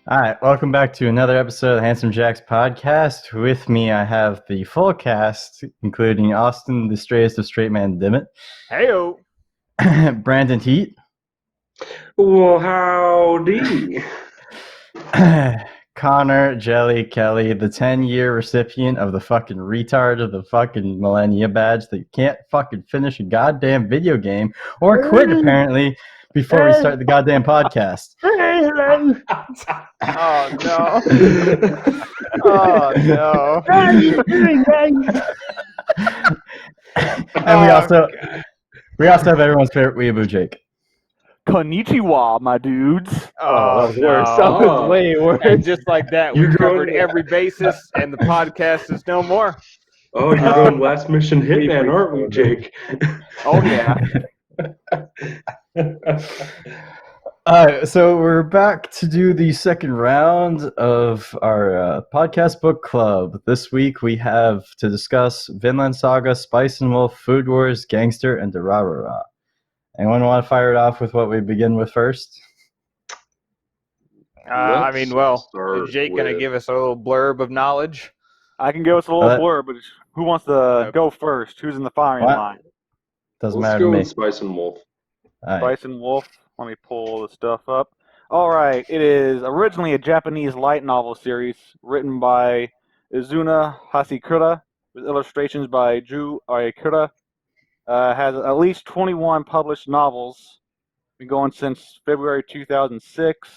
All right, welcome back to another episode of the Handsome Jacks podcast. With me, I have the full cast, including Austin, the straightest of straight man, Dimit. Heyo. Brandon Heat. Well, howdy. Connor Jelly Kelly, the 10-year recipient of the fucking retard of the fucking Millennia badge that can't fucking finish a goddamn video game or quit, apparently, before we start the goddamn podcast. Oh no. Oh no. And we also have everyone's favorite weeaboo, Jake. Konnichiwa, my dudes. Oh, that was worse. no. That was way worse. And just like that, You're we've covered going- every basis, and the podcast is no more. Oh, you're going Last Mission Hitman, aren't we, Jake? Oh yeah. So we're back to do the second round of our podcast book club. This week we have to discuss Vinland Saga, Spice and Wolf, Food Wars, Gangster, and Durarara. Anyone want to fire it off with what we begin with first? Is Jake going to give us a little blurb of knowledge? I can give us a little blurb, but who wants to go first? Who's in the firing What? line? Doesn't Let's matter go to me. with Spice and Wolf. All right. Spice and Wolf. Let me pull the stuff up. All right. It is originally a Japanese light novel series written by Izuna Hasekura with illustrations by Ju Aokura. Has at least 21 published novels. Been going since February 2006.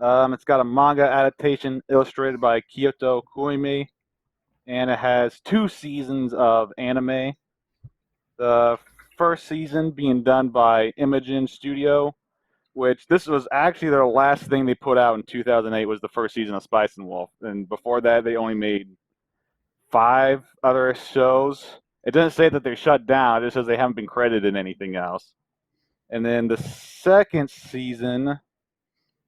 It's got a manga adaptation illustrated by Kyoto Kuimi, and it has 2 seasons of anime. The first season being done by Imogen Studio, which this was actually their last thing they put out in 2008 was the first season of Spice and Wolf. And before that, they only made 5 other shows. It doesn't say that they're shut down. It just says they haven't been credited in anything else. And then the second season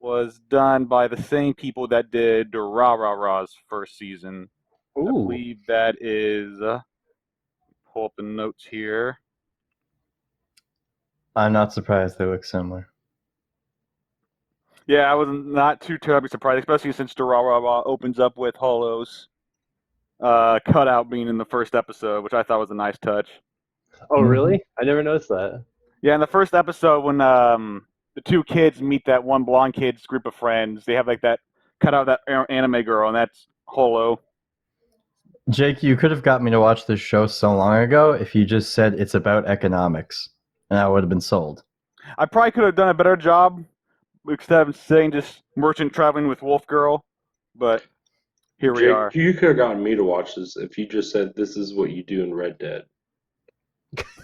was done by the same people that did Durarara's first season. I believe that is... pull up the notes here. I'm not surprised they look similar. Yeah, I was not too terribly surprised, especially since Durarara opens up with Hollow's cutout being in the first episode, which I thought was a nice touch. Oh, really? I never noticed that. Yeah, in the first episode, when the 2 kids meet that one blonde kid's group of friends, they have like that cutout of that anime girl, and that's Hollow. Jake, you could have got me to watch this show so long ago if you just said it's about economics, and I would have been sold. I probably could have done a better job instead of saying just merchant traveling with Wolf Girl, but here we Jake, are. you could have gotten me to watch this if you just said this is what you do in Red Dead.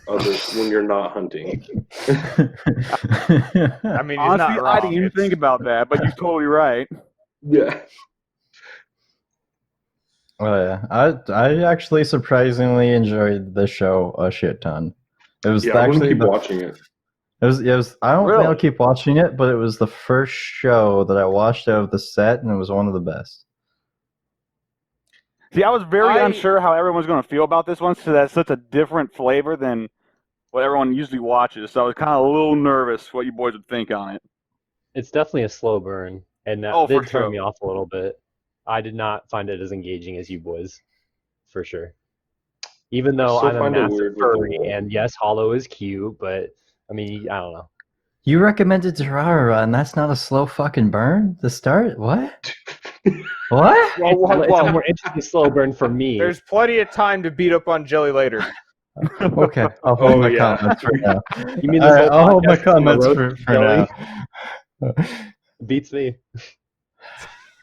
When you're not hunting. I mean, he's Honestly, not wrong. I didn't even think about that, but you're totally right. Yeah. Oh yeah, I actually surprisingly enjoyed the show a shit ton. It was Yeah, I wouldn't actually keep watching it. It was. I don't think I'll Really? keep watching it, but it was the first show that I watched out of the set, and it was one of the best. See, I was very unsure how everyone was going to feel about this one, so that's such a different flavor than what everyone usually watches. So I was kind of a little nervous what you boys would think on it. It's definitely a slow burn, and that Oh, for did turn sure. me off a little bit. I did not find it as engaging as you boys, for sure. Even though still I'm a find it massive weird with the furry, wolf. and yes, Hollow is cute, but I mean, I don't know. You recommended Durarara, and that's not a slow fucking burn to start. What? What? It's a more interesting slow burn for me. There's plenty of time to beat up on Jelly later. Okay, I'll hold Oh, my yeah. comments for now. You mean All this right, whole I'll hold my podcast is a comments roast for Jelly? now. Beats me.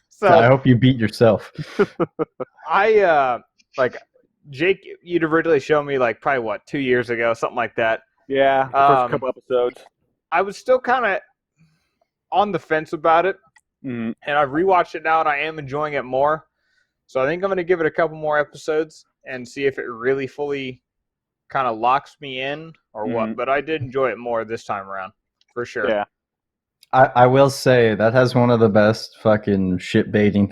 So I hope you beat yourself. Jake, you'd originally shown me probably 2 years ago, something like that. Yeah, the first couple episodes. I was still kind of on the fence about it, Mm. and I've rewatched it now, and I am enjoying it more. So I think I'm going to give it a couple more episodes and see if it really fully kind of locks me in or what. But I did enjoy it more this time around, for sure. Yeah. I will say that has one of the best fucking shit baiting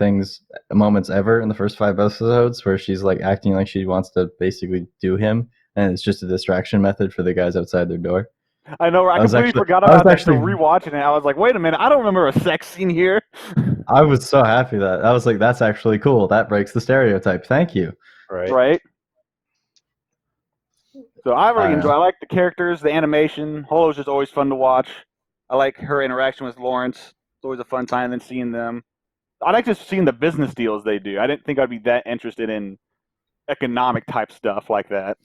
moments ever in the first 5 episodes, where she's like acting like she wants to basically do him, and it's just a distraction method for the guys outside their door. I know. I completely forgot about that. So rewatching it, I was like, wait a minute, I don't remember a sex scene here. I was so happy that I was like, that's actually cool. That breaks the stereotype. Thank you. Right. Right. So I really enjoy. know. I like the characters, the animation. Holo's just always fun to watch. I like her interaction with Lawrence. It's always a fun time than seeing them. I like just seeing the business deals they do. I didn't think I'd be that interested in economic type stuff like that.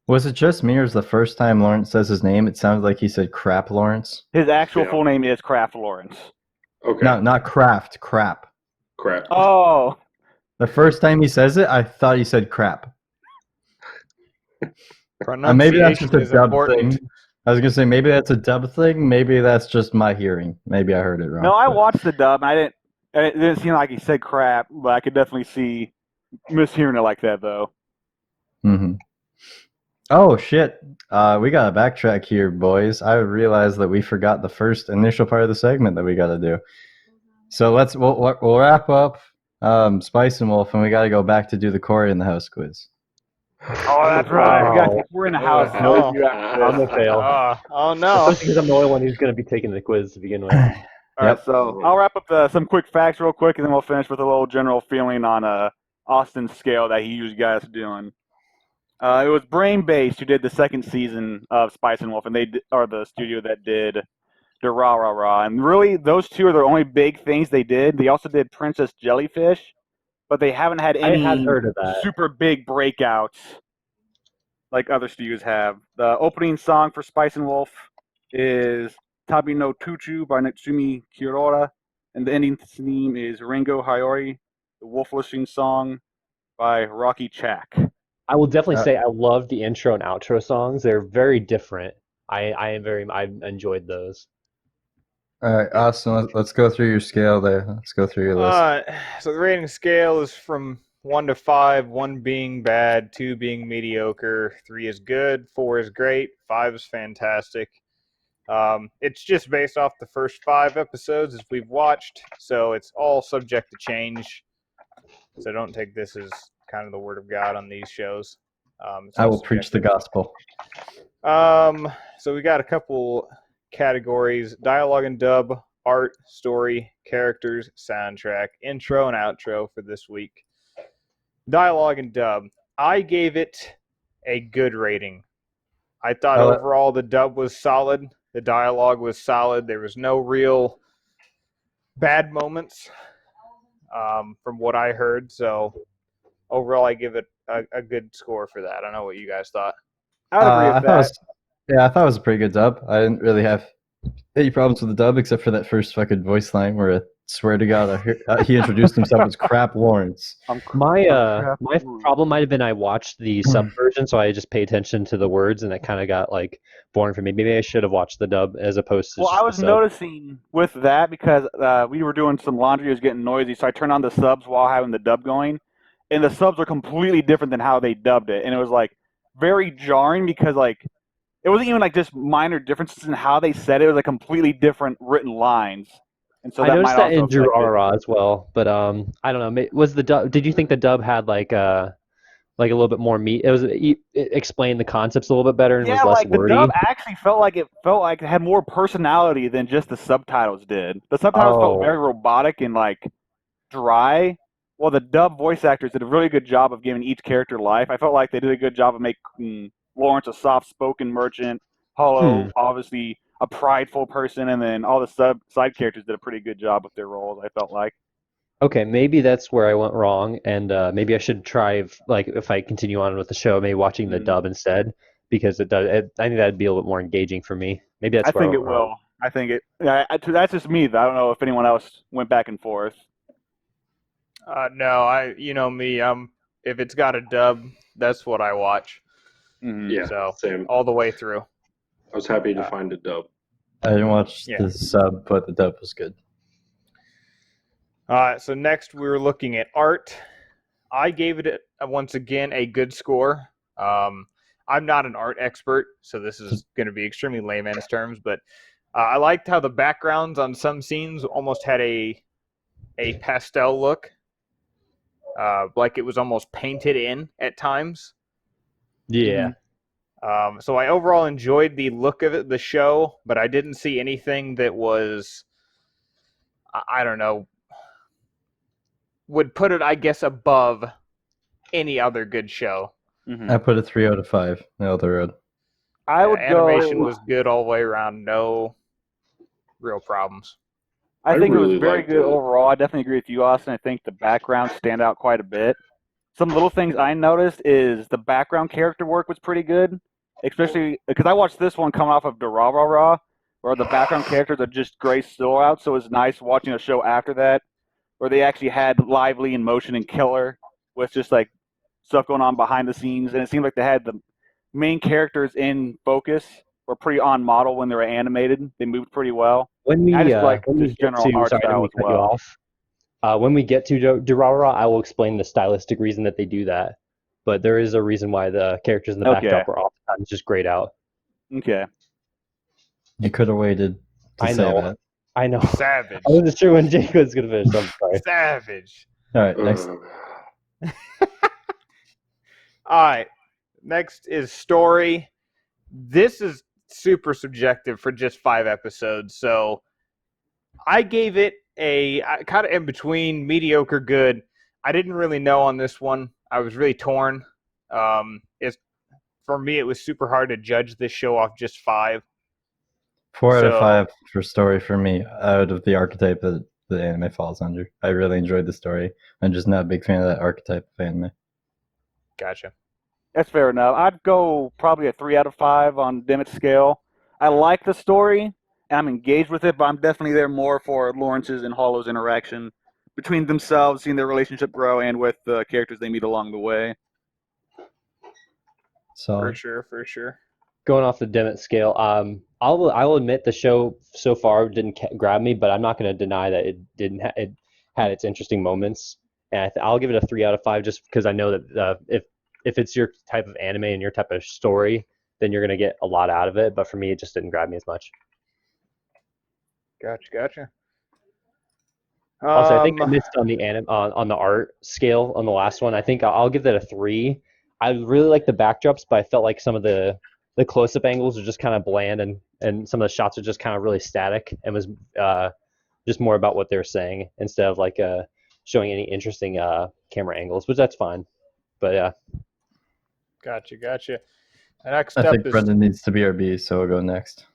Was it just me, or is the first time Lawrence says his name, it sounds like he said Crap Lawrence? His actual Yeah. full name is Kraft Lawrence. Okay. No, not Kraft. Crap. Crap. Oh, The first time he says it, I thought he said crap. Maybe that's just Pronunciation a is dub important. thing. I was gonna say maybe that's a dub thing. Maybe that's just my hearing. Maybe I heard it wrong. no, I but- watched the dub and it didn't seem like he said crap, but I could definitely see mishearing it like that though. Mhm. Oh shit! We gotta backtrack here, boys. I realized that we forgot the first initial part of the segment that we gotta do. So we'll wrap up Spice and Wolf, and we gotta go back to do the Corey in the House quiz. Oh, that's right. We're in the house. Oh. No, I'm gonna fail. Oh no. Especially because I'm the only one who's going to be taking the quiz to begin with. All right, Yep. so I'll wrap up some quick facts real quick, and then we'll finish with a little general feeling on Austin's scale that he usually got us doing. It was Brain Based who did the second season of Spice and Wolf, and they are the studio that did the Rah Rah Rah. And really, those two are the only big things they did. They also did Princess Jellyfish, but they haven't had I any had heard of that. super big breakouts like other studios have. The opening song for Spice and Wolf is Tabi no Tuchu by Natsumi Kirora, and the ending theme is Ringo Hayori, the Wolf Listening song by Rocky Chak. I will definitely Uh, say I love the intro and outro songs. They're very different. I enjoyed those. All right, Austin. Let's go through your scale there. Let's go through your list. So the rating scale is from 1 to 5, 1 being bad, 2 being mediocre, 3 is good, 4 is great, 5 is fantastic. It's just based off the first 5 episodes as we've watched, so it's all subject to change. So don't take this as kind of the word of God on these shows. It's I all will preach the subjective. gospel. So we got a couple categories: dialogue and dub, art, story, characters, soundtrack, intro, and outro for this week. Dialogue and dub. I gave it a good rating. I thought Oh, overall the dub was solid. The dialogue was solid. There was no real bad moments from what I heard. So overall, I give it a good score for that. I don't know what you guys thought. I would agree with that. I thought it was a pretty good dub. I didn't really have any problems with the dub except for that first fucking voice line where I swear to God he introduced himself as Crap Lawrence. My problem might have been I watched the Hmm. sub version, so I just pay attention to the words, and that kind of got like boring for me. Maybe I should have watched the dub as opposed to Well, just I was the sub. noticing with that because we were doing some laundry, it was getting noisy, so I turned on the subs while having the dub going, and the subs are completely different than how they dubbed it, and it was like very jarring because like it wasn't even like just minor differences in how they said it; it was like completely different written lines, and so I that noticed might that in also affect it. Durarara as well, but I don't know. Was the dub? Did you think the dub had like a little bit more meat? It explained the concepts a little bit better and was Yeah, less like the wordy. dub actually felt like it had more personality than just the subtitles did. The subtitles felt Oh. very robotic and like dry. Well, the dub voice actors did a really good job of giving each character life. I felt like they did a good job of making Lawrence a soft-spoken merchant, Hollow obviously a prideful person, and then all the side characters did a pretty good job with their roles. I felt like. Okay, maybe that's where I went wrong, and maybe I should try if I continue on with the show, maybe watching the dub instead, because I think that'd be a little bit more engaging for me. Maybe that's I where think I it went wrong. will. I think it. That's just me. Though. I don't know if anyone else went back and forth. No, you know me. If it's got a dub, that's what I watch. Mhm. Yeah, So same. all the way through. I was happy to find a dub. I didn't watch Yeah. the sub, but the dub was good. So next we were looking at art. I gave it once again a good score. I'm not an art expert, so this is going to be extremely layman's terms, but I liked how the backgrounds on some scenes almost had a pastel look, like it was almost painted in at times. Yeah. So I overall enjoyed the look of it, the show, but I didn't see anything that was, I don't know, would put it, I guess, above any other good show. Mhm. I put a 3 out of 5. Nailed the road. I would Animation go. was good all the way around. No real problems. I I think it really was very liked good it. overall. I definitely agree with you, Austin. I think the backgrounds stand out quite a bit. Some little things I noticed is the background character work was pretty good, especially because I watched this one coming off of Durarara, where the background characters are just gray silhouettes. So it was nice watching a show after that where they actually had lively and motion and killer with just like stuff going on behind the scenes, and it seemed like they had the main characters in focus. Were pretty on model when they were animated. They moved pretty well. When I we just like when we just get general to art sorry, I didn't style mean as to cut you well. off. When we get to Durarara, I will explain the stylistic reason that they do that. But there is a reason why the characters in the Okay. backdrop are oftentimes just grayed out. Okay. You could have waited to I say know. that. I know. Savage. I wasn't sure when Jake was gonna finish. I'm sorry. Savage. All right, next. All right. Next is story. This is super subjective for just 5 episodes. So I gave it a kind of in between mediocre good. I didn't really know on this one. I was really torn. It's for me, it was super hard to judge this show off just 5. 4 out of So- 5 for story for me, out of the archetype that the anime falls under. I really enjoyed the story. I'm just not a big fan of that archetype of anime. Gotcha. That's fair enough. I'd go probably a 3 out of 5 on Dimmitt's scale. I like the story, and I'm engaged with it, but I'm definitely there more for Lawrence's and Hollow's interaction between themselves, seeing their relationship grow, and with the characters they meet along the way. So For sure. Going off the Dimmitt scale, I'll admit the show so far didn't grab me, but I'm not going to deny that it didn't. It had its interesting moments, and I'll give it a 3 out of 5 just because I know that if it's your type of anime and your type of story, then you're going to get a lot out of it. But for me, it just didn't grab me as much. Gotcha. Also, I think I missed on the on the art scale on the last one. I think I'll give that a 3. I really like the backdrops, but I felt like some of the close-up angles are just kind of bland, and some of the shots are just kind of really static, and was just more about what they're saying instead of like showing any interesting camera angles, which that's fine. But yeah, Gotcha. Next I up think is Brendan needs to be our B, so we'll go next.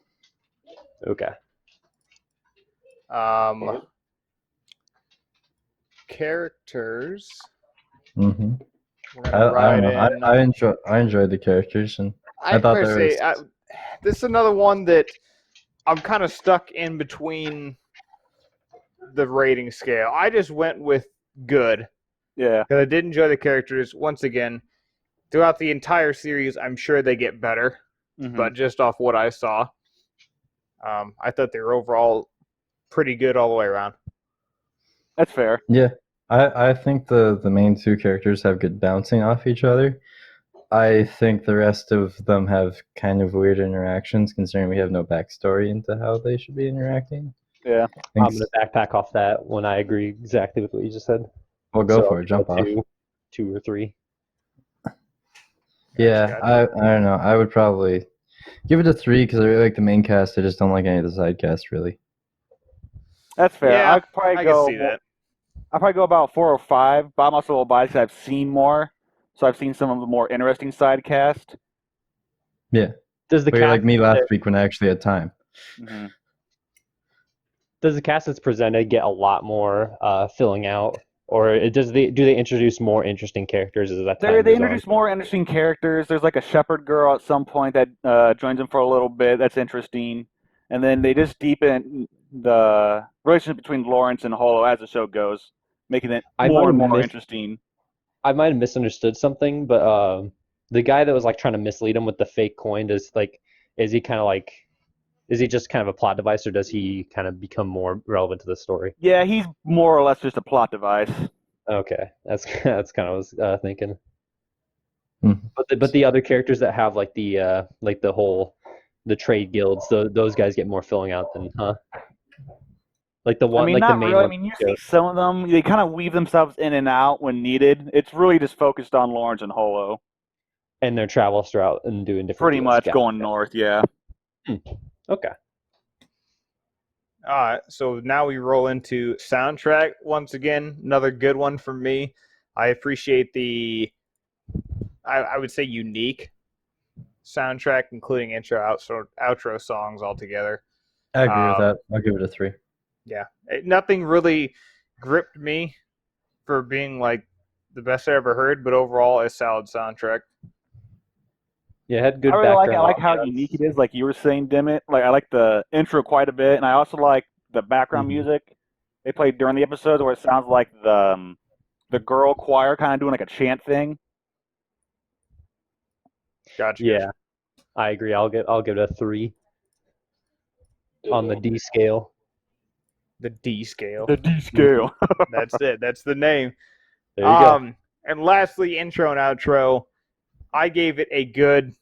okay. Characters. Mm-hmm. We're I gonna ride don't know. in. I enjoyed the characters, and I thought better there say, was- this is another one that I'm kind of stuck in between the rating scale. I just went with good Yeah. because I did enjoy the characters. Once again, throughout the entire series, I'm sure they get better, Mhm. but just off what I saw, I thought they were overall pretty good all the way around. That's fair. yeah, I think the main 2 characters have good bouncing off each other. I think the rest of them have kind of weird interactions, considering we have no backstory into how they should be interacting. Yeah. I I'm think gonna backpack off that when I agree exactly with what you just said. we'll go So for it. Jump off. 2 or 3. Yeah, Gotcha. I don't know. I would probably give it a 3 because I really like the main cast. I just don't like any of the side cast, really. That's fair. Yeah, I'd probably I go. can see that. I'd probably go about 4 or 5, but I'm also a little biased 'cause I've seen more. So I've seen some of the more interesting side cast. Yeah, Does the but you're like cast me last week when I actually had time. Mm-hmm. does the cast that's presented get a lot more filling out, or do they introduce more interesting characters as that time They goes on? introduce more interesting characters. There's like a shepherd girl at some point that joins them for a little bit. That's interesting. And then they just deepen the relationship between Lawrence and Holo as the show goes, making it I more might and have more missed- interesting. I might have misunderstood something, but the guy that was like trying to mislead him with the fake coin is he kind of like, is he just kind of a plot device, or does he kind of become more relevant to the story? Yeah, he's more or less just a plot device. Okay, that's that's kind of what I was thinking. Mhm. But the other characters that have like the trade guilds, those guys get more filling out than like the one I mean, like not the main really. I one. mean, you see some of them. They kind of weave themselves in and out when needed. It's really just focused on Lawrence and Holo. And their travels throughout and doing different Pretty deals. much Gotcha. going north, yeah. Okay. All right, so now we roll into soundtrack once again. Another good one for me. I appreciate the, I would say, unique soundtrack, including intro, outro songs altogether. I agree with Um, that. I'll give it a 3. Yeah, nothing really gripped me for being like the best I ever heard, but overall, a solid soundtrack. Yeah, it had good I really like. I background like how shots. unique it is. Like you were saying, Dimit. Like I like the intro quite a bit, and I also like the background Mhm. music they played during the episodes, where it sounds like the girl choir kind of doing like a chant thing. Gotcha. Yeah, I agree. I'll give it a 3 on the D scale. The D scale. The D scale. That's it. That's the name. There you go. And lastly, intro and outro. I gave it a good.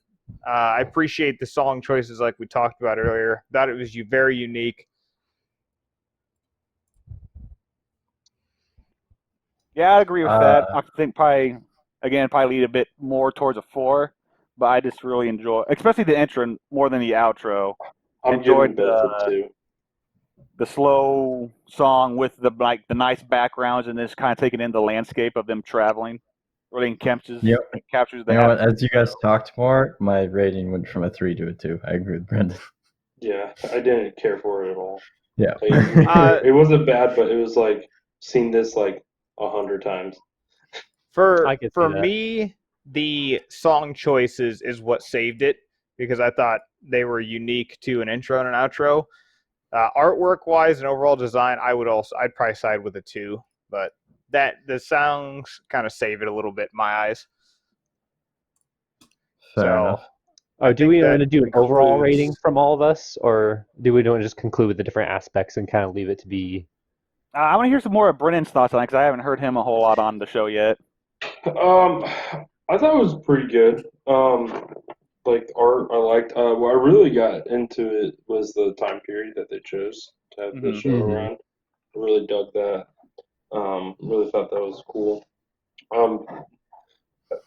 I appreciate the song choices, like we talked about earlier. Thought it was very unique. Yeah, I agree with that. I think probably lead a bit more towards a 4, but I just really enjoy, especially the intro more than the outro. I'm Enjoyed giving benefit too. The slow song with the nice backgrounds and this kind of taking in the landscape of them traveling. Really captures the You know what? As you guys talked more, my rating went from a 3 to a 2. I agree with Brendan. Yeah, I didn't care for it at all. Yeah. It wasn't bad, but it was like seen this like 100 times. For I could see that. me, the song choices is what saved it because I thought they were unique to an intro and an outro. Artwork wise and overall design, I'd probably side with a 2, but the songs kind of save it a little bit in my eyes. Fair enough. Oh, do we want to do an overall concludes- rating from all of us, or do we want to just conclude with the different aspects and kind of leave it to be? I want to hear some more of Brennan's thoughts on it because I haven't heard him a whole lot on the show yet. I thought it was pretty good. Like the art, I liked. What I really got into it was the time period that they chose to have the show Mhm. around. I really dug that. Really thought that was cool.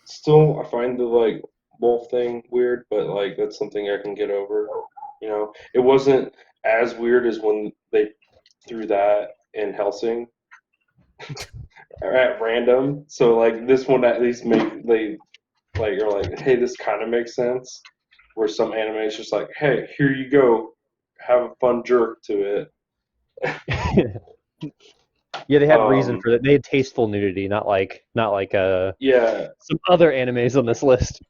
Still, I find the like wolf thing weird, but like that's something I can get over. You know, it wasn't as weird as when they threw that in Helsing at random. So like this one at least you're like, hey, this kind of makes sense. Where some anime is just like, hey, here you go, have a fun jerk to it. Yeah, they had reason for that. They had tasteful nudity, not like Yeah, some other animes on this list.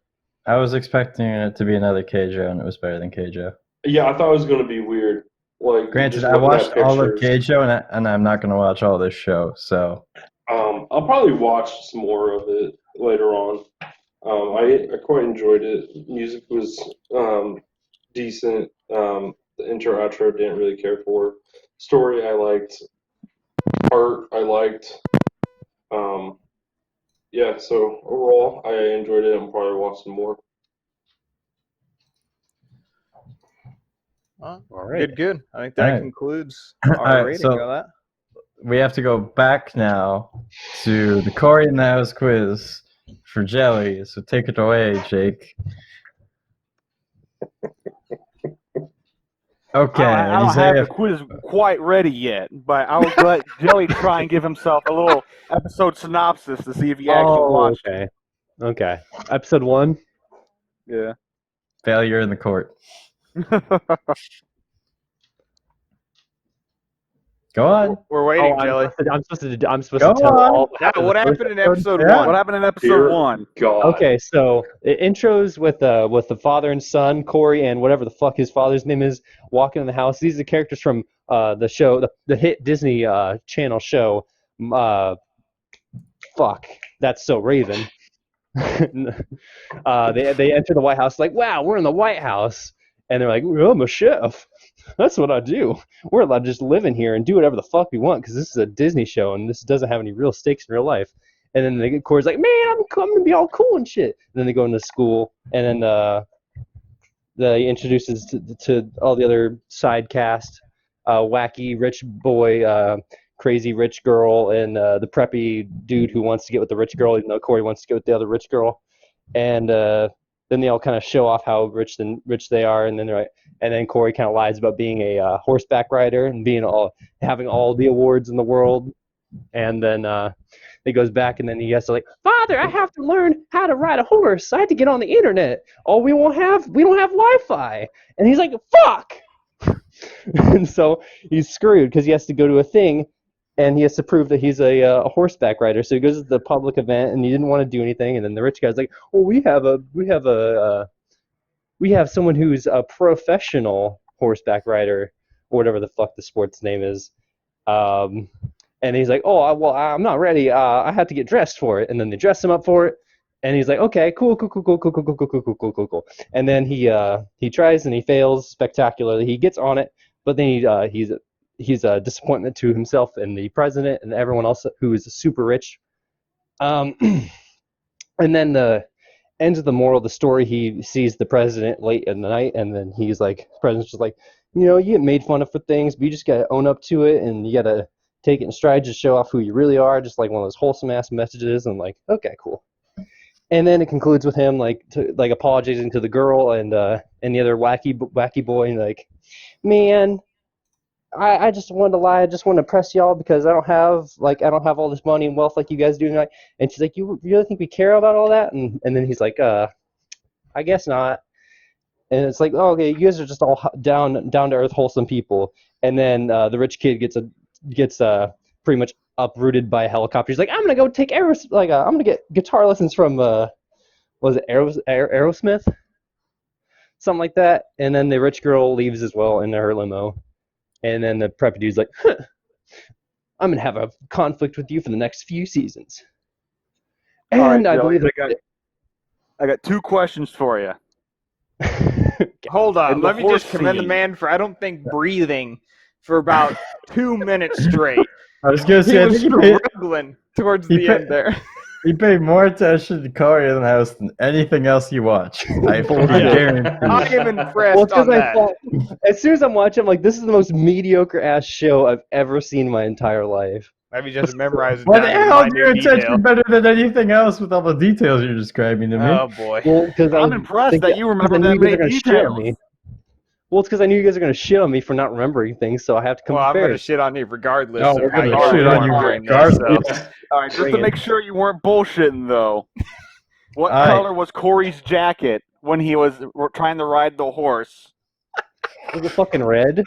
I was expecting it to be another Keijo, and it was better than Keijo. yeah, I thought it was gonna be weird. Like, Granted, just I looking watched at all of pictures. Keijo, and I'm not going to watch all this show, so... I'll probably watch some more of it later on. I quite enjoyed it. Music was decent. The intro outro didn't really care for. Story I liked. Art I liked. Yeah. So overall, I enjoyed it. I'm probably watch some more. Well, All right. good. I think that All right. concludes All our right, rating so- of that. We have to go back now to the Corey and the House quiz for Jelly. So take it away, Jake. Okay, I don't have Isaiah. the quiz quite ready yet, but I will let Jelly try and give himself a little episode synopsis to see if he actually watched okay. Okay. Episode 1. it. Failure in the court. Yeah. Go on. We're waiting, Oh, Jelly. I'm supposed to Go tell on. all Yeah, what happened in episode Yeah. 1? What happened in episode Dear 1? God. Okay, so it intros with the father and son, Corey and whatever the fuck his father's name is, walking in the house. These are the characters from the show, the hit Disney Channel show. Fuck, That's So Raven. They enter the White House like, wow, we're in the White House, and they're like, well, I'm a chef. That's what I do. We're allowed to just live in here and do whatever the fuck we want because this is a Disney show and this doesn't have any real stakes in real life. And then Corey's like, man, I'm gonna be all cool and shit. And then they go into school, and then they introduces to all the other side cast, wacky rich boy, crazy rich girl, and the preppy dude who wants to get with the rich girl, even though Corey wants to get with the other rich girl. And then they all kind of show off how rich they are, and then they're like, And then Corey kind of lies about being a horseback rider and having all the awards in the world. And then he goes back, and then he has to like, Father, I have to learn how to ride a horse. I have to get on the internet. Oh, we don't have Wi-Fi. And he's like, fuck. And so he's screwed because he has to go to a thing, and he has to prove that he's a horseback rider. So he goes to the public event, and he didn't want to do anything. And then the rich guy's like, "Oh, we have someone who's a professional horseback rider, or whatever the fuck the sport's name is." And he's like, "Oh, well, I'm not ready. I have to get dressed for it." And then they dress him up for it. And he's like, "Okay, cool. And then he tries and he fails spectacularly. He gets on it, but then he's a disappointment to himself and the president and everyone else who is super rich. And then the end of the moral of the story, he sees the president late in the night, and then he's like, the president's just like, you get made fun of for things, but you just gotta own up to it, and you gotta take it in stride to show off who you really are, just like one of those wholesome ass messages. And like, okay, cool. And then it concludes with him like apologizing to the girl and the other wacky boy, and like, man, I just wanted to lie. I just wanted to press y'all because I don't have all this money and wealth like you guys do. And she's like, you really think we care about all that? And then he's like, I guess not. And it's like, oh, okay, you guys are just all down to earth, wholesome people. And then the rich kid gets pretty much uprooted by a helicopter. He's like, I'm gonna go take I'm gonna get guitar lessons from was it Aerosmith, something like that. And then the rich girl leaves as well in her limo. And then the preppy dude's like, I'm gonna have a conflict with you for the next few seasons. And right, I believe I got 2 questions for you. Hold on. And the Let me just horse commend the scene. man for, I don't think, breathing for about 2 minutes straight. I was gonna He say, I was think he struggling towards he the paid- end there. more attention to Corey in the house than anything else you watch. I guarantee. I am impressed well, it's on because I that. thought, as soon as I'm watching, I'm like, this is the most mediocre ass show I've ever seen in my entire life. Maybe just memorize it What down the to hell? minute Your detail. attention better than anything else with all the details you're describing to me. Oh boy. Well, because I'm impressed that you remember that many details. Well, it's because I knew you guys are going to shit on me for not remembering things, so I have to come Well, I'm going to prepared. shit on you regardless No, of we're how you gonna shit are on you remembering this, regardless. so. All right, just Bring to it. make sure you weren't bullshitting, though. What All right. color was Corey's jacket when he was trying to ride the horse? Was it fucking red?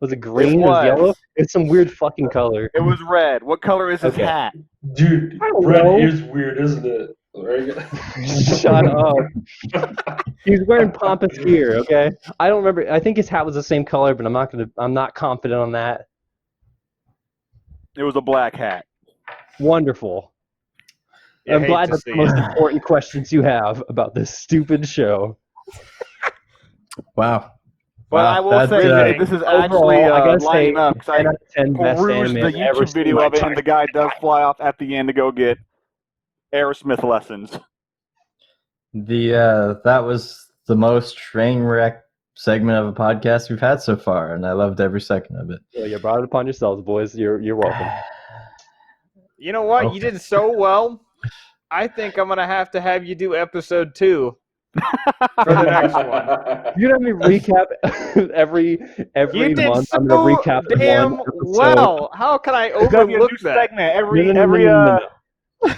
Was it green? It Was was. yellow? It's some weird fucking color. It was red. What color is his Okay. hat? Dude, I don't red know. is weird, isn't it? Right? Shut up. He's wearing pompous gear, okay? I don't remember. I think his hat was the same color, but I'm not confident on that. It was a black hat. Wonderful. You I'm hate glad to that's see the most it. important questions you have about this stupid show. Wow. But Wow, I will that's, say that uh, this is Overall, actually I gotta lining say, up because 10 I out of 10 best perused anime the I've ever YouTube seen in video my of it, and entire the guy does fly off at the end to go get Aerosmith lessons. That was the most train wreck segment of a podcast we've had so far, and I loved every second of it. Well, you brought it upon yourselves, boys. You're welcome. You know what? Okay. You did so well. I think I'm going to have you do episode 2 for the next one. You're gonna have me recap every You did month. so I'm gonna recap damn one episode. well. How can I It's gonna be a overlook new that? segment every No.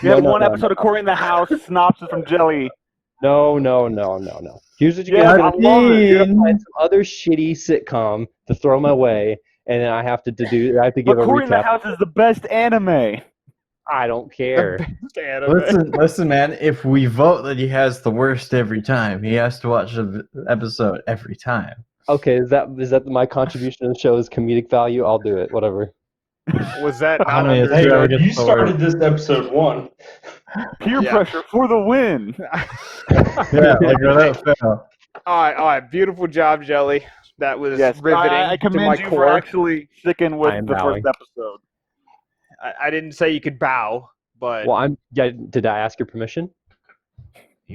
You have No, one no, episode of Corey in the House, synopsis from Jelly. No. Here's what you're Yes, gonna I do. love it. You're gonna find some other shitty sitcom to throw my way, and then I have to give But a Corey in the recap. House is the best anime. I don't care. Listen, man. If we vote that he has the worst every time, he has to watch an episode every time. Okay, is that my contribution to the show is comedic value? I'll do it. Whatever. Was that I not mean, it's Hey, Sure, understood? you just started this episode 1. Peer Yeah. pressure for the win. Yeah, like without fail. All right. Beautiful job, Jelly. That was Yes, riveting I to my commend you for core. actually sticking I with am the bowing. first episode. I didn't say you could bow, but Well, did I ask your permission?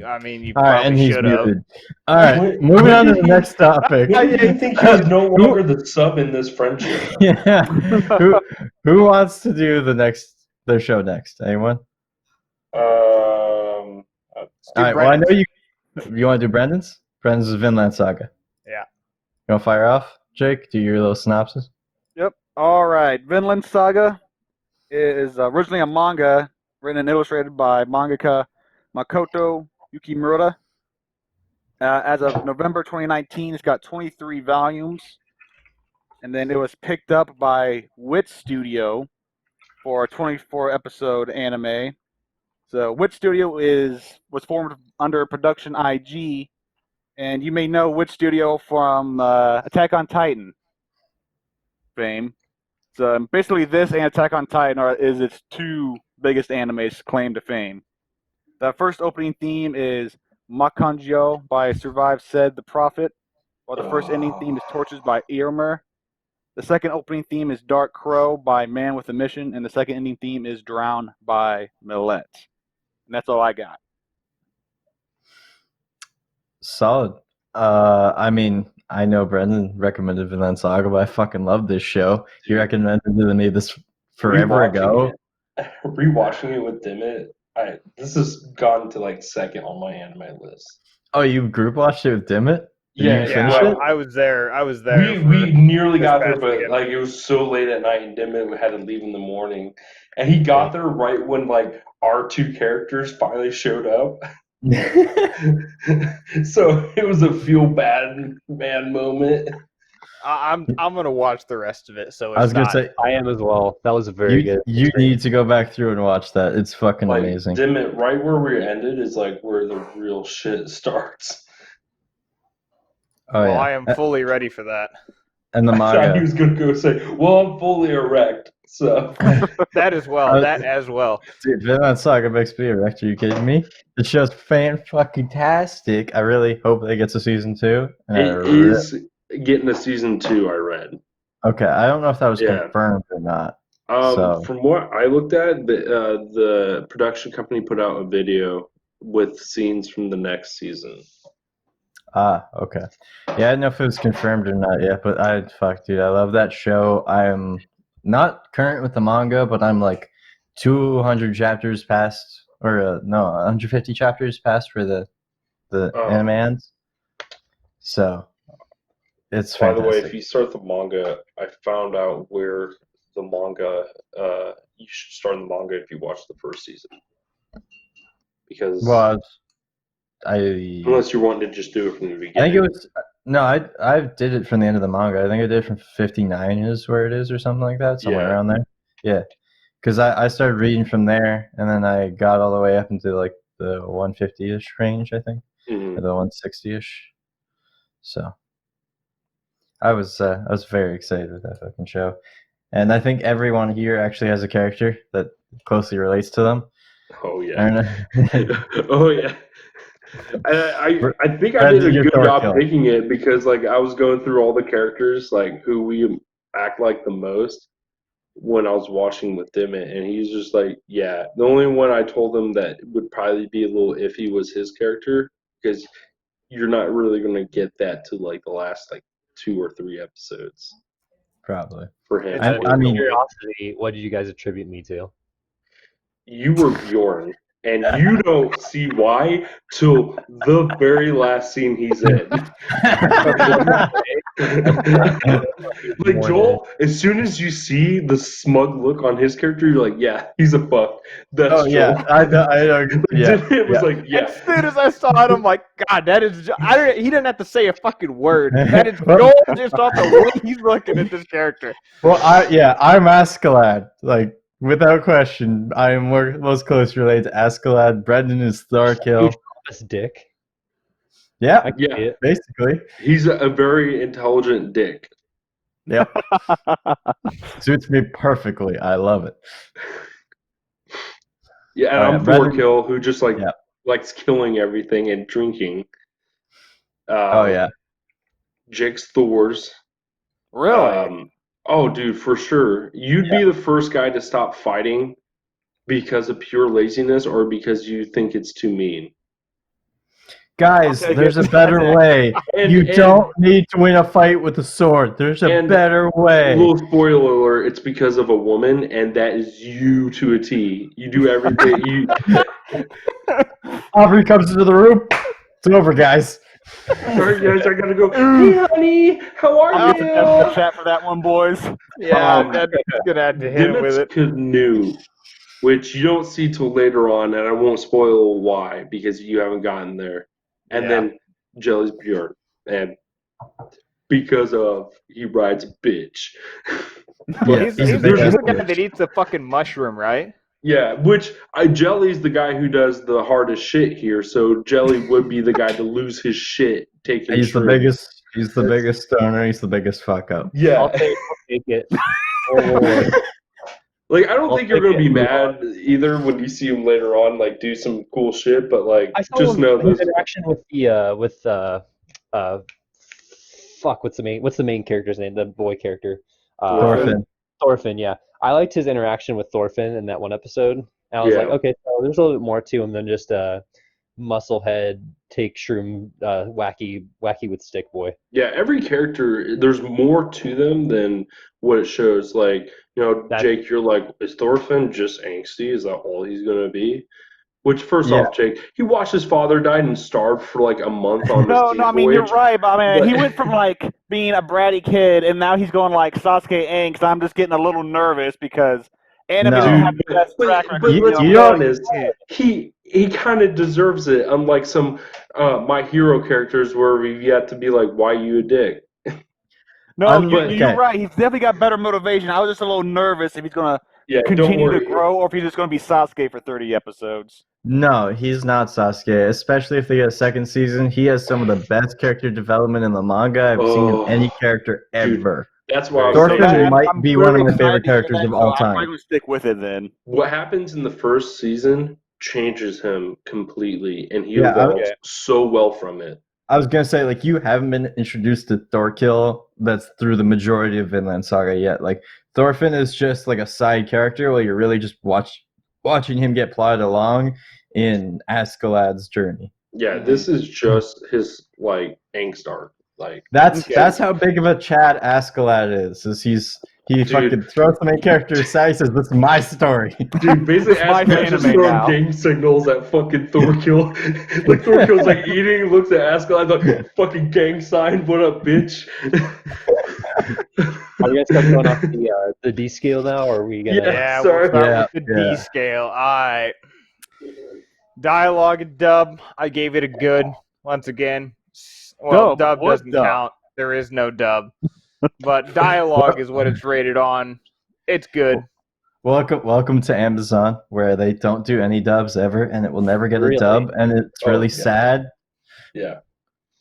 I mean, you All right, and probably he's should have. muted. All right, moving on to the next topic. What do you think he's no longer the sub in this friendship? Yeah. Who wants to do their show next? Anyone? Let's do All right. Well, I know Brendan's. you want to do Brendan's. Brendan's is Vinland Saga. Yeah. You want to fire off, Jake? Do your little synopsis. Yep. All right. Vinland Saga is originally a manga written and illustrated by mangaka Makoto Yukimura. As of November 2019, it's got 23 volumes. And then it was picked up by Wit Studio for a 24-episode anime. So Wit Studio was formed under Production IG, and you may know Wit Studio from Attack on Titan fame. So basically, this and Attack on Titan is its two biggest animes claim to fame. The first opening theme is Makanjo by Survive Said the Prophet, while the first ending theme is Torches by Eomer. The second opening theme is Dark Crow by Man with a Mission, and the second ending theme is Drown by Millet. And that's all I got. Solid. I mean, I know Brendan recommended Vinland Saga, but I fucking love this show. He recommended it to me this forever ago. Rewatching it with Dimit, this has gone to like second on my anime list. Oh, you group watched it with Dimit? Did Yeah, you finish Yeah, it? I was there. I was there. We nearly this got there, past but weekend. like it was so late at night, and Dimit had to leave in the morning. And he got there right when like our two characters finally showed up. So it was a feel bad man moment. I'm gonna watch the rest of it. So it's I was gonna not, say I am as well. That was a very good. you experience. need to go back through and watch that. It's fucking Like amazing. Dimit, right where we ended is like where the real shit starts. Oh well, yeah, I am fully ready for that. and the I thought he manga. was gonna go say, "Well, I'm fully erect." So That as well. That as well. Dude, Vinland Saga makes me erect. Are you kidding me? The show's fan-fucking-tastic. I really hope it gets a season 2. And I it is getting a season 2. I read. Okay, I don't know if that was Yeah. confirmed or not. So- From what I looked at, the production company put out a video with scenes from the next season. Okay. Yeah, I didn't know if it was confirmed or not yet, but dude, I love that show. I'm not current with the manga, but I'm like 200 chapters past, or no, 150 chapters past for the anime ends. So it's By the way, fantastic. if you start the manga, I found out where the manga. You should start the manga if you watch the first season, because Well, unless you're wanting to just do it from the beginning. I think it was no, I did it from the end of the manga. I think I did it from 59 is where it is or something like that, somewhere Yeah. around there. Yeah, because I started reading from there, and then I got all the way up into like the 150-ish range, I think, Mhm. or the 160-ish. So I was very excited with that fucking show, and I think everyone here actually has a character that closely relates to them. Oh I yeah. don't know. Oh yeah. I think I Brendan, did a you're good Thor job killer. picking it because like I was going through all the characters like who we act like the most when I was watching with Dimit, and he's just like, yeah. The only one I told him that would probably be a little iffy was his character because you're not really going to get that to like the last like 2 or 3 episodes Probably. for him. I mean- curiosity, what did you guys attribute me to? You were Bjorn, and you don't see why till the very last scene he's in. Like Joel, as soon as you see the smug look on his character, you're like, yeah, he's a fuck. That's Oh yeah, Joel. I know. Yeah, It was yeah. like, yeah. As soon as I saw it, I'm like, God, that is. He didn't have to say a fucking word. That is Well- gold just off the way he's looking at this character. Well, I'm Askeladd. Like, without question, I am most closely related to Askeladd. Brendan is Thorkill. This dick. Yeah, I can Yeah. see it. basically. He's a very intelligent dick. Yep. Suits me perfectly. I love it. Yeah, and Oh, yeah, I'm Brendan- Thorkill, who just like Yeah. likes killing everything and drinking. Oh yeah. Jake's Thor's. Really? Oh, dude, for sure. You'd be the first guy to stop fighting because of pure laziness or because you think it's too mean. Guys, Okay, there's a good. better way. You don't need to win a fight with a sword. There's a and- better way. Little spoiler alert, it's because of a woman, and that is you to a T. You do everything. Aubrey comes into the room. It's over, guys. Sorry, guys, I gotta go. Hey, honey, how are I'm getting the you? chat for that one, boys. Yeah, Um, I'm gonna have to hit him with Dimmitt's it. canoe, which you don't see till later on, and I won't spoil why because you haven't gotten there. And Yeah. then Jelly's Bjorn, and because of he rides a bitch. Yeah, He's, he's a he's, big he's ass the guy bitch. that eats the fucking mushroom, right? Yeah, which Jelly's the guy who does the hardest shit here, so Jelly would be the guy to lose his shit taking He's the shrooms. biggest. He's the biggest stoner. He's the biggest fuck up. Yeah. I'll take it. Oh, Like I don't I'll think you're take gonna it be and move mad either when you see him later on, like do some cool shit. But like, I saw just know his this. interaction with uh fuck, what's the main character's name? The boy character. Thorfinn. Thorfinn, yeah. I liked his interaction with Thorfinn in that one episode. And I was like, Yeah. okay, so there's a little bit more to him than just musclehead, take shroom, wacky with stick boy. Yeah, every character, there's more to them than what it shows. Like, That Jake, you're like, is Thorfinn just angsty? Is that all he's gonna be? Which, first Yeah. off, Jake, he watched his father die and starved for like a month on this No, game I mean, you're voyage. right, but I mean, he But- went from like being a bratty kid, and now he's going like Sasuke angst. I'm just getting a little nervous because anime No. doesn't have Dude, the best track but record. let's you be don't- honest, he kind of deserves it. Unlike some My Hero characters where we've yet to be like, why you a dick? No, Okay. you're right. He's definitely got better motivation. I was just a little nervous if he's gonna Yeah, don't continue worry. to grow or if he's just gonna be Sasuke for 30 episodes. No, he's not Sasuke. Especially if they get a second season, he has some of the best character development in the manga I've seen in Oh, any character dude. ever. That's why I was Thorfinn saying, might I'm be one of really my favorite excited to hear characters that, of so all I'm time. probably gonna stick with it then. what happens in the first season changes him completely, and he Yeah, evolves okay. so well from it. I was gonna say, like, you haven't been introduced to Thorkill that's through the majority of Vinland Saga yet. Like, Thorfinn is just like a side character where you're really just watching him get plotted along in Askeladd's journey. Yeah, Mhm. this is just his like angst arc. Like, That's how big of a Chad Askeladd is he Dude. fucking throws the main character aside. He says, "This is my story." dude, basically, It's my Askeladd just anime throwing now. gang signals at fucking Thorkill. Like Thorkill's like eating, looks at Askeladd like fucking gang sign. What up, bitch? Are we gonna start going off the D scale now, or are we gonna? Yeah. Yeah, sorry. we'll start Yeah, with the yeah. D scale. All right. Dialogue and dub, I gave it a good. Once again, well, Dub? dub What doesn't dub? count. There is no dub. But dialogue is what it's rated on. It's good. Welcome to Amazon, where they don't do any dubs ever, and it will never get Really? a dub, and it's Oh, really yeah. sad. Yeah.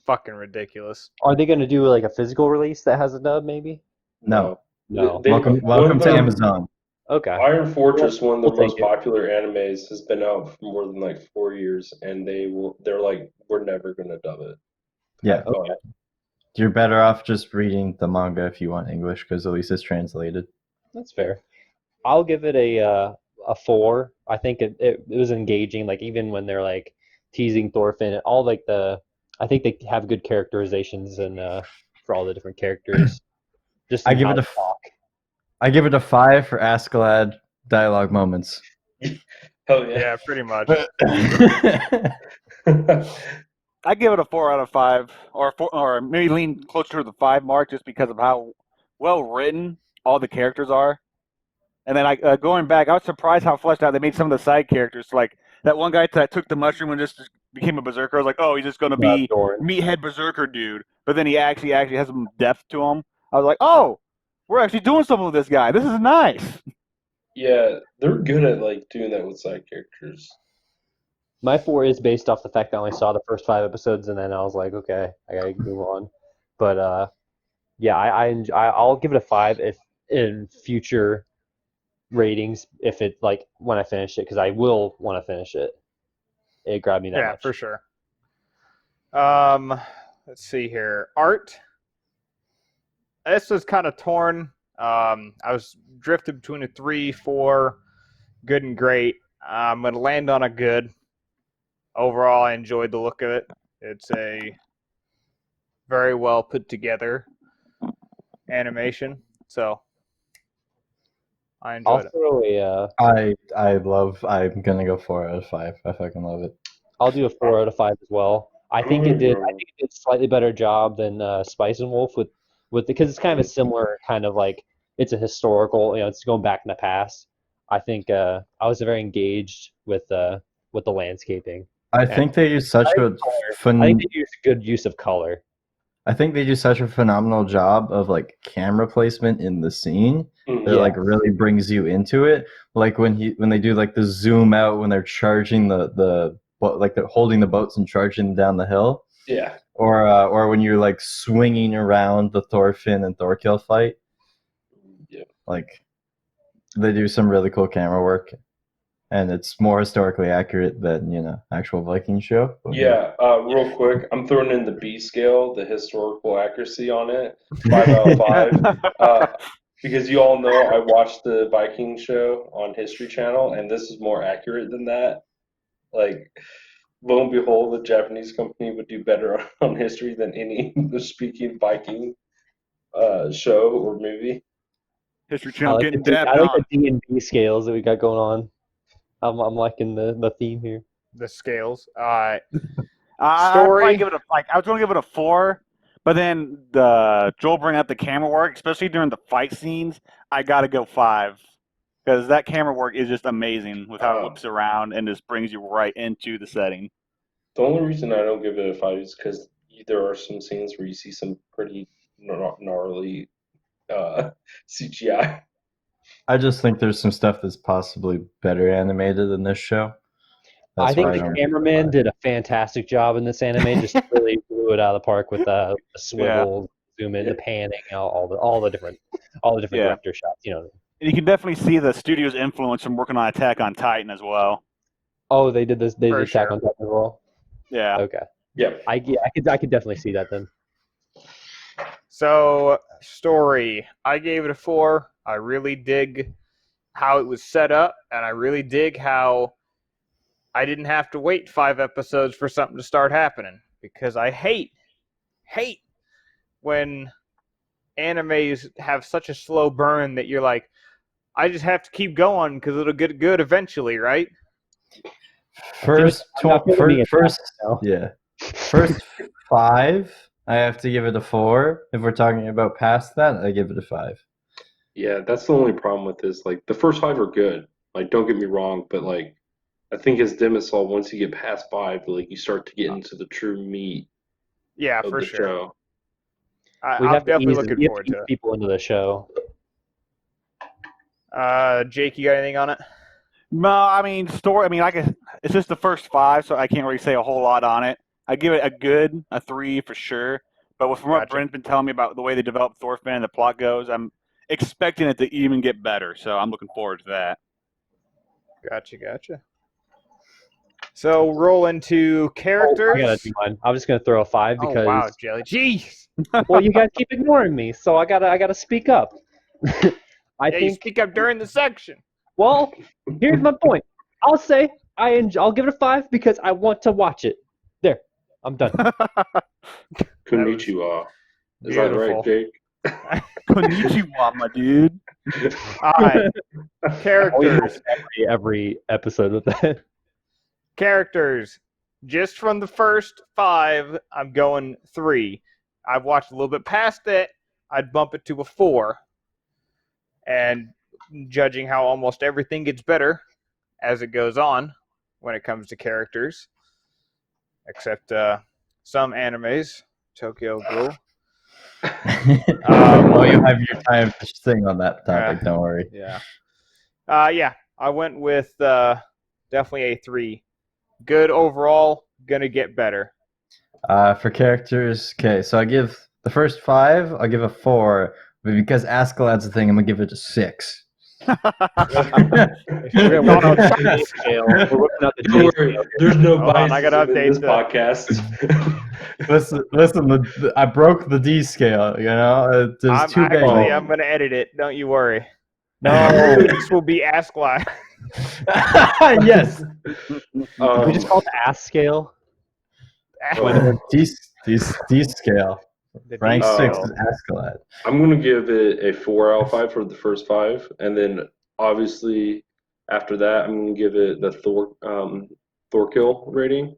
Fucking ridiculous. Are they gonna do like a physical release that has a dub? Maybe. No, No. They- welcome one to of them- Amazon. Okay. Iron Fortress, one of the We'll take most it. popular animes, has been out for more than like 4 years, and they're like, we're never gonna dub it. Yeah, Okay. you're better off just reading the manga if you want English, because at least it's translated. That's fair. I'll give it a 4. I think it was engaging. Like even when they're like teasing Thorfinn, all like I think they have good characterizations and for all the different characters. Just I in give how it a they talk. I give it a 5 for Askeladd dialogue moments. Hell Yeah, pretty much. I give it a 4 out of 5, or maybe lean closer to the 5 mark, just because of how well written all the characters are. And then going back, I was surprised how fleshed out they made some of the side characters. Like that one guy that took the mushroom and just became a berserker. I was like, oh, he's just gonna be Doran. meathead berserker dude. But then he actually has some depth to him. I was like, oh, we're actually doing something with this guy. This is nice. Yeah, they're good at like doing that with side characters. My 4 is based off the fact that I only saw the first 5 episodes, and then I was like, okay, I gotta move on. But yeah, I'll give it a 5 if in future ratings, if it like when I finish it, because I will want to finish it. It grabbed me that Yeah, much. for sure. Let's see here. Art. This was kind of torn. I was drifted between a 3, 4, good and great. I'm gonna land on a good. Overall, I enjoyed the look of it. It's a very well put together animation, so I enjoyed it. Throw a I'm gonna go 4 out of 5. I fucking love it. I'll do a 4 out of 5 as well. I think it did. I think it did a slightly better job than Spice and Wolf with because it's kind of a similar kind of like it's a historical. It's going back in the past. I think I was very engaged with the landscaping. I think they use such a I think they used a good use of color. I think they do such a phenomenal job of like camera placement in the scene that Yeah. like really brings you into it. Like when they do like the zoom out when they're charging the like they're holding the boats and charging down the hill, Yeah. or when you're like swinging around the Thorfinn and Thorkill fight. Yeah. Like they do some really cool camera work, and it's more historically accurate than actual Viking show. But, Yeah, real quick, I'm throwing in the B scale, the historical accuracy on it, 5 out of 5. Because you all know I watched the Viking show on History Channel, and this is more accurate than that. Like, lo and behold, the Japanese company would do better on history than any English-speaking Viking show or movie. History I Channel like getting the dabbed I like on. the D&D scales that we got going on. I'm liking the theme here. The scales. I'd Story? probably give it I was going to give it a 4, but then Joel bringing up the camera work, especially during the fight scenes, I got to go 5 because that camera work is just amazing with how it whips around and just brings you right into the setting. The only reason I don't give it a 5 is because there are some scenes where you see some pretty gnarly CGI. I just think there's some stuff that's possibly better animated than this show. I think why the don't- cameraman did a fantastic job in this anime. Just really blew it out of the park with the swivel, zoom in, the panning, all the different Yeah. director shots. And you can definitely see the studio's influence from working on Attack on Titan as well. Oh, they did this. They For did Attack sure. on Titan as well. Yeah. Okay. Yep. I could definitely see that then. So, story. I gave it a 4. I really dig how it was set up, and I really dig how I didn't have to wait 5 episodes for something to start happening. Because I hate when animes have such a slow burn that you're like, I just have to keep going because it'll get good eventually, right? First, I'm not feeling the first, now. yeah, first 5, I have to give it a 4. If we're talking about past that, I give it a 5. Yeah, that's the only problem with this. Like, the first 5 are good. Like, don't get me wrong, but like, I think as Demisol, once you get past 5, like, you start to get into the true meat Yeah, of for the sure. show. We I'm have to definitely ease, looking we have forward to to ease it. people into the show. Jake, you got anything on it? No, I mean story. I mean, it's just the first 5, so I can't really say a whole lot on it. I give it a 3 for sure. But from what Gotcha. Brent's been telling me about the way they developed Thorfinn and the plot goes, I'm expecting it to even get better. So I'm looking forward to that. Gotcha. So roll into characters. I gotta do mine. I'm just gonna throw a 5 because Oh wow, Jelly. Jeez. well, you guys keep ignoring me, so I gotta speak up. I Yeah, you think. speak up during the section. Well, here's my point. I'll say I'll give it a 5 because I want to watch it. There, I'm done. Konnichiwa. Is that beautiful. right, Jake? Konnichiwa, my dude. All right. We Characters. have every episode with that. Characters. Just from the first 5, I'm going 3. I've watched a little bit past it. I'd bump it to a 4. And judging how almost everything gets better as it goes on when it comes to characters, except some animes, Tokyo Ghoul. Oh, you have your time to sing on that topic. Yeah. Don't worry. Yeah. I went with definitely a 3. Good overall, gonna get better. For characters, okay, so I give the first 5, I'll give a 4, but because Askeladd's a thing, I'm gonna give it a 6. We're gonna work out the J scale. We're working out the Don't J worry, scale. there's no Hold on, I bias gotta in this update that. podcast. Listen, I broke the D scale. There's 2 big. I'm gonna edit it. Don't you worry. No. This will be Ask Live. Yes. Can we just call it the ass scale? D scale. The Rank D 6 scale. is Askeladd. I'm going to give it a 4 out of 5 for the first 5. And then, obviously, after that, I'm going to give it the Thorkill rating.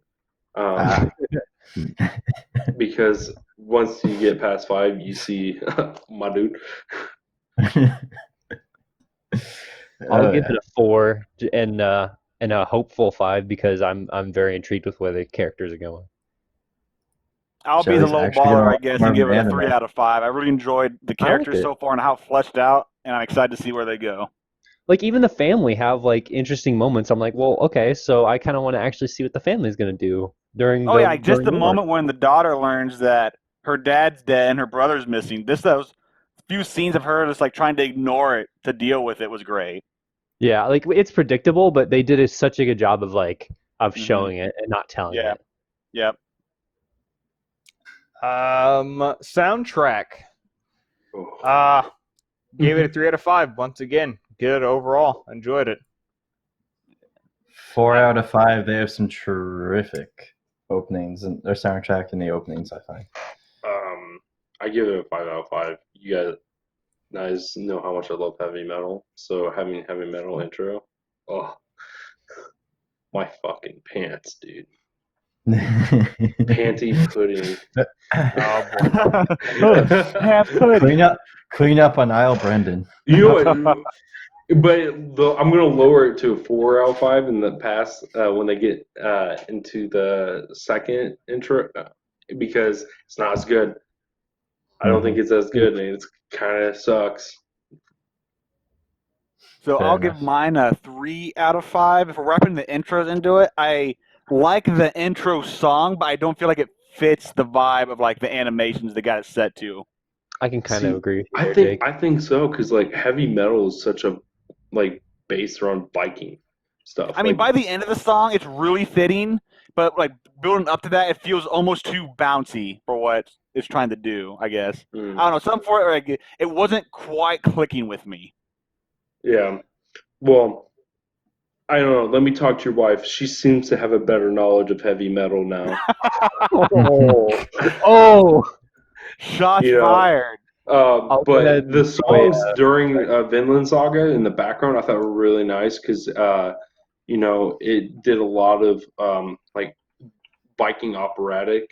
because once you get past 5, you see my dude. I'll Oh, give yeah. it a 4 and a hopeful 5 because I'm very intrigued with where the characters are going. I'll be the Joey's low actually baller, gonna I watch guess, more and of give an it a anime. 3 out of 5. I really enjoyed the I like characters it. so far and how fleshed out, and I'm excited to see where they go. Like even the family have like interesting moments. I'm like, well, okay, so I kind of want to actually see what the family's gonna do during Oh yeah, just during the the moment when the daughter learns that her dad's dead and her brother's missing. Those few scenes of her just like trying to ignore it to deal with it was great. Yeah, like it's predictable, but they did such a good job of Mhm. showing it and not telling Yeah. it. Yep. Soundtrack. Oh. Gave it a 3 out of 5. Once again, good overall. Enjoyed it. 4 out of 5. They have some terrific openings and their soundtrack in the openings, I find. I give it a 5 out of 5. You guys know how much I love heavy metal, so having heavy metal intro, oh, my fucking pants, dude. Panty pudding. Oh boy. Half pudding. Clean up on Isle Brendan. You know what? But I'm gonna lower it to a 4 out of 5 in the past when they get into the second intro because it's not as good. I don't think it's as good, and it kind of sucks. So Fair I'll enough. give mine a 3 out of 5. If we're wrapping the intros into it, I like the intro song, but I don't feel like it fits the vibe of like the animations they got it set to. I can kind See, of agree with you I there, think Jake. I think so because like heavy metal is such a like based around Viking stuff. I mean, Like, by the end of the song, it's really fitting, but like building up to that, it feels almost too bouncy for what it's trying to do. I guess mm, I don't know. Some for it, like, it wasn't quite clicking with me. yeah. Well, I don't know. Let me talk to your wife. She seems to have a better knowledge of heavy metal now. Oh, oh! Shots You know, fired. I'll go ahead but the and throw songs during Vinland Saga in the background I thought were really nice because it did a lot of like Viking operatic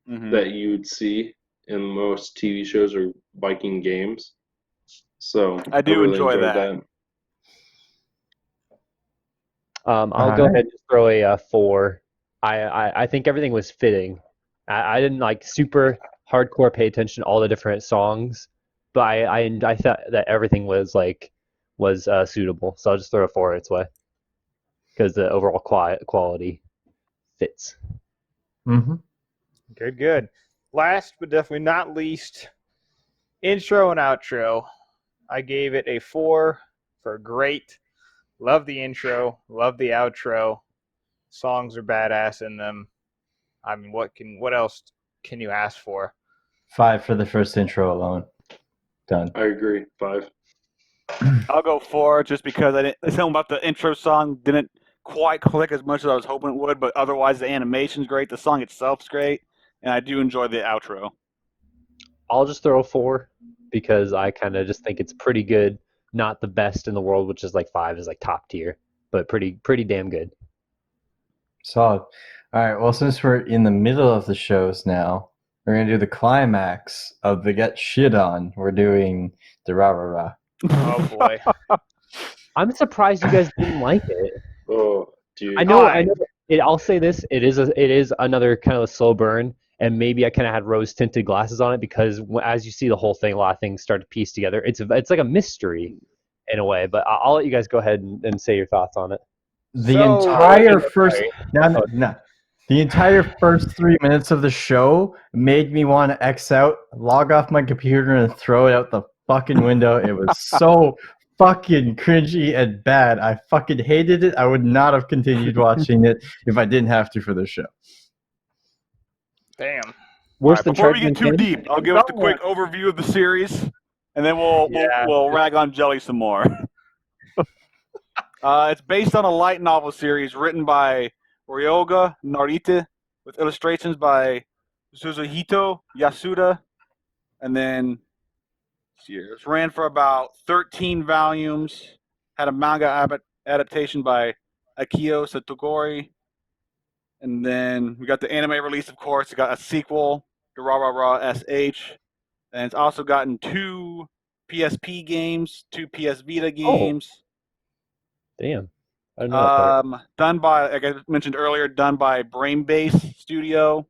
Mhm. that you would see in most TV shows or Viking games. So I do really enjoy enjoyed that. I'll go ahead and just throw a 4. I think everything was fitting. I didn't like super hardcore pay attention to all the different songs, but I thought that everything was suitable. So I'll just throw a 4 its way because the overall quality fits. Mm-hmm. Good. Last but definitely not least, intro and outro. I gave it a 4 for great. Love the intro. Love the outro. Songs are badass in them. I mean, what else can you ask for? 5 for the first intro alone. Done. I agree. 5. I'll go 4 just because something about the intro song didn't quite click as much as I was hoping it would, but otherwise the animation's great, the song itself's great, and I do enjoy the outro. I'll just throw a 4 because I kind of just think it's pretty good. Not the best in the world, which is like 5 is like top tier, but pretty damn good. Solid. All right. Well, since we're in the middle of the shows now, we're gonna do the climax of the get shit on. We're doing the rah rah rah. Oh boy. I'm surprised you guys didn't like it. Oh, dude. I know. Why? I'll say this: it is another kind of a slow burn, and maybe I kind of had rose tinted glasses on it because as you see the whole thing, a lot of things start to piece together. It's like a mystery in a way. But I'll let you guys go ahead and say your thoughts on it. The So- entire first Sorry. the entire first 3 minutes of the show made me want to X out, log off my computer, and throw it out the fucking window. It was so fucking cringy and bad. I fucking hated it. I would not have continued watching it if I didn't have to for the show. Damn. Worse Right, than before we get Charging too King? deep, I'll give us a quick overview of the series, and then we'll rag on Jelly some more. It's based on a light novel series written by Ryoga Narita with illustrations by Suzuhito Yasuda, and then it ran for about 13 volumes. Had a manga adaptation by Akio Satogori. And then we got the anime release, of course. We got a sequel, Durarara SH. And it's also gotten 2 PSP games, 2 PS Vita games. Damn. I didn't know that part. Done by, like I mentioned earlier, done by Brainbase Studio,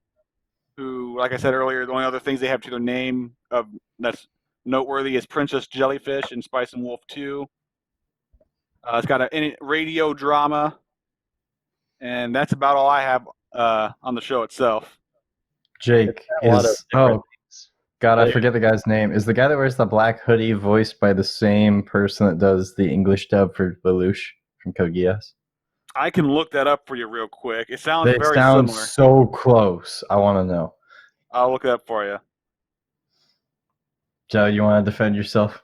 who, like I said earlier, the only other things they have to their name that's noteworthy is Princess Jellyfish and Spice and Wolf 2. It's got a radio drama, and that's about all I have on the show itself. Jake A lot of is. different Oh, things. God, I forget the guy's name. Is the guy that wears the black hoodie voiced by the same person that does the English dub for Lelouch from Code Geass? I can look that up for you real quick. It sounds They very sound similar. so close. I want to know. I'll look it up for you. Joe, you want to defend yourself?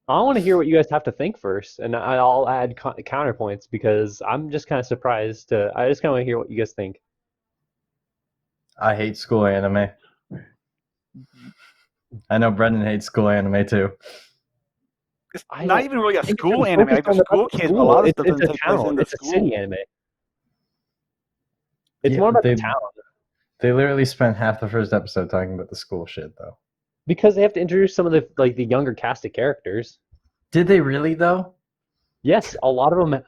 I want to hear what you guys have to think first, and I'll add counterpoints because I'm just kind of surprised. I just kind of want to hear what you guys think. I hate school anime. I know Brendan hates school anime too. It's I not don't even really a think school it's anime. focused Like the on the school kids, a school. lot of It's stuff doesn't a take place town. in the It's a school. city anime. It's Yeah, more about they- the town They literally spent half the first episode talking about the school shit, though. because they have to introduce some of the younger cast of characters. Did they really, though? Yes, a lot of them.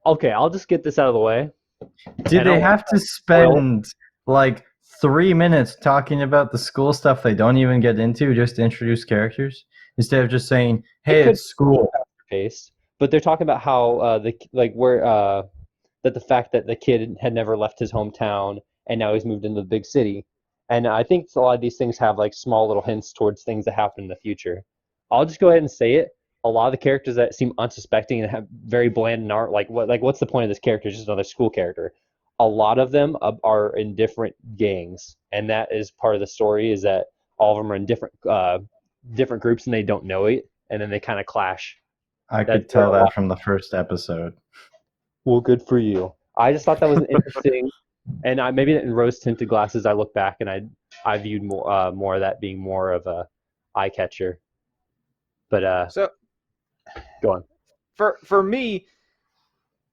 Okay, I'll just get this out of the way. Did I they don't have to spend like 3 minutes talking about the school stuff they don't even get into just to introduce characters instead of just saying, "Hey, could- it's school." Pace, but they're talking about how that the fact that the kid had never left his hometown and now he's moved into the big city, and I think a lot of these things have like small little hints towards things that happen in the future. I'll just go ahead and say it. A lot of the characters that seem unsuspecting and have very bland and aren't what's the point of this character? It's just another school character. A lot of them are in different gangs, and that is part of the story. Is that all of them are in different groups and they don't know it, and then they kind of clash. I That's could tell where a that lot- from the first episode. Well, good for you. I just thought that was an interesting, and maybe in rose-tinted glasses, I look back and I viewed more of that being more of a eye catcher. But So go on. for me,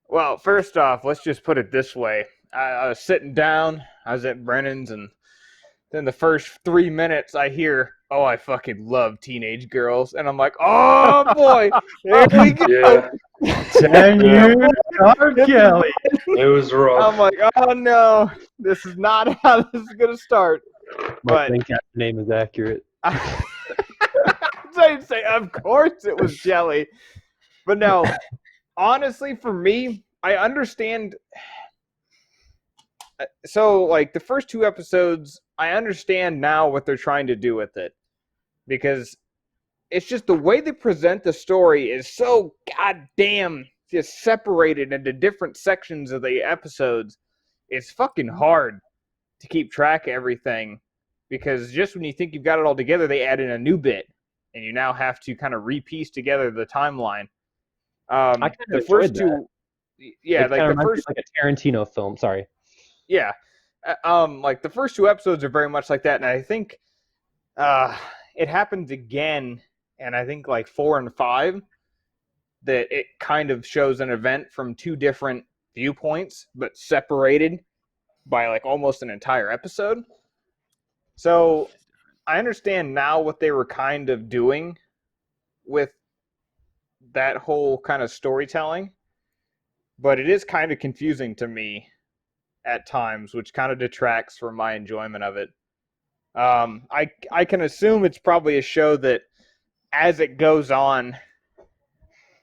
well, first off, let's just put it this way. I was sitting down, I was at Brennan's, and then the first 3 minutes I hear, "Oh, I fucking love teenage girls," and I'm like, "Oh boy, here we go." Yeah, 10 years R. Kelly. it was rough. I'm like, "Oh no, this is not how this is gonna start." My But main character name is accurate. I'd say, of course, it was Jelly. But no, honestly, for me, I understand. So, like, the first 2 episodes, I understand now what they're trying to do with it. Because it's just the way they present the story is so goddamn just separated into different sections of the episodes. It's fucking hard to keep track of everything. Because just when you think you've got it all together, they add in a new bit. And you now have to kind of repiece together the timeline. I kind The of first enjoyed that. 2, yeah, It like kinda the reminds me first, of like a Tarantino film. Sorry. yeah, like the first 2 episodes are very much like that, and I think it happens again, and I think like 4 and 5 that it kind of shows an event from 2 different viewpoints, but separated by like almost an entire episode. So I understand now what they were kind of doing with that whole kind of storytelling, but it is kind of confusing to me at times, which kind of detracts from my enjoyment of it. I can assume it's probably a show that as it goes on,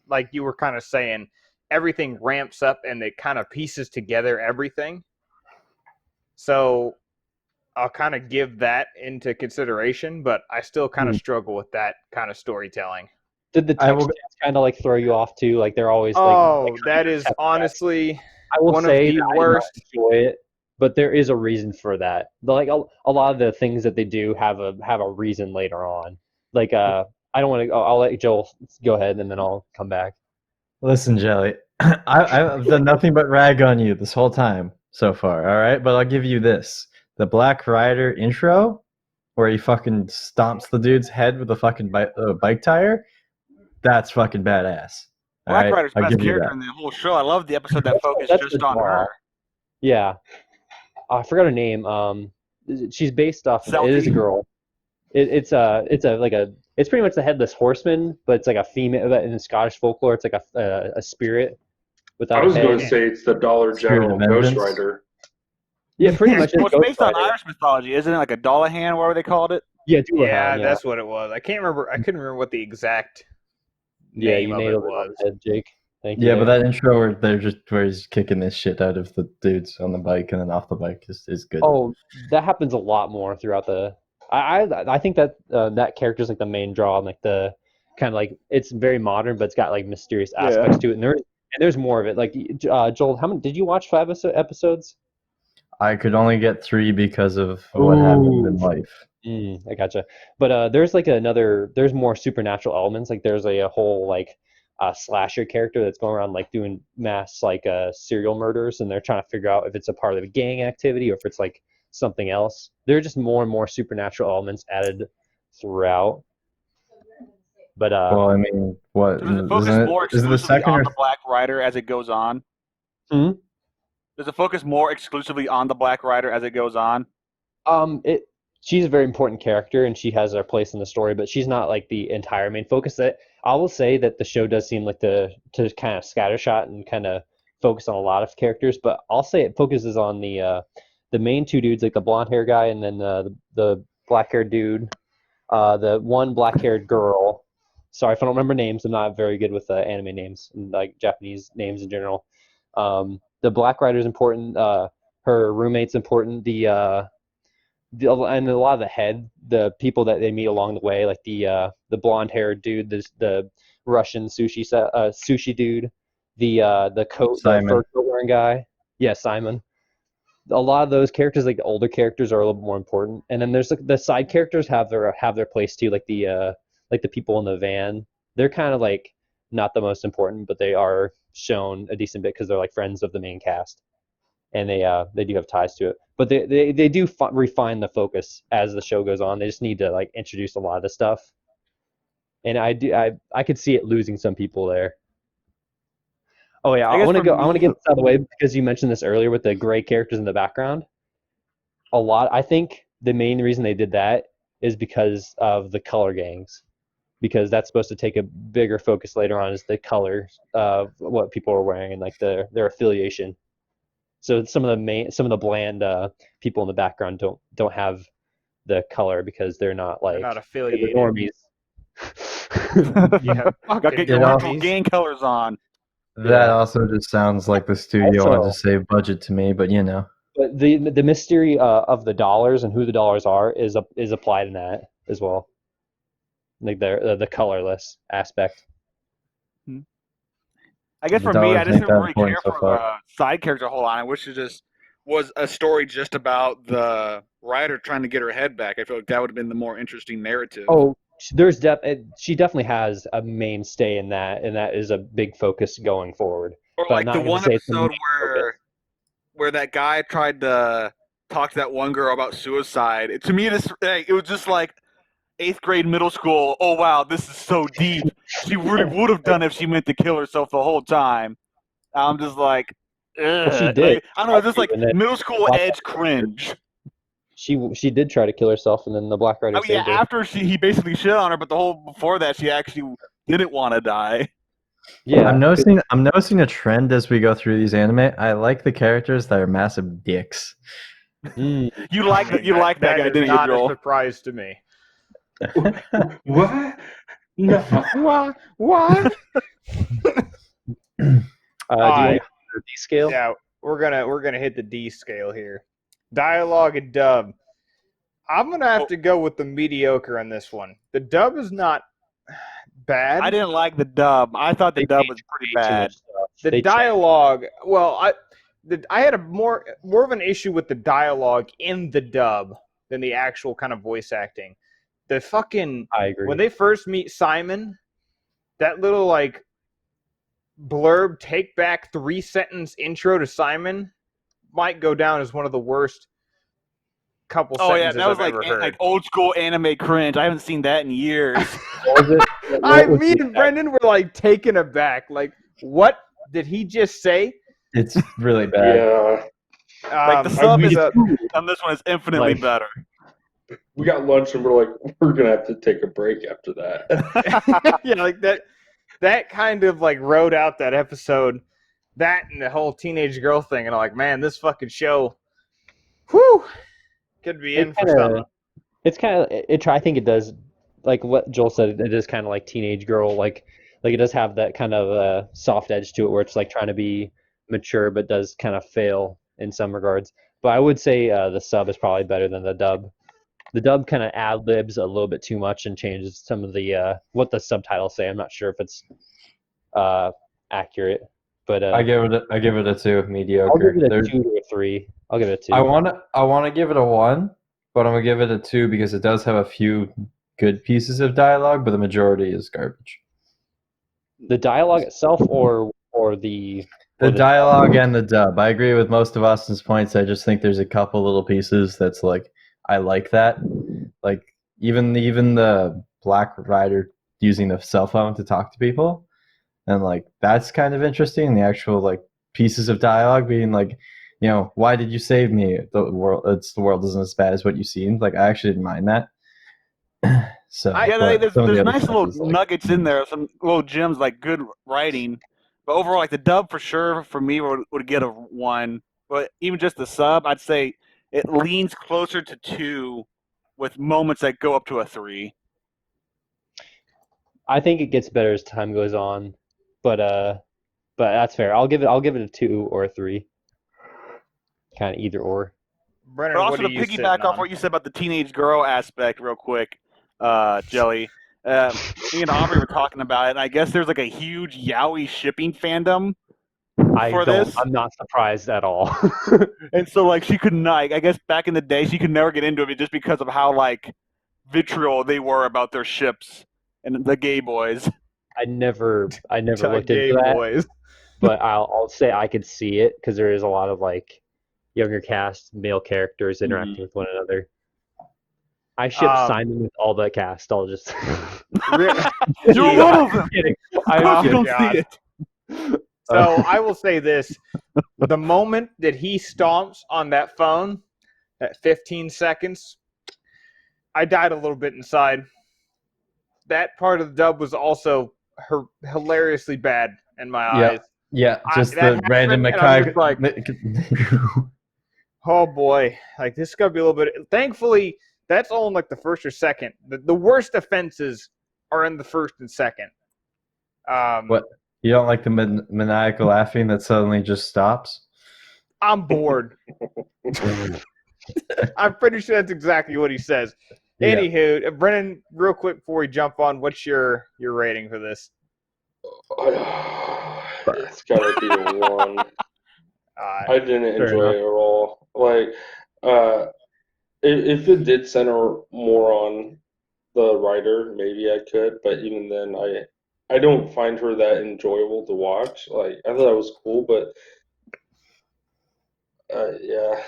like you were kind of saying, everything ramps up and it kind of pieces together everything. So I'll kind of give that into consideration, but I still kind of struggle with that kind of storytelling. Did the I text will- kind of like throw you off too? Like they're always Oh, like that is honestly I will one of say the that worst. I don't enjoy it, but there is a reason for that. Like a lot of the things that they do have a reason later on. Like I don't want to. I'll let Joel go ahead and then I'll come back. Listen, Jelly, I've done nothing but rag on you this whole time so far, all right? But I'll give you this. The Black Rider intro, where he fucking stomps the dude's head with a fucking bike tire, that's fucking badass. Black Alright? Rider's I'll best give you character that. in the whole show. I love the episode that focused That's just on bizarre. her. Yeah, I forgot her name. She's based off. It is a Selkie. girl. It's pretty much the headless horseman, but it's like a female in the Scottish folklore. It's like a spirit without I was a going head. to say it's the Dollar Spirit General of Ghost Vengeance? Rider. Yeah, pretty much. Well, It's it's based on Rider. Irish mythology, isn't it? Like a Dullahan, whatever they called it. Yeah, Dullahan. Yeah, Yeah, that's what it was. I can't remember. I couldn't remember what the exact yeah. name You of it nailed it on was. the head, Jake. Thank you. Yeah, but that intro where he's kicking this shit out of the dudes on the bike and then off the bike is good. Oh, that happens a lot more throughout the. I think that that character's like the main draw, and like the kind of like it's very modern, but it's got like mysterious aspects to it, and there's more of it. Like Joel, how many did you watch? 5 episodes? I could only get 3 because of what happened in life. I gotcha. But there's like there's more supernatural elements. Like there's a whole like slasher character that's going around like doing mass like serial murders, and they're trying to figure out if it's a part of a gang activity or if it's like something else. There are just more and more supernatural elements added throughout. But Well, I mean, what Does it focus more is it the exclusively second on or the Black Rider as it goes on? Hmm? Does it focus more exclusively on the Black Rider as it goes on? She's a very important character and she has her place in the story, but she's not like the entire main focus. That I will say that the show does seem like to kind of scattershot and kind of focus on a lot of characters, but I'll say it focuses on the main 2 dudes, like the blonde hair guy and then the black haired dude, the one black haired girl. Sorry if I don't remember names. I'm not very good with anime names and like Japanese names in general. The Black Rider is important. Her roommate's important. And a lot of the people that they meet along the way, like the blonde haired dude, the Russian sushi dude, the coat, Simon. the fur coat wearing guy. Yeah, Simon. A lot of those characters, like the older characters, are a little bit more important. And then there's like the side characters have their place too, like the people in the van. They're kind of like not the most important, but they are shown a decent bit because they're like friends of the main cast, and they do have ties to it. But they do refine the focus as the show goes on. They just need to like introduce a lot of the stuff, and I could see it losing some people there. Oh yeah, I want to get this out of the way because you mentioned this earlier with the gray characters in the background. I think the main reason they did that is because of the color gangs, because that's supposed to take a bigger focus later on, is the color of what people are wearing and like their affiliation. So some of the bland people in the background don't have the color because they're not like They're not they're affiliated. normies. Yeah, Gotta get It your also- original gang colors on. That also just sounds like the studio Also- wanted to save budget to me, but you know. But the mystery of the dollars and who the dollars are is applied in that as well. Like the colorless aspect. I guess The for me, I dollars just ain't didn't that really important care so for far. the side character a whole lot. I wish it just was a story just about the writer trying to get her head back. I feel like that would have been the more interesting narrative. Oh, she definitely has a mainstay in that, and that is a big focus going forward. Or but like not the gonna one say it's the episode main where that guy tried to talk to that one girl about suicide. To me, it was just like 8th grade middle school. Oh wow, this is so deep. She really would have done if she meant to kill herself the whole time. I'm just like, ugh. Well, she did. Like, I don't know, just like And then middle school Black edge cringe. She did try to kill herself, and then the Black Rider I mean, yeah, saved her. after he basically shit on her, but the whole before that, she actually didn't want to die. Yeah, I'm noticing a trend as we go through these anime. I like the characters that are massive dicks. Mm. You like that? You like that guy, is didn't you, not a Joel? surprise to me. What? No. What? Do you Alright. want the D scale? Yeah, we're gonna hit the D scale here. Dialogue and dub. I'm gonna have to go with the mediocre on this one. The dub is not bad. I didn't like the dub. I thought the They dub changed was pretty way too bad. much stuff. The They changed- dialogue. Well, I had a more of an issue with the dialogue in the dub than the actual kind of voice acting. The fucking I agree. when they first meet Simon, that little like blurb take back 3-sentence intro to Simon might go down as one of the worst couple Oh yeah, sentences that was I've ever heard. like old school anime cringe. I haven't seen that in years. What was it? What was Me the- and Brendan were like taken aback. Like, what did he just say? It's really bad. Yeah. Like the sub we is got- on this one is infinitely Like- better. We got lunch and we're like, we're gonna have to take a break after that. Yeah, like that kind of like wrote out that episode, that and the whole teenage girl thing, and I'm like, man, this fucking show, whew, could be in for something. It's kind of I think it does, like what Joel said. It is kind of like teenage girl, like it does have that kind of soft edge to it, where it's like trying to be mature, but does kind of fail in some regards. But I would say the sub is probably better than the dub. The dub kind of ad libs a little bit too much and changes some of the what the subtitles say. I'm not sure if it's accurate, but I give it a 2, I'll mediocre. give it a There's- 2 to a 3. I'll give it a 2. I wanna give it a 1, but I'm gonna give it a 2 because it does have a few good pieces of dialogue, but the majority is garbage. The dialogue itself, or the The or the dialogue and the dub. I agree with most of Austin's points. I just think there's a couple little pieces that's like I like that. Like even the Black Rider using the cell phone to talk to people. And like that's kind of interesting. The actual like pieces of dialogue being like, you know, why did you save me? The world isn't as bad as what you seemed. Like I actually didn't mind that. So Yeah, but there's some of the other nice stuff little is, like, nuggets in there, some little gems like good writing. But overall, like the dub for sure for me would get a 1. But even just the sub, I'd say it leans closer to 2, with moments that go up to a 3. I think it gets better as time goes on, but that's fair. I'll give it a 2 or a 3. Kind of either or. Brennan, But what also are to you piggyback sitting off on? what you said about the teenage girl aspect, real quick, Jelly. Me and Aubrey were talking about it, and I guess there's like a huge yaoi shipping fandom for this. I'm not surprised at all. And so, like, she could not. I guess back in the day, she could never get into it just because of how like vitriol they were about their ships and the gay boys. I never looked Gay into that, boys. but I'll say I could see it because there is a lot of like younger cast male characters interacting with one another. I ship Simon with all the cast. I'll just. You're one of them. kidding. Of course you don't God. see it. So I will say this: the moment that he stomps on that phone, at 15 seconds, I died a little bit inside. That part of the dub was also hilariously bad in my Yeah. eyes. Yeah, just that the random happened, and I was Mackay. Oh boy, like this is gonna be a little bit. Thankfully, that's all in like the first or second. The worst offenses are in the first and second. What? You don't like the maniacal laughing that suddenly just stops? I'm bored. I'm pretty sure that's exactly what he says. Yeah. Anywho, Brennan, real quick before we jump on, what's your rating for this? It's gotta be a 1. I didn't Fair enjoy it at all. Like, if it did center more on the writer, maybe I could. But even then, I don't find her that enjoyable to watch. Like, I thought it was cool, but yeah,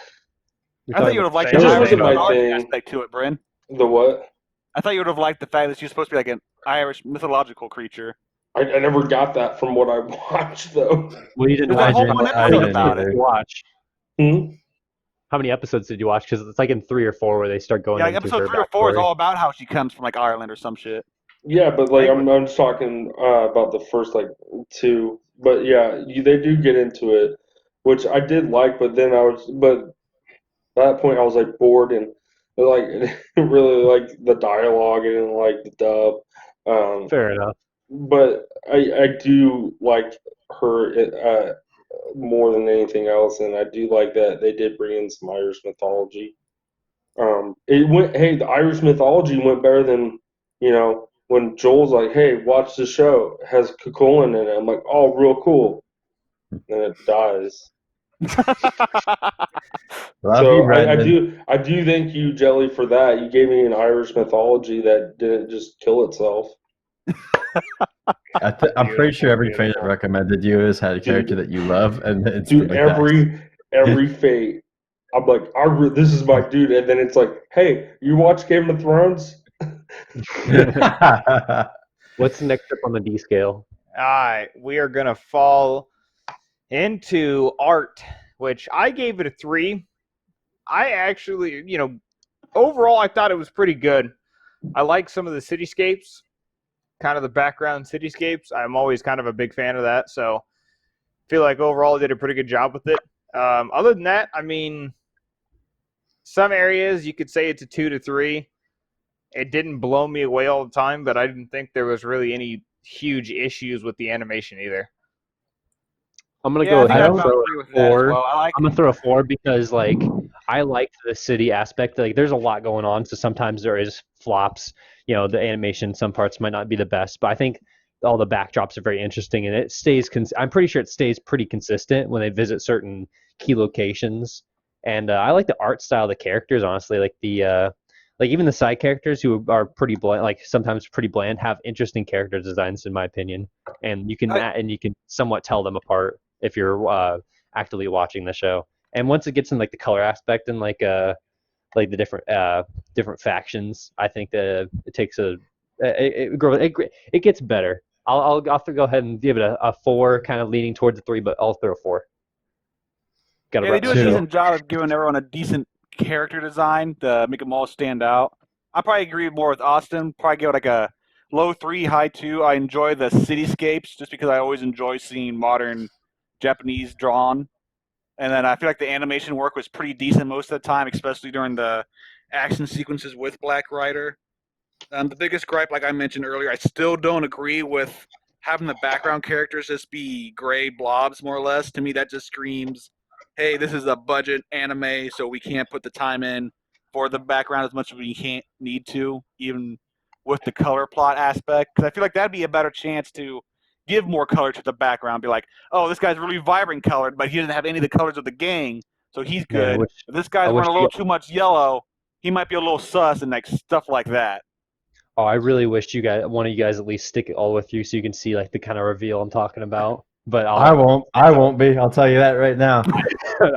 I thought you would have liked It the just wasn't my Irish thing. aspect to it, Bryn. the what? I thought you would have liked the fact that she's supposed to be like an Irish mythological creature. I never got that from what I watched, though. Well, you didn't There's a whole watch one it. episode How about many it. did you watch? Hmm? How many episodes did you watch? Because it's like in 3 or 4 where they start going Yeah, like into episode her 3 or 4 is backstory. all about how she comes from like Ireland or some shit. Yeah, but like I'm just talking about the first like 2. But yeah, they do get into it, which I did like. But then but at that point I was like bored and like really like the dialogue and like the dub. Fair enough. But I do like her more than anything else, and I do like that they did bring in some Irish mythology. The Irish mythology went better than, when Joel's like, hey, watch the show, it has Cuchulainn in it. I'm like, oh, real cool. And it dies. Love So you, I Brendan. do thank you, Jelly, for that. You gave me an Irish mythology that didn't just kill itself. I'm pretty sure every fan that Beautiful. recommended you has had a character that you love, and it's Dude, every fate, I'm like, this is my dude, and then it's like, hey, you watch Game of Thrones? What's next up on the D scale? All right, we are gonna fall into art which I gave it a 3. I actually, overall, I thought it was pretty good. I like some of the cityscapes, kind of the background cityscapes. I'm always kind of a big fan of that, so I feel like overall it did a pretty good job with it. Other than that, I mean, some areas you could say it's a 2 to 3. It didn't blow me away all the time, but I didn't think there was really any huge issues with the animation either. I'm gonna Yeah, go I think ahead I and about throw agree a with that as 4. well. I like. I'm gonna throw a 4 because like I liked the city aspect. Like there's a lot going on, so sometimes there is flops. The animation, some parts might not be the best, but I think all the backdrops are very interesting, and it stays. I'm pretty sure it stays pretty consistent when they visit certain key locations. And I like the art style of the characters, honestly. Like like even the side characters who are pretty bland, like sometimes pretty bland, have interesting character designs in my opinion, and you can somewhat tell them apart if you're actively watching the show. And once it gets in like the color aspect and like the different factions, I think that it takes it gets better. I'll have to go ahead and give it a 4, kind of leaning towards a 3, but I'll throw a 4. Got to Yeah, they wrap do a this up. decent job of giving everyone a decent character design to make them all stand out. I probably agree more with Austin. Probably give it like a low 3, high 2. I enjoy the cityscapes just because I always enjoy seeing modern Japanese drawn. And then I feel like the animation work was pretty decent most of the time, especially during the action sequences with Black Rider. The biggest gripe, like I mentioned earlier, I still don't agree with having the background characters just be gray blobs, more or less. To me, that just screams, hey, this is a budget anime, so we can't put the time in for the background as much as we can't need to, even with the color plot aspect. Because I feel like that'd be a better chance to give more color to the background. Be like, oh, this guy's really vibrant colored, but he doesn't have any of the colors of the gang, so he's Man, good. If this guy's wearing a little too much yellow, he might be a little sus and like stuff like that. Oh, I really wished one of you guys at least stick it all with you so you can see like the kind of reveal I'm talking about. But I won't be. I'll tell you that right now.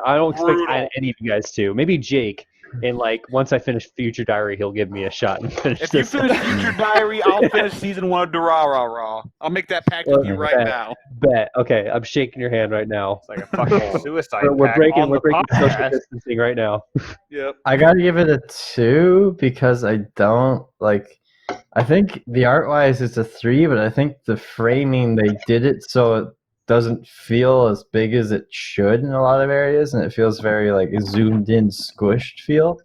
I don't expect Brutal. any of you guys to. Maybe Jake. And like once I finish Future Diary, he'll give me a shot and finish If you this. finish Future Diary, I'll finish season 1 of Durarara. I'll make that pact with you right now. Bet. Okay, I'm shaking your hand right now. It's like a fucking suicide We're pact breaking on the social podcast. distancing right now. Yep. I gotta give it a 2 because I don't like. I think the art wise it's a 3, but I think the framing they did it so it doesn't feel as big as it should in a lot of areas, and it feels very like a zoomed in, squished feel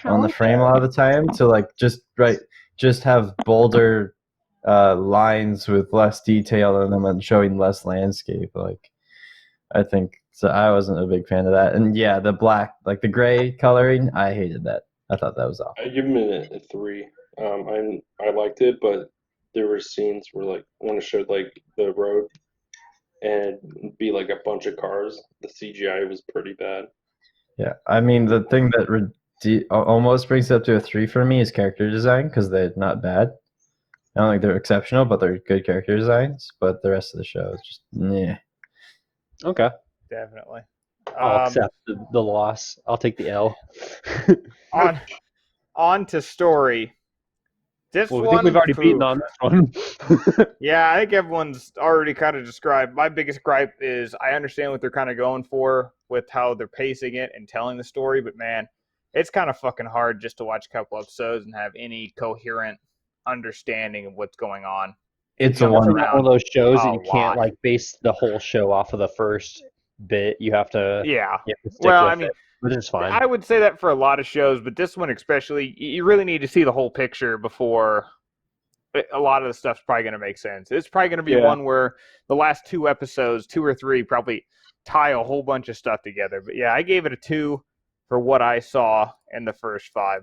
on the frame a lot of the time. To like just have bolder lines with less detail in them and showing less landscape. Like I think so. I wasn't a big fan of that, and yeah, the black, like the gray coloring, I hated that. I thought that was off. I give it a 3. I liked it, but there were scenes where like when it showed like the road and be like a bunch of cars, the CGI was pretty bad. Yeah, I mean the thing that almost brings it up to a 3 for me is character design because they're not bad. I don't think they're exceptional, but they're good character designs. But the rest of the show is just yeah. Okay. Definitely. I'll accept the loss. I'll take the L. On to story. This Well, one, I think we've already beaten on this one. yeah, I think everyone's already kind of described. My biggest gripe is I understand what they're kind of going for with how they're pacing it and telling the story, but man, it's kind of fucking hard just to watch a couple episodes and have any coherent understanding of what's going on. It's a It's one one of those shows that you a can't lot. like base the whole show off of the first bit. You have to. Yeah. You have to stick Well, with I mean, it, which is fine. I would say that for a lot of shows, but this one especially, you really need to see the whole picture before a lot of the stuff's probably going to make sense. It's probably going to be one where the last 2 episodes, 2 or 3, probably tie a whole bunch of stuff together. But yeah, I gave it a 2 for what I saw in the first 5.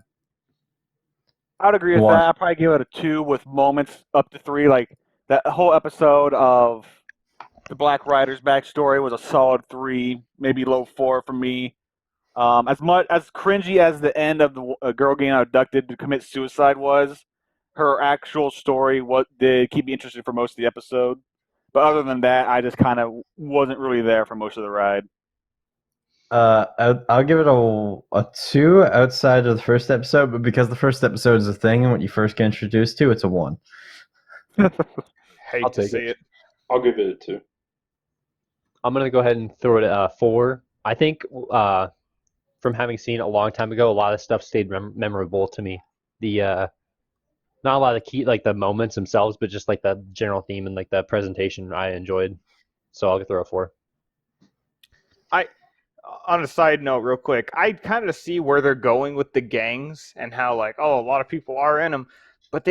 I would agree with that. I'd probably give it a 2 with moments up to 3. Like that whole episode of the Black Rider's backstory was a solid 3, maybe low 4 for me. As much as cringy as the end of the girl getting abducted to commit suicide was, her actual story did keep me interested for most of the episode. But other than that, I just kind of wasn't really there for most of the ride. I'll give it a 2 outside of the first episode, but because the first episode is a thing and what you first get introduced to, it's a 1. Hate to see it. I'll give it a 2. I'm gonna go ahead and throw it at 4. I think from having seen it a long time ago, a lot of stuff stayed memorable to me. The not a lot of the key like the moments themselves, but just like the general theme and like the presentation I enjoyed. So I'll throw a 4. On a side note, real quick, I kind of see where they're going with the gangs and how like, oh, a lot of people are in them, but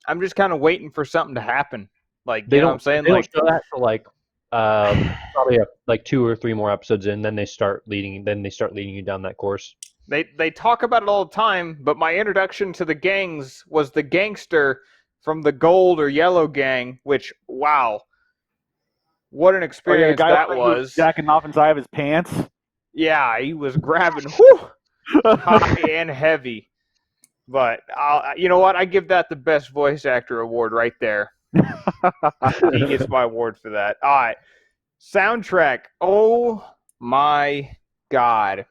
I'm just kind of waiting for something to happen. Like, They you know what don't I'm saying? they Like, don't show that till like probably like 2 or 3 more episodes in, then they start leading you down that course. they talk about it all the time, but my introduction to the gangs was the gangster from the gold or yellow gang, which, wow, what an Oh yeah, the experience guy that who was was. jacking off inside of his pants. Yeah, he was grabbing whew, high and heavy. But you know what? I give that the best voice actor award right there. He gets my award for that. All right. Soundtrack. Oh my God.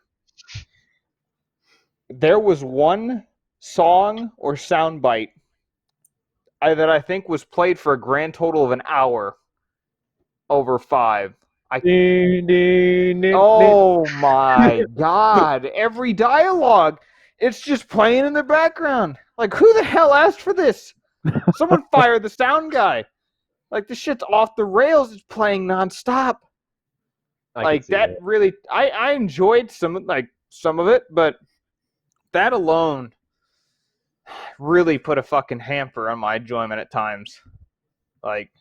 There was one song or soundbite that I think was played for a grand total of an hour over 5. Oh my God. Every dialogue, it's just playing in the background. Like, who the hell asked for this? Someone fired the sound guy. Like, this shit's off the rails. It's playing nonstop. I can Like, see that really, I enjoyed some of it, but that alone really put a fucking hamper on my enjoyment at times. Like,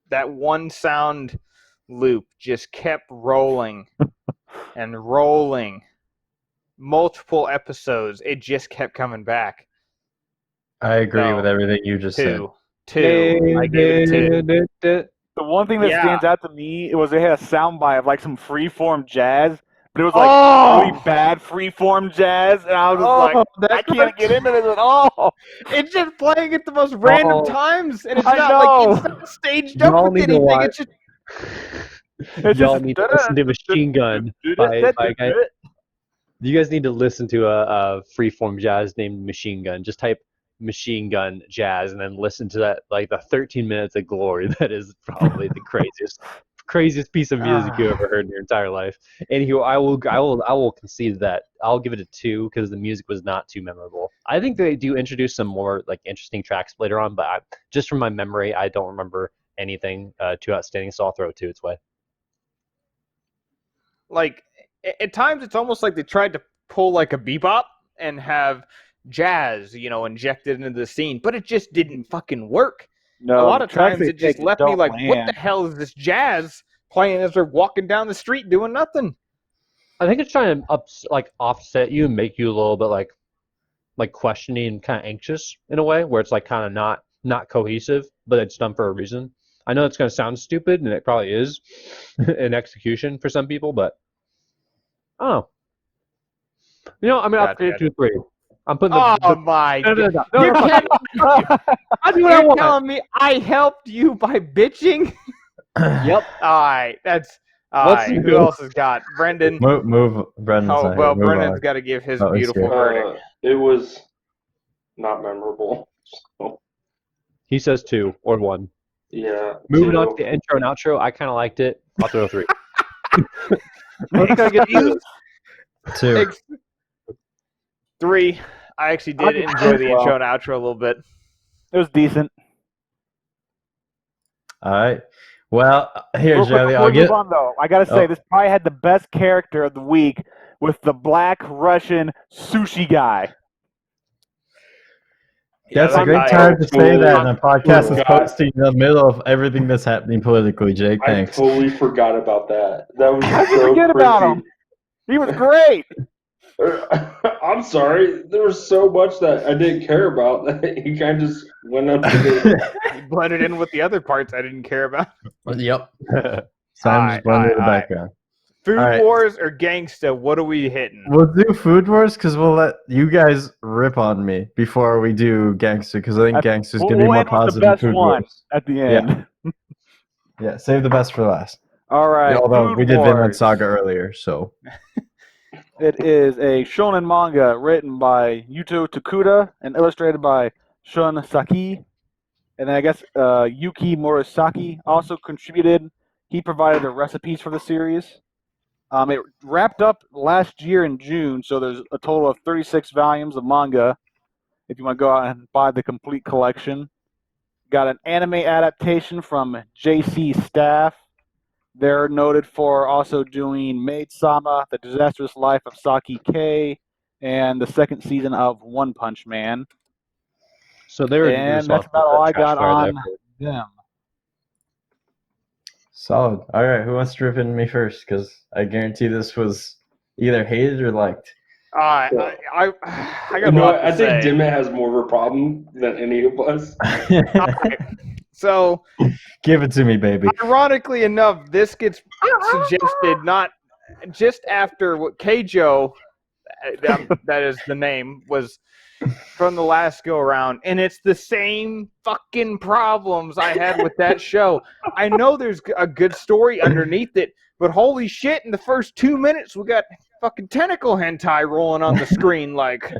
that one sound loop just kept rolling and rolling. Multiple episodes, it just kept coming back. I agree with No. everything you just said. Two. I gave it 2. The one thing that Yeah. stands out to me was they had a soundbite of like some freeform jazz, but it was like Oh! really bad freeform jazz, and I was just like, I can't get into this at all. It's just playing at the most random Oh. times, and it's I not know. like it's not staged up Y'all with need to anything. watch- It's just It's Y'all just need to listen to Machine Gun by a guy. You guys need to listen to a freeform jazz named Machine Gun. Just type Machine Gun jazz and then listen to that, like the 13 minutes of glory. That is probably the craziest piece of music you ever heard in your entire life. Anywho, I will concede that. I'll give it a 2 because the music was not too memorable. I think they do introduce some more like interesting tracks later on, but just from my memory, I don't remember anything too outstanding. So I'll throw it 2 its way. like at times it's almost like they tried to pull like a bebop and have jazz, injected into the scene, but it just didn't fucking work. No, A lot the of tracks times they it just take left me don't like, what the land. hell is this jazz playing as they're walking down the street doing nothing? I think it's trying to offset you and make you a little bit like questioning and kind of anxious in a way where it's like kind of not cohesive, but it's done for a reason. I know it's going to sound stupid, and it probably is in execution for some people, but oh, I'm gonna upgrade it to 3. I'm putting Oh my no, God. no, You're fuck. telling- I do what I You're want. telling me I helped you by bitching? Yep. All right, that's all Let's right. do Who it. else has got Brendan? Move. Brendan's Oh not well, here. Move Brendan's on. got to give his Oh, he's beautiful here. verdict. It was not memorable. So, He says 2 or 1. yeah. Moving on 2. to the intro and outro, I kind of liked it. I'll throw 3. Let's go get Excuse- this. 2. Ex- 3. I actually I'll did give enjoy it the well. intro and outro a little bit. It was decent. All right. Well, here, Real quick, Jelly. before I'll we get. move on, though, I gotta say Oh. this probably had the best character of the week with the Black Russian sushi guy. That's that a great guy- time to say that in a podcast is God. posting in the middle of everything that's happening politically, Jake. I Thanks. totally forgot about that. That was How'd you so forget about crazy. him? He was great. I'm sorry. There was so much that I didn't care about that he kind of just went up to the. He blended in with the other parts I didn't care about. Yep. Alright, Sam just blended in the alright. background. Food All right. Wars or Gangsta? What are we hitting? We'll do Food Wars because we'll let you guys rip on me before we do Gangster because I think Gangster's We'll going to be more end with the positive than best Food one Wars. at the end. Yeah, save the best for last. All right. Although Food we did Vinland Wars. Saga earlier, so. It is a shonen manga written by Yuto Takuda and illustrated by Shun Saki. And then I guess Yuki Murasaki also contributed. He provided the recipes for the series. It wrapped up last year in June, so there's a total of 36 volumes of manga. If you want to go out and buy the complete collection, got an anime adaptation from J.C. Staff. They're noted for also doing Maid-sama, The Disastrous Life of Saki K, and the second season of One Punch Man. So they're And that's about all I got on them. Solid. All right, who wants to rip into me first? Because I guarantee this was either hated or liked. I got You a know lot what? to I think say. Dimit has more of a problem than any of us. So, Give it to me, baby. ironically enough, this gets suggested not just after what Keijo, that is the name, was from the last go around, and it's the same fucking problems I had with that show. I know there's a good story underneath it, but holy shit, in the first 2 minutes we got fucking tentacle hentai rolling on the screen. Like,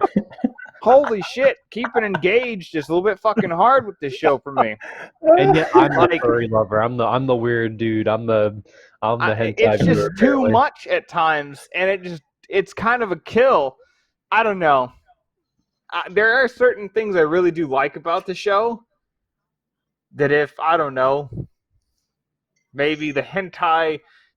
holy shit, keeping engaged is a little bit fucking hard with this show for me. And yet I'm the Like- furry lover. I'm the weird dude. I'm the hentai. It's just viewer, too apparently. much at times, and it's kind of a kill. I don't know. There are certain things I really do like about the show that if, I don't know, maybe the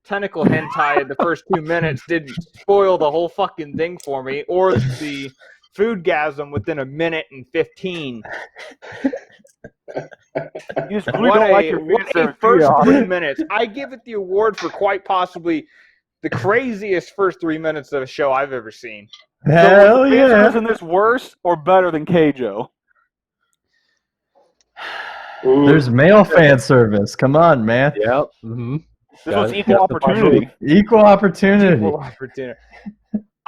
tentacle hentai in the first 2 minutes didn't spoil the whole fucking thing for me, or the foodgasm within a minute and 15. You just really don't like your what fan a service, first do you? 3 minutes. I give it the award for quite possibly the craziest first 3 minutes of a show I've ever seen. Hell So, yeah. isn't this worse or better than Keijo? Ooh, There's male fan service. Come on, man. Yep. Mm-hmm. This was Got equal the opportunity. Equal opportunity. Equal opportunity.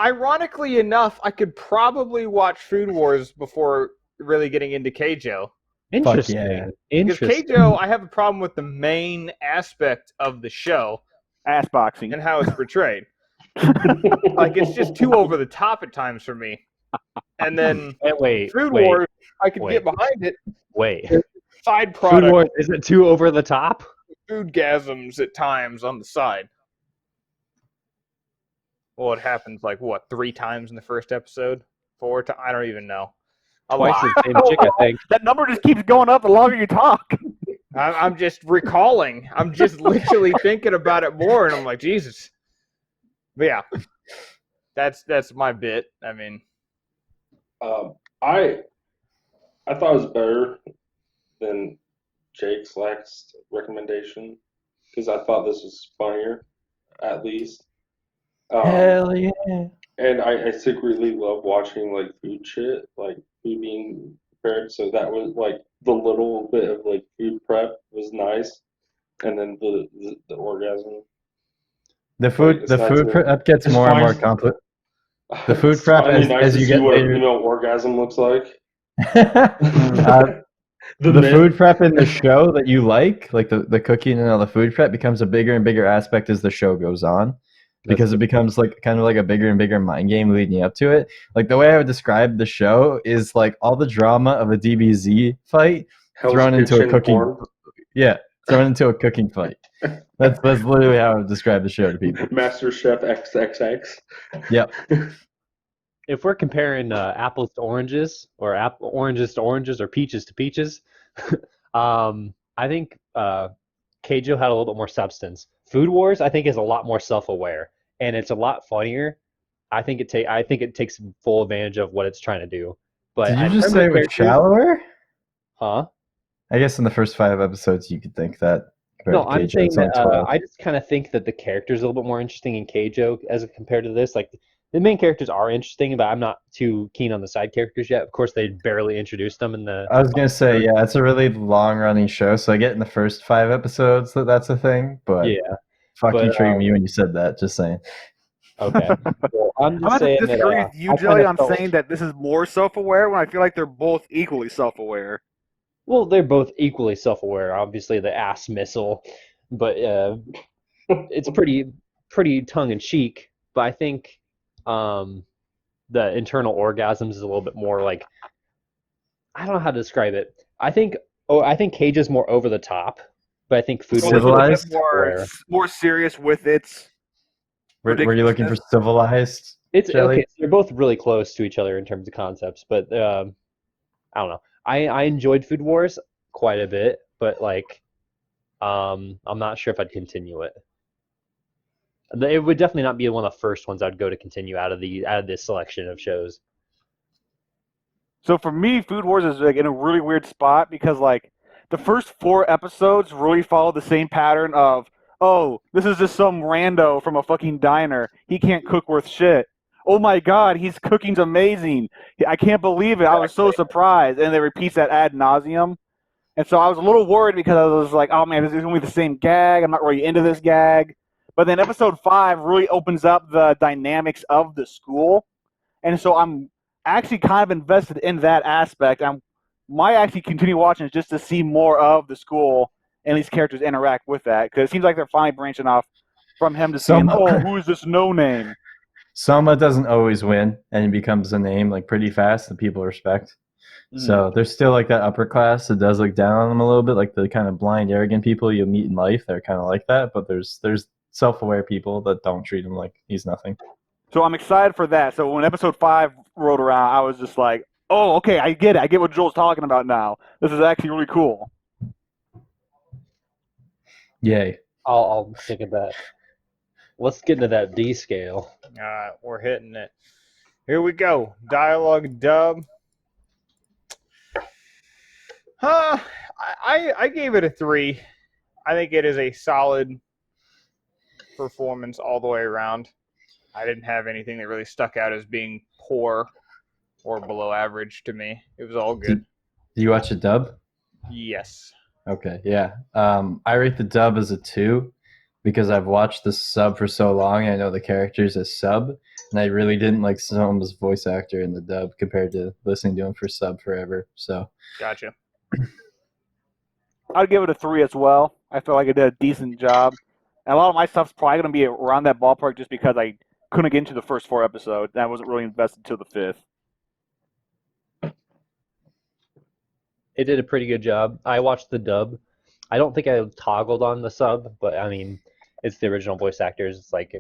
Ironically enough, I could probably watch Food Wars before really getting into Keijo. Interesting. yeah. Because Interesting. Keijo, I have a problem with the main aspect of the show Ass boxing. and how it's portrayed. Like, it's just too over the top at times for me. And then Wait. Food Wars, I could wait. get behind it. Wait. Side Food product, Wars, is it too over the top? foodgasms at times on the side. Well, it happens like, what, 3 times in the first episode? 4 times? I don't even know. Twice the same chick, I think. That number just keeps going up the longer you talk. I'm just recalling. I'm just literally thinking about it more, and I'm like, Jesus. But yeah, that's my bit. I mean, I thought it was better than Jake's last recommendation because I thought this was funnier, at least. Hell yeah. And I secretly love watching like food shit, like food being prepared. So that was like the little bit of like food prep was nice, and then the orgasm. The food It's not too- prep gets it's more and more fine. complicated. The food It's prep finally as- nice as to you see get what later- a female orgasm looks like. The men- food prep in the show that you like the cooking and all the food prep, becomes a bigger and bigger aspect as the show goes on, because it becomes like kind of like a bigger and bigger mind game leading up to it. Like, the way I would describe the show is like all the drama of a DBZ fight Hell's thrown into a Kitchen cooking. porn. Yeah, thrown into a cooking fight. That's literally how I would describe the show to people. Master Chef XXX. Yep. If we're comparing apples to oranges, or oranges to oranges, or peaches to peaches, I think Keijo had a little bit more substance. Food Wars, I think, is a lot more self-aware, and it's a lot funnier. I think it takes full advantage of what it's trying to do. But Did you in just terms say of it was characters- shallower? Huh? I guess in the first 5 episodes you could think that. compared No, to I'm Keijo, saying it's only that 12. I just kind of think that the characters are a little bit more interesting in Keijo as compared to this. Like, the main characters are interesting, but I'm not too keen on the side characters yet. Of course, they barely introduced them in the. I was gonna say, yeah, it's a really long-running show, so I get in the first 5 episodes that's a thing. But Yeah. fuck but, you, treating me when you said that. Just saying. Okay. Well, I'm I'm just going saying to that. disagree with you, I Joey, kinda on felt- saying that this is more self-aware when I feel like they're both equally self-aware. Well, they're both equally self-aware. Obviously, the ass missile, but it's pretty tongue-in-cheek. But I think the internal orgasms is a little bit more like, I don't know how to describe it. I think Cage is more over the top, but I think Food Well, Wars is a little bit Civilized? more. more serious with its Were you looking for civilized? It's Jelly? okay. So they're both really close to each other in terms of concepts, but I don't know. I enjoyed Food Wars quite a bit, but like, I'm not sure if I'd continue it. It would definitely not be one of the first ones I'd go to continue out of this selection of shows. So for me, Food Wars is like in a really weird spot because like the first 4 episodes really follow the same pattern of, oh, this is just some rando from a fucking diner. He can't cook worth shit. Oh my god, his cooking's amazing. I can't believe it. I was so surprised. And they repeats that ad nauseum. And so I was a little worried because I was like, oh man, this is going to be the same gag. I'm not really into this gag. But then episode 5 really opens up the dynamics of the school. And so I'm actually kind of invested in that aspect. I might actually continue watching just to see more of the school and these characters interact with that. Because it seems like they're finally branching off from him to seeing, oh, who is this no-name? Soma doesn't always win, and he becomes a name like pretty fast that people respect. So there's still like that upper class that does look down on them a little bit, like the kind of blind, arrogant people you meet in life. They're kind of like that, but there's self-aware people that don't treat him like he's nothing. So I'm excited for that. So when episode 5 rolled around, I was just like, oh, okay, I get it. I get what Joel's talking about now. This is actually really cool. Yay. I'll stick at that. Let's get into that D scale. All right, we're hitting it. Here we go. Dialogue dub. I gave it a 3. I think it is a solid performance all the way around. I didn't have anything that really stuck out as being poor or below average to me. It was all good. Did you watch the dub? Yes. Okay, yeah. I rate the dub as a 2 because I've watched the sub for so long. I know the characters as sub, and I really didn't like Soma's voice actor in the dub compared to listening to him for sub forever. So Gotcha. I'd give it a 3 as well. I feel like I did a decent job. And a lot of my stuff's probably going to be around that ballpark just because I couldn't get into the first 4 episodes. And I wasn't really invested until the 5th. It did a pretty good job. I watched the dub. I don't think I toggled on the sub, but I mean, it's the original voice actors. It's like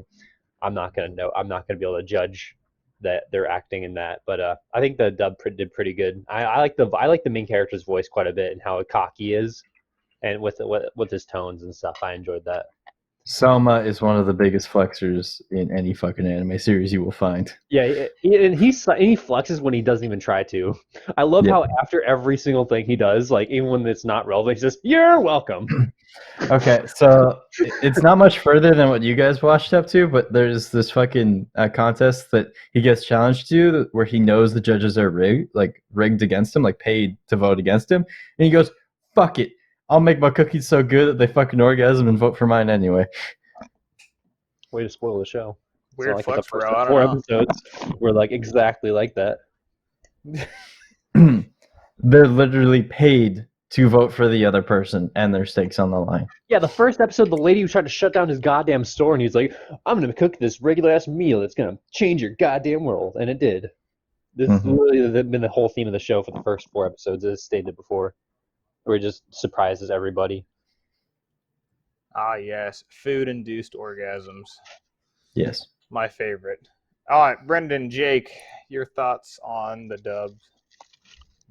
I'm not gonna be able to judge that they're acting in that. But I think the dub did pretty good. I like the main character's voice quite a bit and how cocky he is, and with his tones and stuff. I enjoyed that. Soma is one of the biggest flexers in any fucking anime series you will find. Yeah, and he flexes when he doesn't even try to. I love how after every single thing he does, like even when it's not relevant, he says, "You're welcome." Okay, so it's not much further than what you guys watched up to, but there's this fucking contest that he gets challenged to where he knows the judges are rigged against him, like paid to vote against him, and he goes, "Fuck it. I'll make my cookies so good that they fucking orgasm and vote for mine anyway." Way to spoil the show. Weird like flex, the first bro. I don't 4 know. episodes were like exactly like that. They're literally paid to vote for the other person and their stakes on the line. Yeah, the first episode, the lady who tried to shut down his goddamn store, and he's like, "I'm gonna cook this regular ass meal that's gonna change your goddamn world," and it did. This has literally been the whole theme of the show for the first 4 episodes, as stated before, where it just surprises everybody. Ah, yes. Food-induced orgasms. Yes. My favorite. All right, Brendan, Jake, your thoughts on the dub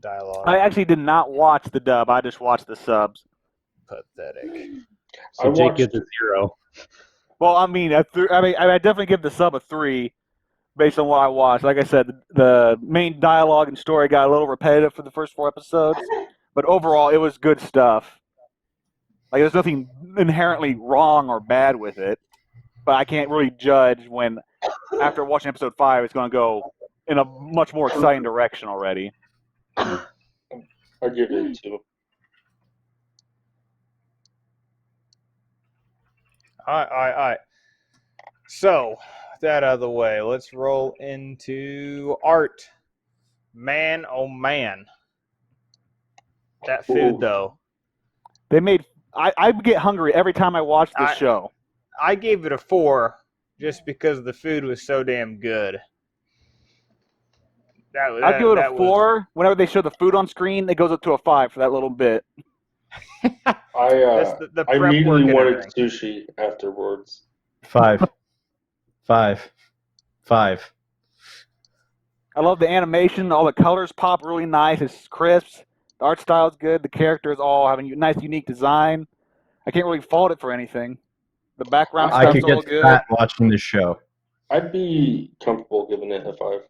dialogue? I actually did not watch the dub. I just watched the subs. Pathetic. So I Jake watched- gives it 0. Well, I mean, I definitely give the sub a 3 based on what I watched. Like I said, the main dialogue and story got a little repetitive for the first 4 episodes, but overall, it was good stuff. Like, there's nothing inherently wrong or bad with it, but I can't really judge when, after watching episode 5, it's going to go in a much more exciting direction already. I'll give it a 2. All right. So, with that out of the way, let's roll into art. Man, oh man. That food, Ooh. though. They made I get hungry every time I watch this show. I gave it a 4 just because the food was so damn good. I'd give it a 4. Whenever they show the food on screen, it goes up to a 5 for that little bit. I The I prep immediately work and wanted everything. sushi afterwards. 5. 5. I love the animation. All the colors pop really nice. It's crisp. The art style is good. The characters all have a nice, unique design. I can't really fault it for anything. The background I stuff's could all get good. fat watching this show. I'd be comfortable giving it a 5.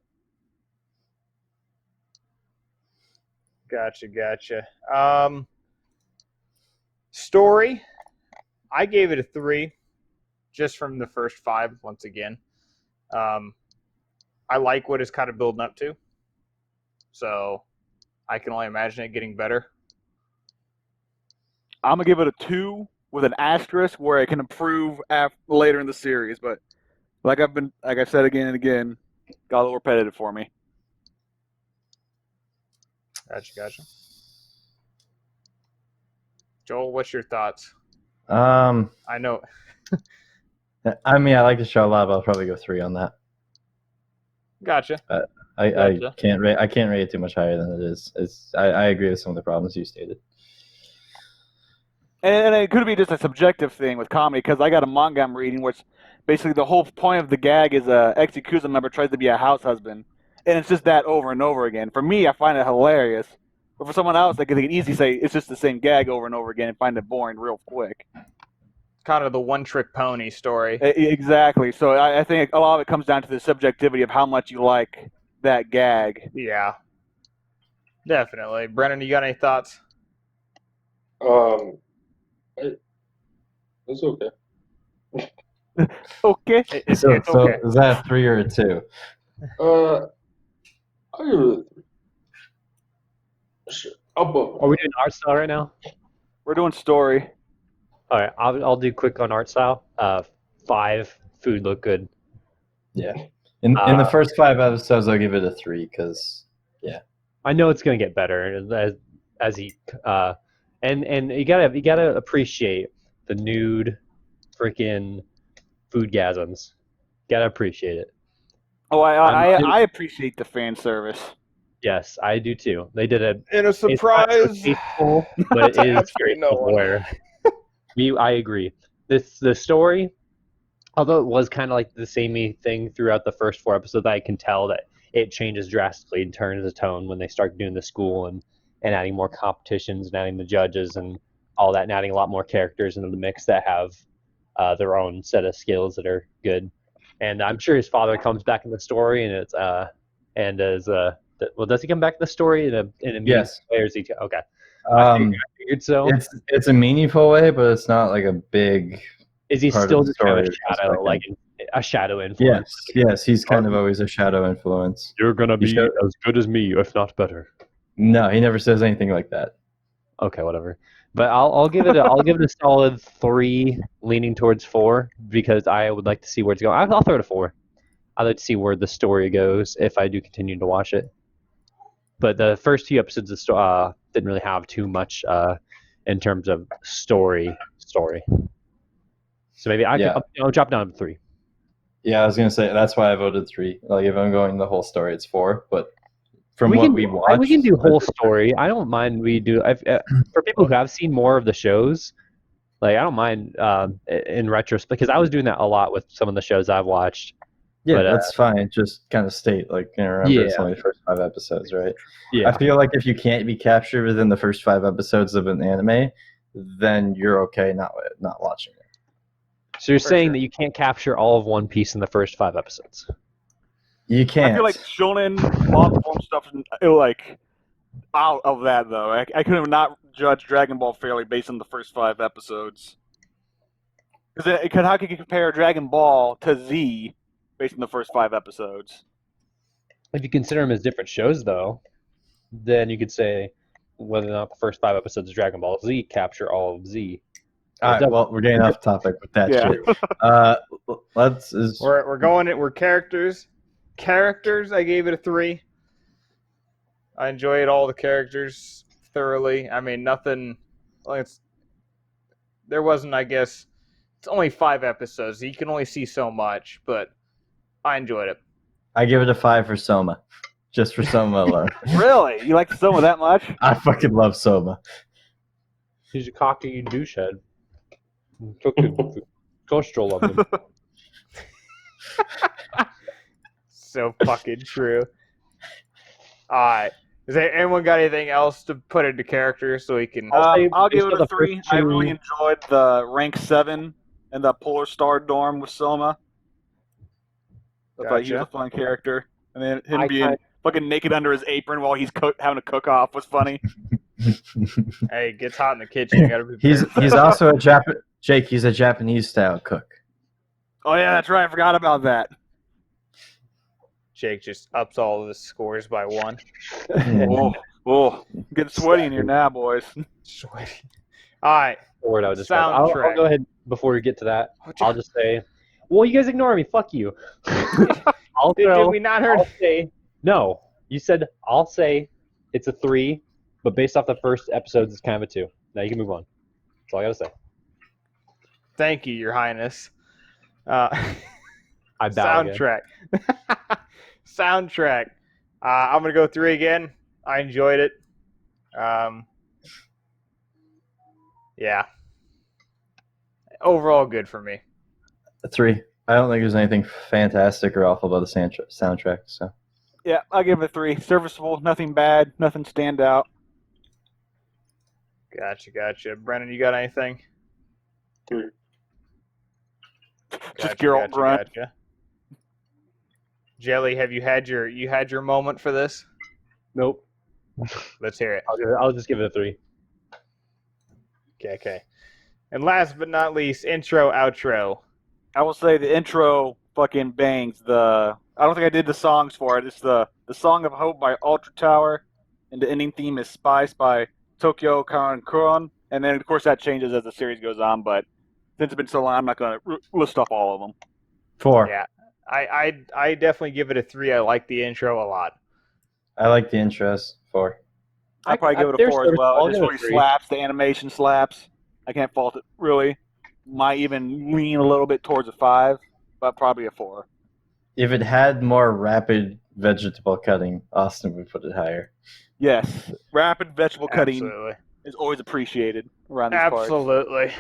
Gotcha. Story, I gave it a 3, just from the first 5. Once again, I like what it's kind of building up to, so I can only imagine it getting better. I'm gonna give it a 2 with an asterisk where it can improve later in the series. But like I said again and again, got a little repetitive for me. Gotcha. Joel, what's your thoughts? I I know. mean, I like the show a lot, but I'll probably go 3 on that. Gotcha. I Gotcha. can't rate it too much higher than it is. I agree with some of the problems you stated. And it could be just a subjective thing with comedy, because I got a manga I'm reading which basically the whole point of the gag is a ex-Yakuza member tries to be a house husband. And it's just that over and over again. For me, I find it hilarious. But for someone else, they can easily say it's just the same gag over and over again and find it boring real quick. Kind of the one-trick pony story. Exactly. So I think a lot of it comes down to the subjectivity of how much you like that gag. Yeah. Definitely. Brennan, you got any thoughts? It's okay. Okay. It's So okay. is that a 3 or a 2? I'll give it a 3. Sure. Are we doing art style right now? We're doing story. All right, I'll do quick on art style. 5. Food looked good. Yeah. In the first 5 episodes, I'll give it a 3 because I know it's gonna get better as he and you gotta appreciate the nude freaking foodgasms. Gotta appreciate it. Oh, I appreciate the fan service. Yes, I do too. They did a And a it's not so surprise. tasteful, but it is Absolutely no one. aware. I agree. The story, although it was kind of like the samey thing throughout the first 4 episodes, I can tell that it changes drastically and turns the tone when they start doing the school and adding more competitions and adding the judges and all that and adding a lot more characters into the mix that have their own set of skills that are good. And I'm sure his father comes back in the story and it's well, does he come back in the story in a Yes. way, or is he okay? I figured so. It's a meaningful way, but it's not like a big. Is he part of still the just kind of story a shadow, aspect. like a shadow influence? Yes, he's kind of always a shadow influence. You're gonna be as good as me, if not better. No, he never says anything like that. Okay, whatever. But I'll give it a solid 3, leaning towards 4, because I would like to see where it's going. I'll throw it a 4. I'd like to see where the story goes if I do continue to watch it. But the first 2 episodes didn't really have too much in terms of story. So maybe I'll drop down to 3. Yeah, I was gonna say that's why I voted 3. Like if I'm going the whole story, it's 4. But from we what can, we watched, we can do whole story. I don't mind. We do for people who have seen more of the shows. Like I don't mind in retrospect because I was doing that a lot with some of the shows I've watched. Yeah, but, that's fine. Just kind of state like remember it's only the first 5 episodes, right? Yeah. I feel like if you can't be captured within the first 5 episodes of an anime, then you're okay not watching it. So you're saying that you can't capture all of One Piece in the first 5 episodes? You can't. I feel like shonen long form stuff is like out of that though. I could have not judged Dragon Ball fairly based on the first 5 episodes. Because how can you compare Dragon Ball to Z based on the first 5 episodes? If you consider them as different shows, though, then you could say whether or not the first 5 episodes of Dragon Ball Z capture all of Z. All right, well, we're getting off topic with that shit. We're going it. We're characters. Characters, I gave it a 3. I enjoyed all the characters thoroughly. I mean, nothing. Like there wasn't. I guess it's only 5 episodes. So you can only see so much, but I enjoyed it. I give it a 5 for Soma, just for Soma alone. Really? You like Soma that much? I fucking love Soma. He's a cocky douchehead. Took the cholesterol of him. So fucking true. All right. Has anyone got anything else to put into character so we can? I'll give based it on a the 3. first I really two- enjoyed the rank 7 and the Polar Star dorm with Soma. I thought he was a Gotcha. fun character, and then him I being kind- fucking naked under his apron while he's having a cook-off was funny. Hey, it gets hot in the kitchen. You gotta be he's prepared. also a Jake. He's a Japanese style cook. Oh yeah, that's right. I forgot about that. Jake just ups all of his scores by 1. Oh, getting sweaty in here now, boys. Sweaty. All right. Word I would describe. I'll Soundtrack. go ahead before we get to that. I'll just say, well, you guys ignore me. Fuck you. I'll Did throw. we not heard? I'll say no. You said I'll say it's a 3, but based off the first episodes, it's kind of a 2. Now you can move on. That's all I gotta say. Thank you, Your Highness. I bow again. Soundtrack. Soundtrack. I'm gonna go 3 again. I enjoyed it. Yeah. Overall, good for me. A 3. I don't think there's anything fantastic or awful about the soundtrack. So Yeah, I'll give it a 3. Serviceable, nothing bad, nothing stand out. Gotcha. Brennan, you got anything? 3. Just Geralt grunt. Gotcha. Jelly, have you had your moment for this? Nope. Let's hear it. I'll just give it a 3. Okay. And last but not least, intro, outro. I will say the intro fucking bangs. I don't think I did the songs for it. It's the Song of Hope by Ultra Tower, and the ending theme is Spice by Tokyo Karan. And then of course that changes as the series goes on. But since it's been so long, I'm not going to list off all of them. 4. Yeah. I definitely give it a 3. I like the intro a lot. I like the intros. 4. I'd probably give it a There's 4 as well. I'll It just give it a really 3. slaps. The animation slaps. I can't fault it really. Might even lean a little bit towards a 5, but probably a 4. If it had more rapid vegetable cutting, Austin would put it higher. Yes, rapid vegetable cutting Absolutely. is always appreciated around these parts. Absolutely.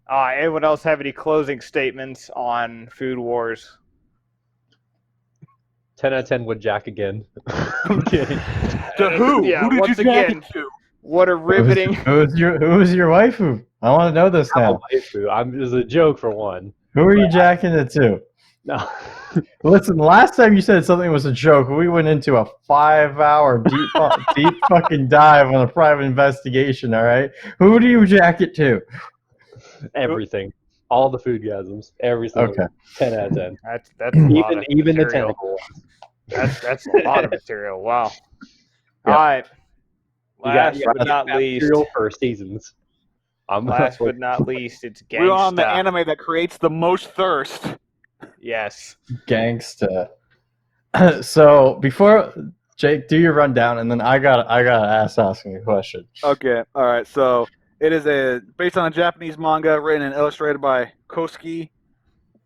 Anyone else have any closing statements on Food Wars? 10 out of 10 would Jack again. I'm kidding. To who? Yeah, Who did once you jack again, it to? what a riveting. Who was your waifu? I want to know this now. It was a joke for one. Who are you jacking it to? No. Listen, last time you said something was a joke, we went into a 5-hour deep fucking dive on a private investigation. All right, who do you jack it to? Everything. All the food gasms. Every single Okay. one. 10 out of 10. That's a lot of Even the material. tentacle ones. That's a lot of material. Wow. Yeah. All right. You got- Last you but got not that least, material for seasons. last but not least, it's We're on the Gangsta. anime that creates the most thirst. Yes. Gangsta. So before Jake, do your rundown, and then I gotta ask asking a question. Okay, all right. So it is based on a Japanese manga written and illustrated by Kosuke,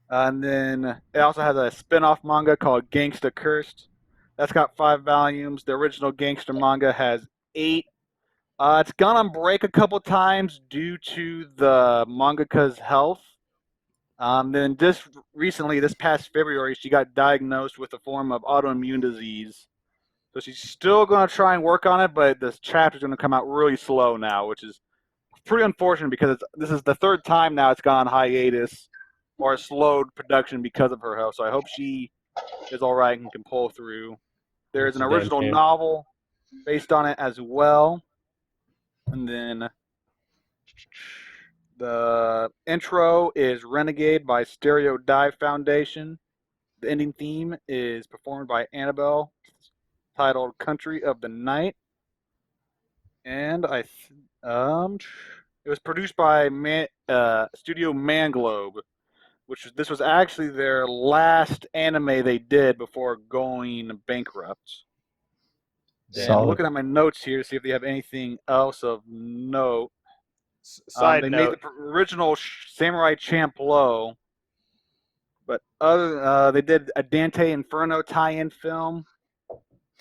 and then it also has a spin-off manga called Gangsta Cursed. That's got 5 volumes. The original Gangster manga has 8. It's gone on break a couple times due to the mangaka's health. Then just recently, this past February, she got diagnosed with a form of autoimmune disease. So she's still going to try and work on it, but this chapter's going to come out really slow now, which is pretty unfortunate because this is the 3rd time now it's gone hiatus or slowed production because of her health. So I hope she is all right and can pull through. There's an That's a damn original shame. novel based on it as well. And then the intro is Renegade by Stereo Dive Foundation. The ending theme is performed by Annabelle, titled Country of the Night. And it was produced by Studio Manglobe, this was actually their last anime they did before going bankrupt. And I'm Solid. looking at my notes here to see if they have anything else of note. Side they note. made the original Samurai Champloo, but they did a Dante Inferno tie-in film.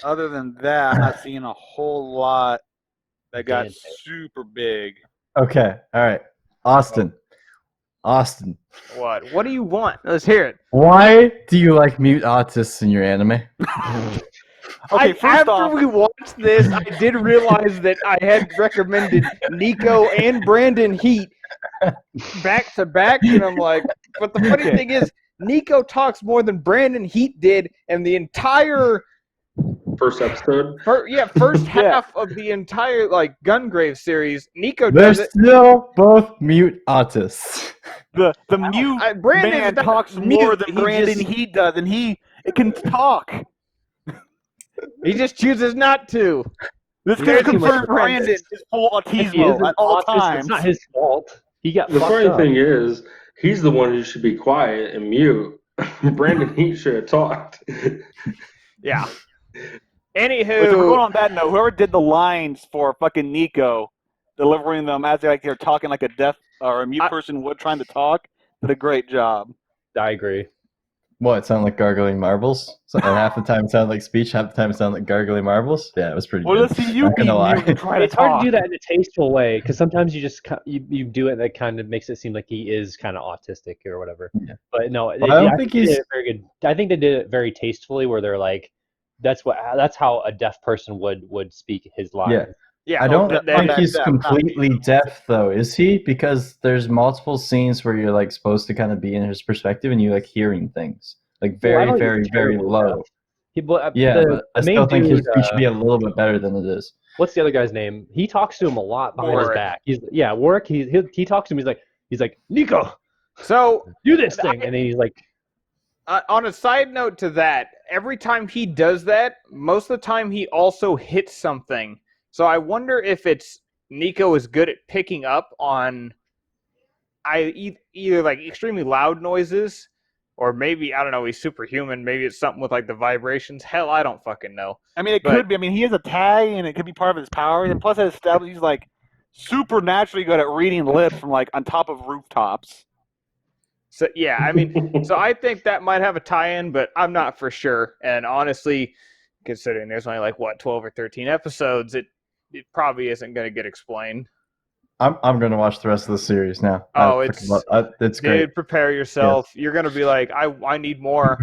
Other than that, I'm not seeing a whole lot that got Dante. super big. Okay, all right, Austin. Austin, What? What do you want? Let's hear it. why do you like mute autists in your anime? Okay, first after off, we watched this, I did realize that I had recommended Nico and Brandon Heat back to back, and I'm like, but the funny thing is, Nico talks more than Brandon Heat did, and the entire First episode. first half of the entire like Gungrave series, Nico They're does it. still both mute autists. the mute Brandon's man not talks mute, more than he Brandon just- Heat does, and he can talk. He just chooses not to. This There's can too much confirm friends. Brandon is full If he is autismo an at all autist, times. it's not his fault. He got The fucked funny up. thing is, he's the one who should be quiet and mute. Brandon Heat should have talked. Yeah. Wait, so we're going Anywho, on that note. Whoever did the lines for fucking Nico, delivering them as they're talking like a deaf or a mute person would trying to talk, did a great job. I agree. What, sound like gargling marbles? So, and half the time it sounded like speech, half the time it sounded like gargling marbles? Yeah, it was pretty Well, good. let's see you Not be gonna lie. mute and try to It's hard talk. to do that in a tasteful way because sometimes you just you do it that kind of makes it seem like he is kind of autistic or whatever. Yeah. But no, Well, I don't think they did he's- it very good. I think they did it very tastefully, where they're like, that's how a deaf person would speak his line. Yeah. yeah, I don't that- think that- he's that- completely deaf, though, is he? Because there's multiple scenes where you're like supposed to kind of be in his perspective, and you like hearing things like Well, I very, don't think very, he's very terribly low. deaf. Yeah, but I still think his speech should uh, be a little bit better than it is. what's the other guy's name? He talks to him a lot behind his Warwick. back. Warwick. He talks to him. He's like, Nico, So do this thing, and then he's like, on a side note to that, every time he does that, most of the time he also hits something. So I wonder if it's Nico is good at picking up on either like extremely loud noises, or maybe, I don't know, he's superhuman. Maybe it's something with like the vibrations. Hell, I don't fucking know. I mean, it But- could be. I mean, he has a tag, and it could be part of his powers. And plus, it established he's like supernaturally good at reading lips from like on top of rooftops. So yeah, I mean, so I think that might have a tie-in, but I'm not for sure. And honestly, considering there's only like what 12 or 13 episodes, it probably isn't going to get explained. I'm gonna watch the rest of the series now. Oh, it's great. Dude, prepare yourself. You're going to be like, I need more,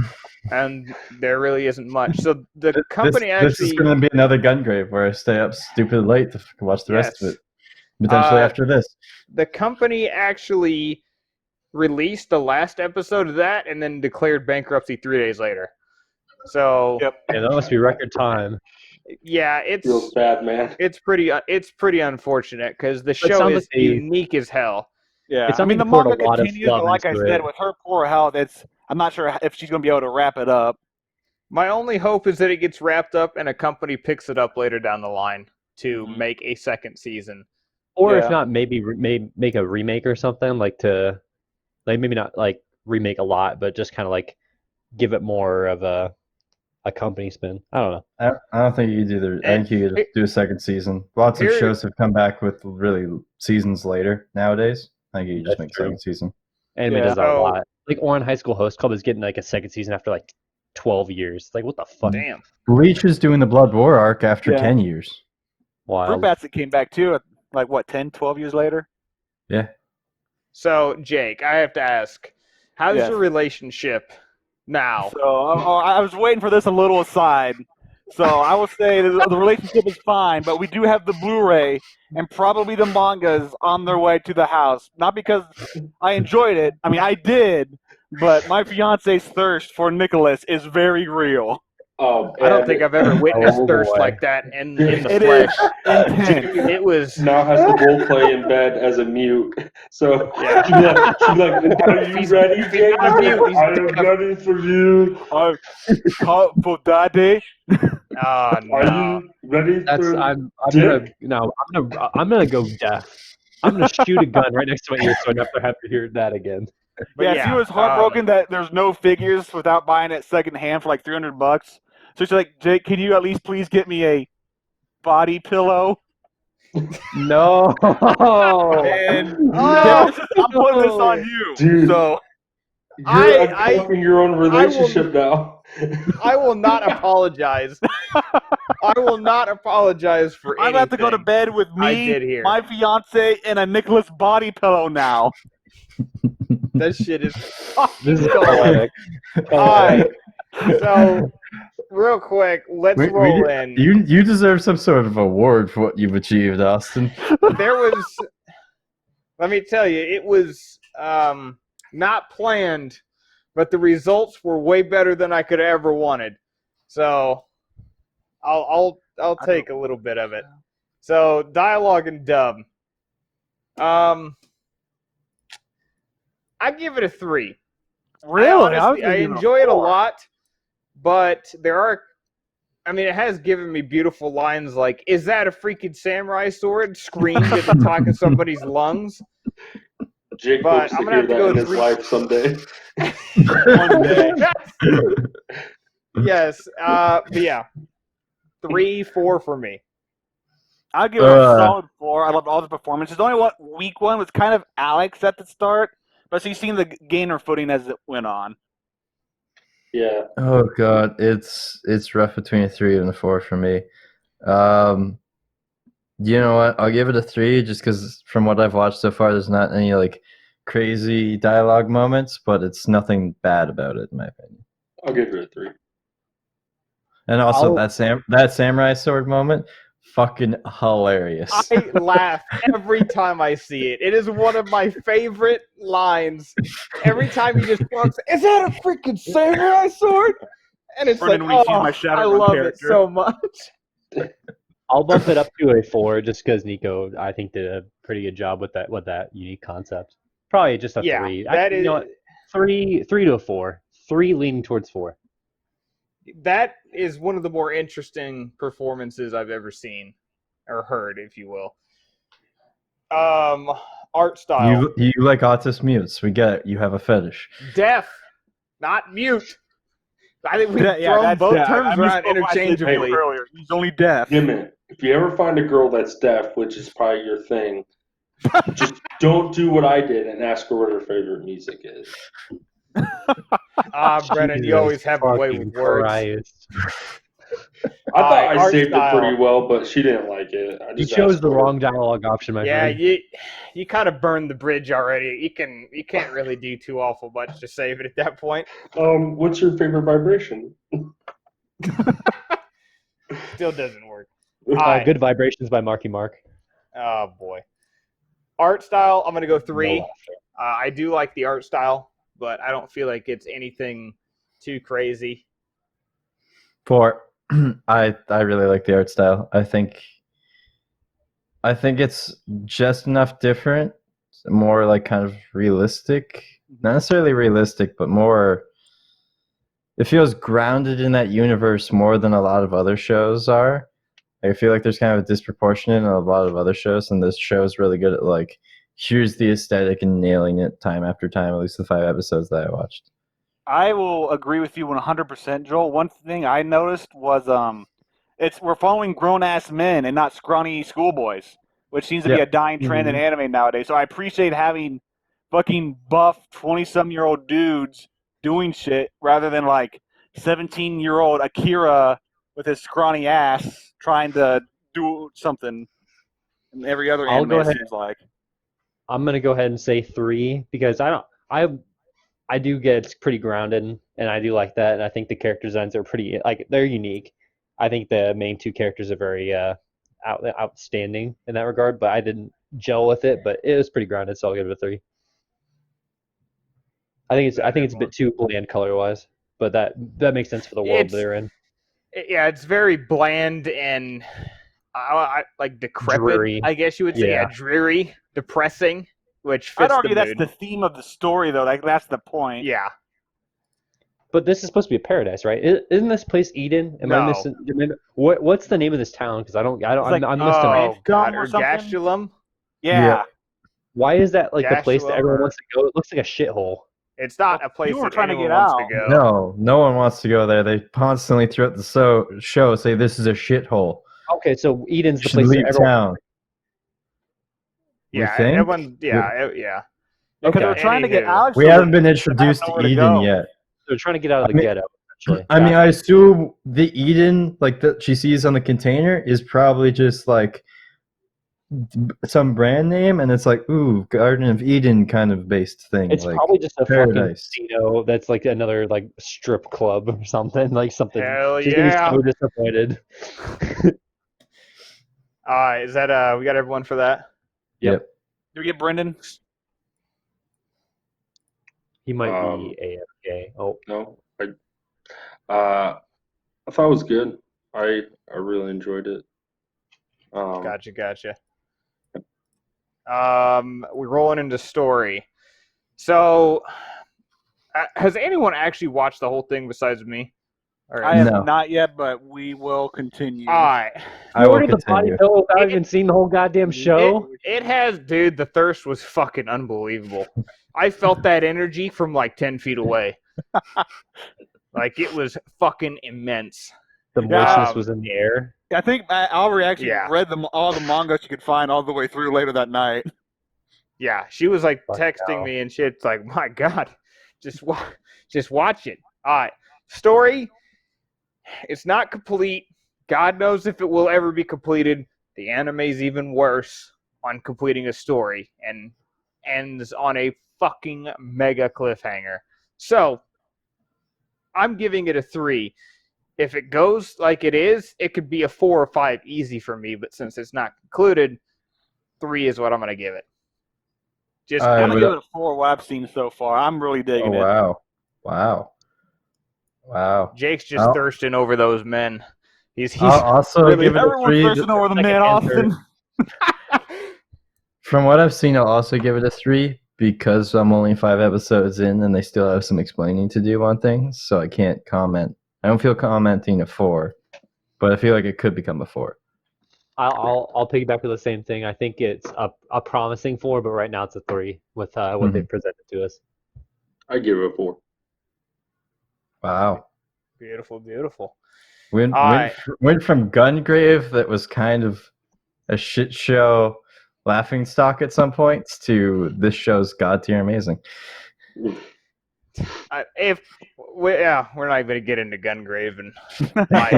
and there really isn't much. So the company this is actually, gonna be another Gungrave where I stay up stupid late to fucking watch the rest of Yes. it. Potentially Uh, after this. the company actually released the last episode of that, and then declared bankruptcy 3 days later. So Yep. yeah, that must be record time. yeah, it's Feels bad, man. it's pretty unfortunate because the It show sounds is like they- unique as hell. Yeah, It's I mean, the something to manga pour a lot of continues, but love like I into said, it. with her poor health, I'm not sure if she's going to be able to wrap it up. My only hope is that it gets wrapped up and a company picks it up later down the line to Mhm. make a second season. Or Yeah. if not, maybe make a remake or something maybe not like remake a lot, but just kind of like give it more of a company spin. I don't know. I don't think you could do I think you could do a second season. Lots of Here- shows have come back with really seasons later nowadays. I think you could just That's make a true. second season. Anime Yeah. does that a Oh. lot. Like Ouran High School Host Club is getting like a second season after like 12 years. Like what the fuck? Damn. Bleach is doing the Blood War arc after Yeah. 10 years. Wild. Fruit Basket came back too, like what, 10, 12 years later? Yeah. So Jake, I have to ask, how's Yes. your relationship now? So I was waiting for this a little aside. So I will say the relationship is fine, but we do have the Blu-ray and probably the mangas on their way to the house. Not because I enjoyed it. I mean, I did, but my fiance's thirst for Nicholas is very real. Oh, I don't think I've ever witnessed Oh, thirst boy. like that in the It flesh. is intense. It was now has to role play in bed as a mute. So Yeah. she'd be like, are you He's- ready, he's Jake? not a mute, he's I am deaf. ready for you. I'm caught for daddy. oh Are no. you ready That's for I'm Dick? I'm gonna go deaf. I'm gonna shoot a gun right next to my ear so I never have to hear that again. But Yeah, yeah, she was heartbroken that there's no figures without buying it secondhand for like $300. So she's like, Jake, can you at least please get me a body pillow? No. And Oh, I'm putting this on you. Dude. So You're I- unfucking your own relationship now. I will not apologize. I will not apologize for I'm anything. about to go to bed with I me, did hear. my fiance, and a Nicholas body pillow now. That shit is fucking This is gold. poetic. All right. So, real quick, let's roll in. You deserve some sort of award for what you've achieved, Austin. There was, let me tell you, it was not planned, but the results were way better than I could have ever wanted. So, I'll take a little bit of it. So, dialogue and dub. I give it a 3. Really? I enjoy it a lot, but it has given me beautiful lines like, "Is that a freaking samurai sword?" screamed at the top of somebody's lungs. Jake But hopes I'm to gonna hear have to that go in his 3. life someday. One day. Yes. But yeah. 3, 4 for me. I'll give it a solid 4. I loved all the performances. The only weak one was kind of Alex at the start, but she's seen the gainer footing as it went on. Yeah. Oh god, it's rough between a 3 and a 4 for me. You know what? I'll give it a 3 just because from what I've watched so far, there's not any like crazy dialogue moments, but it's nothing bad about it in my opinion. I'll give it a 3. And also I'll- that samurai sword moment, fucking hilarious. I laugh every time I see it. It is one of my favorite lines. Every time he just walks, "Is that a freaking samurai sword?" And it's Brendan, like, when he sees oh, my I Shadowrun love character. it so much. I'll bump it up to a 4 just because Nico, I think, did a pretty good job with that unique concept. Probably just a Yeah, 3. that is. You know what? 3 to a 4. 3 leaning towards 4. That is one of the more interesting performances I've ever seen or heard, if you will. Art style. You like autist mutes. We get it. You have a fetish. Deaf, not mute. I think we've thrown both terms around interchangeably. Earlier. He's only deaf. Jimmy, if you ever find a girl that's deaf, which is probably your thing, just don't do what I did and ask her what her favorite music is. Brennan, you always have a way with words. Christ. I thought I art saved style. it pretty well, but she didn't like it. I You just chose asked the her. wrong dialogue option, my Yeah, friend. you kind of burned the bridge already. You can't really do too awful much to save it at that point. What's your favorite vibration? Still doesn't work. Good Vibrations by Marky Mark. Oh boy. Art style, I'm gonna go 3. No I do like the art style, but I don't feel like it's anything too crazy. 4. I really like the art style. I think it's just enough different, more like kind of realistic. Not necessarily realistic, but more. It feels grounded in that universe more than a lot of other shows are. I feel like there's kind of a disproportionate in a lot of other shows, and this show is really good at like, here's the aesthetic and nailing it time after time. At least the 5 episodes that I watched. I will agree with you 100%, Joel. One thing I noticed was we're following grown-ass men and not scrawny schoolboys, which seems to be a dying trend in anime nowadays. So I appreciate having fucking buff 20-some-year-old dudes doing shit rather than like 17-year-old Akira with his scrawny ass trying to do something in every other I'll anime, go it ahead. seems like. I'm gonna go ahead and say 3 because I do get it's pretty grounded, and I do like that, and I think the character designs are pretty they're unique. I think the main 2 characters are very outstanding in that regard, but I didn't gel with it, but it was pretty grounded, so I'll give it a 3. I think it's a bit too bland color wise, but that makes sense for the world they're in. Yeah, it's very bland and I like decrepit. Dreary. I guess you would say, yeah, dreary, depressing, which fits I'd argue the that's mood. the theme of the story, though. Like that's the point. Yeah. But this is supposed to be a paradise, right? Isn't this place Eden? Am I missing? What's the name of this town? Because I'm like, missing out. God, or or something? Gastelum. Yeah. Why is that like the place that Gastelum everyone or- wants to go? It looks like a shithole. It's not a place you were that trying to anyone get wants out. to go. No one wants to go there. They constantly throughout the show say this is a shithole. Okay, so Eden's You the should place that leave everyone. town. Yeah, We think? everyone. Yeah, yeah. Because Okay. we're trying to get Anywho. Alex. We to haven't leave. been introduced I to don't know where to Eden go. yet. They're trying to get out of the ghetto. Actually, I mean, I assume the Eden like that she sees on the container is probably just like some brand name, and it's like, ooh, Garden of Eden kind of based thing. It's like probably just a Paradise. fucking casino that's like another like strip club or something. Like something. Hell She's gonna be yeah! so disappointed. All right, is that we got everyone for that? Yep. Do we get Brendan? He might be AFK. Oh, No, I thought it was good. I really enjoyed it. Gotcha. We're rolling into story. So, has anyone actually watched the whole thing besides me? Or I have No. not yet, but we will continue. all right. I you will ordered the potty continue. bill without It- even seeing the whole goddamn show. It has, dude. The thirst was fucking unbelievable. I felt that energy from like 10 feet away. Like it was fucking immense. The Yeah. moistness was in the air. I think Aubrey actually Yeah. read all the manga she could find all the way through later that night. Yeah, she was like Fuck texting no. me and shit. It's like, my God, just watch it. All right, story. It's not complete. God knows if it will ever be completed. The anime's even worse on completing a story and ends on a fucking mega cliffhanger. So, I'm giving it a 3. If it goes like it is, it could be a 4 or 5 easy for me, but since it's not concluded, 3 is what I'm going to give it. Just I I'm would- gonna give it a 4. What I've seen so far, I'm really Oh digging it. wow. Jake's just I'll- thirsting over those men. He's I'll also really- give it a Everyone's 3. thirsting over the Second man, and third. Austin. From what I've seen, I'll also give it a 3 because I'm only 5 episodes in and they still have some explaining to do on things, so I can't comment. I don't feel commenting a 4, but I feel like it could become a 4. I'll piggyback with the same thing. I think it's a promising 4, but right now it's a 3 with what they've presented to us. I give it a 4. Wow. beautiful, beautiful. Went Alright. from Gungrave, that was kind of a shit show laughing stock at some points, to this show's god tier amazing. We're not even gonna get into Gungrave and my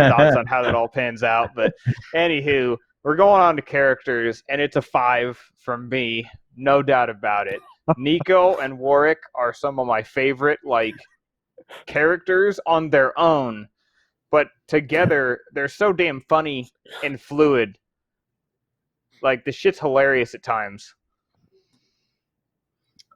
thoughts on how that all pans out. But anywho, we're going on to characters, and it's a 5 from me, no doubt about it. Nico and Warwick are some of my favorite characters on their own, but together they're so damn funny and fluid. Like the shit's hilarious at times.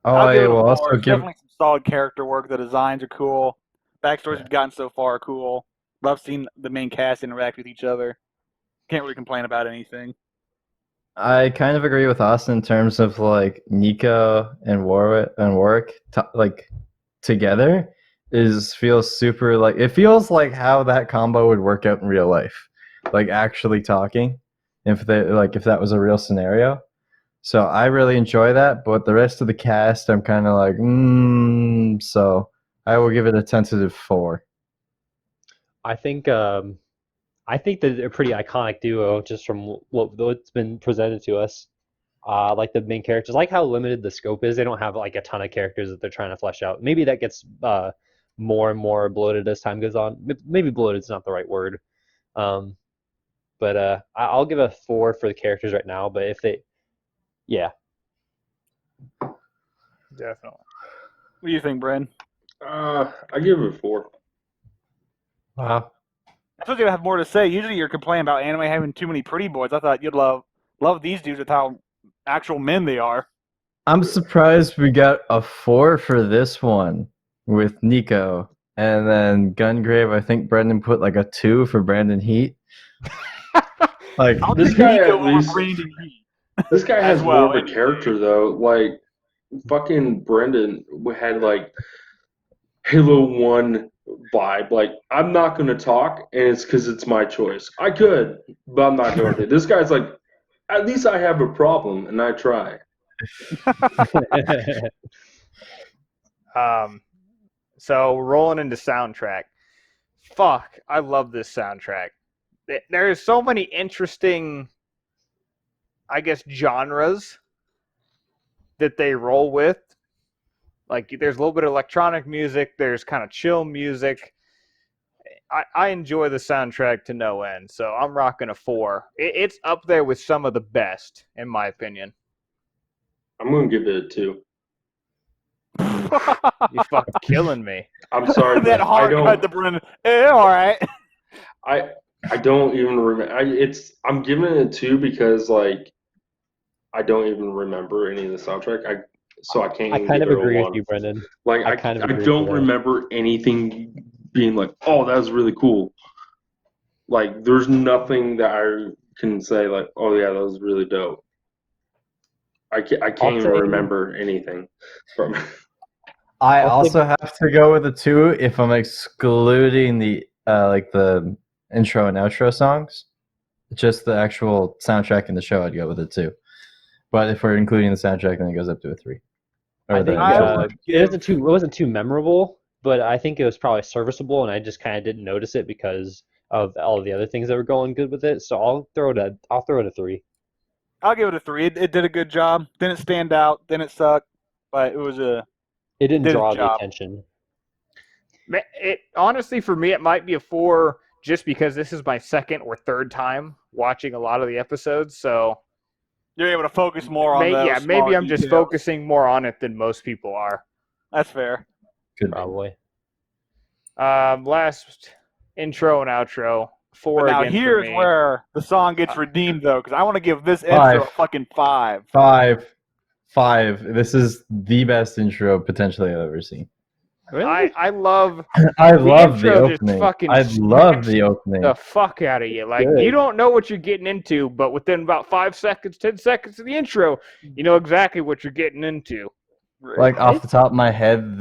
I'll give I it a will 4. also It's give. definitely some solid character work. The designs are cool. Backstories we've gotten so far are cool. Love seeing the main cast interact with each other. Can't really complain about anything. I kind of agree with Austin in terms of like Nico and Warwick together feels super, like it feels like how that combo would work out in real life, like actually talking, if that was a real scenario. So I really enjoy that, but the rest of the cast I'm kind of like so I will give it a tentative 4. I think that they're a pretty iconic duo just from what's been presented to us. Like the main characters, like how limited the scope is. They don't have like a ton of characters that they're trying to flesh out. Maybe that gets more and more bloated as time goes on. Maybe bloated is not the right word. But I'll give a 4 for the characters right now. But yeah. Definitely. What do you think, Bren? I give it a 4. Wow. I thought you'd have more to say. Usually you're complaining about anime having too many pretty boys. I thought you'd love these dudes with how actual men they are. I'm surprised we got a 4 for this one with Nico. And then Gungrave, I think Brendan put like a 2 for Brandon Heat. Like I'll This take guy Nico at over least- Brandon Heat. This guy has As well, more of a anyway. character though. Like fucking Brendan had like Halo 1 vibe. Like I'm not gonna talk, and it's because it's my choice. I could, but I'm not going to. This guy's like, at least I have a problem, and I try. So we're rolling into soundtrack. Fuck, I love this soundtrack. There is so many interesting, I guess, genres that they roll with. Like there's a little bit of electronic music, there's kind of chill music, I enjoy the soundtrack to no end, so I'm rocking a 4. It's up there with some of the best, in my opinion. I'm gonna give it a 2. You're fucking killing me. I'm sorry, That but I hard cut don't. to Brendan. All right. I don't even remember. I'm giving it a 2 because like I don't even remember any of the soundtrack. So I can't I even kind give of it a agree with 1. you, Brendan. Like I kind of I agree with don't you there. remember anything being like, oh, that was really cool. Like there's nothing that I can say like, oh yeah, that was really dope. I can't I'll even say- remember anything from. I I'll also have to go with a 2 if I'm excluding the like the intro and outro songs. Just the actual soundtrack in the show, I'd go with a 2. But if we're including the soundtrack, then it goes up to a 3. I think I it would wasn't too memorable, but I think it was probably serviceable, and I just kind of didn't notice it because of all of the other things that were going good with it. So I'll throw it a 3. I'll give it a 3. It did a good job. Didn't stand out. Didn't suck. But it was a. It didn't Did its draw the job. attention. It honestly, for me, it might be a 4 just because this is my second or third time watching a lot of the episodes. So You're able to focus more on those. maybe smaller I'm just details. focusing more on it than most people are. That's fair. Could be. Probably. Last intro and outro. 4 But now again for here's me. where the song gets redeemed, though, because I want to give this intro 5. a fucking 5. 5. This is the best intro potentially I've ever seen. Really? I love I love the intro just opening. fucking I love the opening. the fuck out of you. Like, Good. you don't know what you're getting into, but within about 5 seconds, 10 seconds of the intro, you know exactly what you're getting into. Like off the top of my head,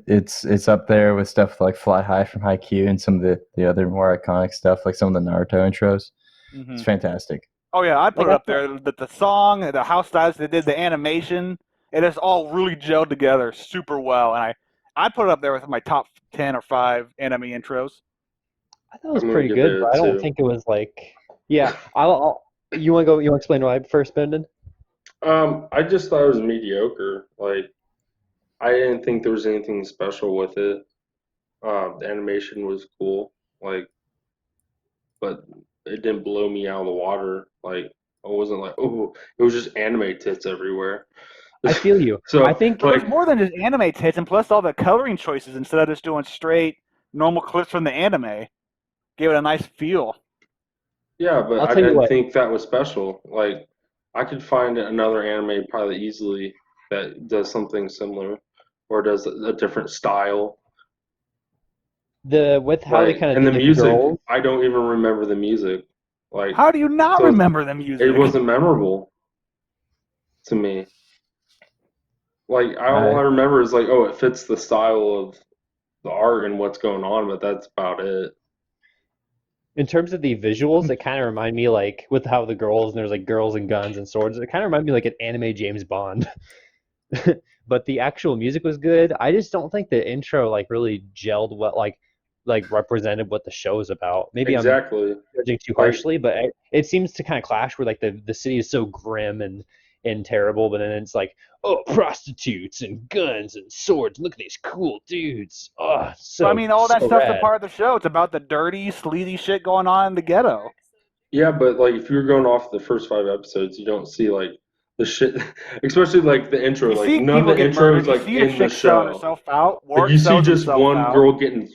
it's up there with stuff like Fly High from Haikyuu and some of the other more iconic stuff, like some of the Naruto intros. Mhm. It's fantastic. Oh yeah, I'd put Like, it I up there. The song, the how styles they did, the animation, it is all really gelled together super well, and I'd put it up there with my top 10 or 5 anime intros. I thought it was I'm gonna pretty give good, it a but I don't 2. think it was like. Yeah, you want to go? You want to explain why first, Brendan? I just thought it was mediocre. Like I didn't think there was anything special with it. The animation was cool, like, but it didn't blow me out of the water. Like I wasn't like, oh, it was just anime tits everywhere. I feel you. So I think Well, like, there's more than just anime tits, and plus all the coloring choices instead of just doing straight normal clips from the anime, gave it a nice feel. yeah, but I'll I tell you didn't what. think that was special. Like I could find another anime probably easily that does something similar or does a different style. With how they Like, kind of and the did the music, girls. I don't even remember the music. Like, How do you not so remember the music? it wasn't memorable to me. Like, all I remember is like, oh, it fits the style of the art and what's going on, but that's about it. In terms of the visuals, it kind of remind me like with how the girls and there's like girls and guns and swords. It kind of remind me like an anime James Bond. But the actual music was good. I just don't think the intro like really gelled what like represented what the show is about. Maybe I'm Exactly. judging too Like- harshly, but it seems to kind of clash where like the city is so grim and terrible, but then it's like, oh, prostitutes and guns and swords. Look at these cool dudes. Oh, so I mean, all that so stuff's a rad. part of the show. It's about the dirty, sleazy shit going on in the ghetto. Yeah, but like if you're going off the first 5 episodes, you don't see like the shit, especially like the intro. You Like see none of people the get intro murdered. is You like see a in the chick selling show. herself out. Like Warwick you see sells just himself one out. girl getting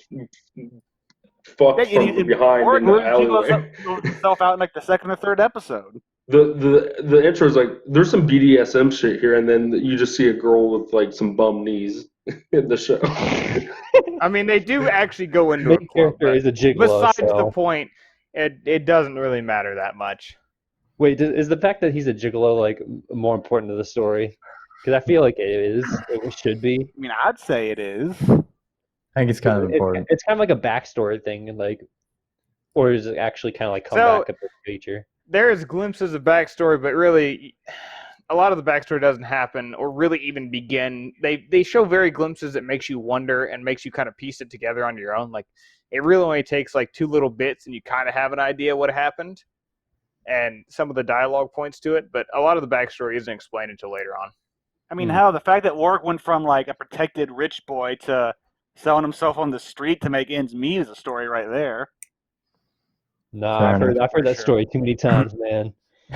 fucked Yeah, from behind Warwick in the literally alleyway. gigolos himself out in like the second or third episode. The intro is like there's some BDSM shit here, and then you just see a girl with like some bum knees in the show. I mean, they do actually go into Main a club, character but is a gigolo. besides the So. point, it doesn't really matter that much. Wait, is the fact that he's a gigolo like more important to the story? Because I feel like it is. It should be. I mean, I'd say it is. I think it's kind of important. It's kind of like a backstory thing, and like, or is it actually kind of like come So- back a bit feature? There's glimpses of backstory, but really, a lot of the backstory doesn't happen or really even begin. They show very glimpses that makes you wonder and makes you kind of piece it together on your own. Like, it really only takes like 2 little bits, and you kind of have an idea what happened, and some of the dialogue points to it. But a lot of the backstory isn't explained until later on. I mean, how the fact that Warwick went from like a protected rich boy to selling himself on the street to make ends meet is a story right there. Nah, Fair I've heard enough. that Sure. story too many times, man.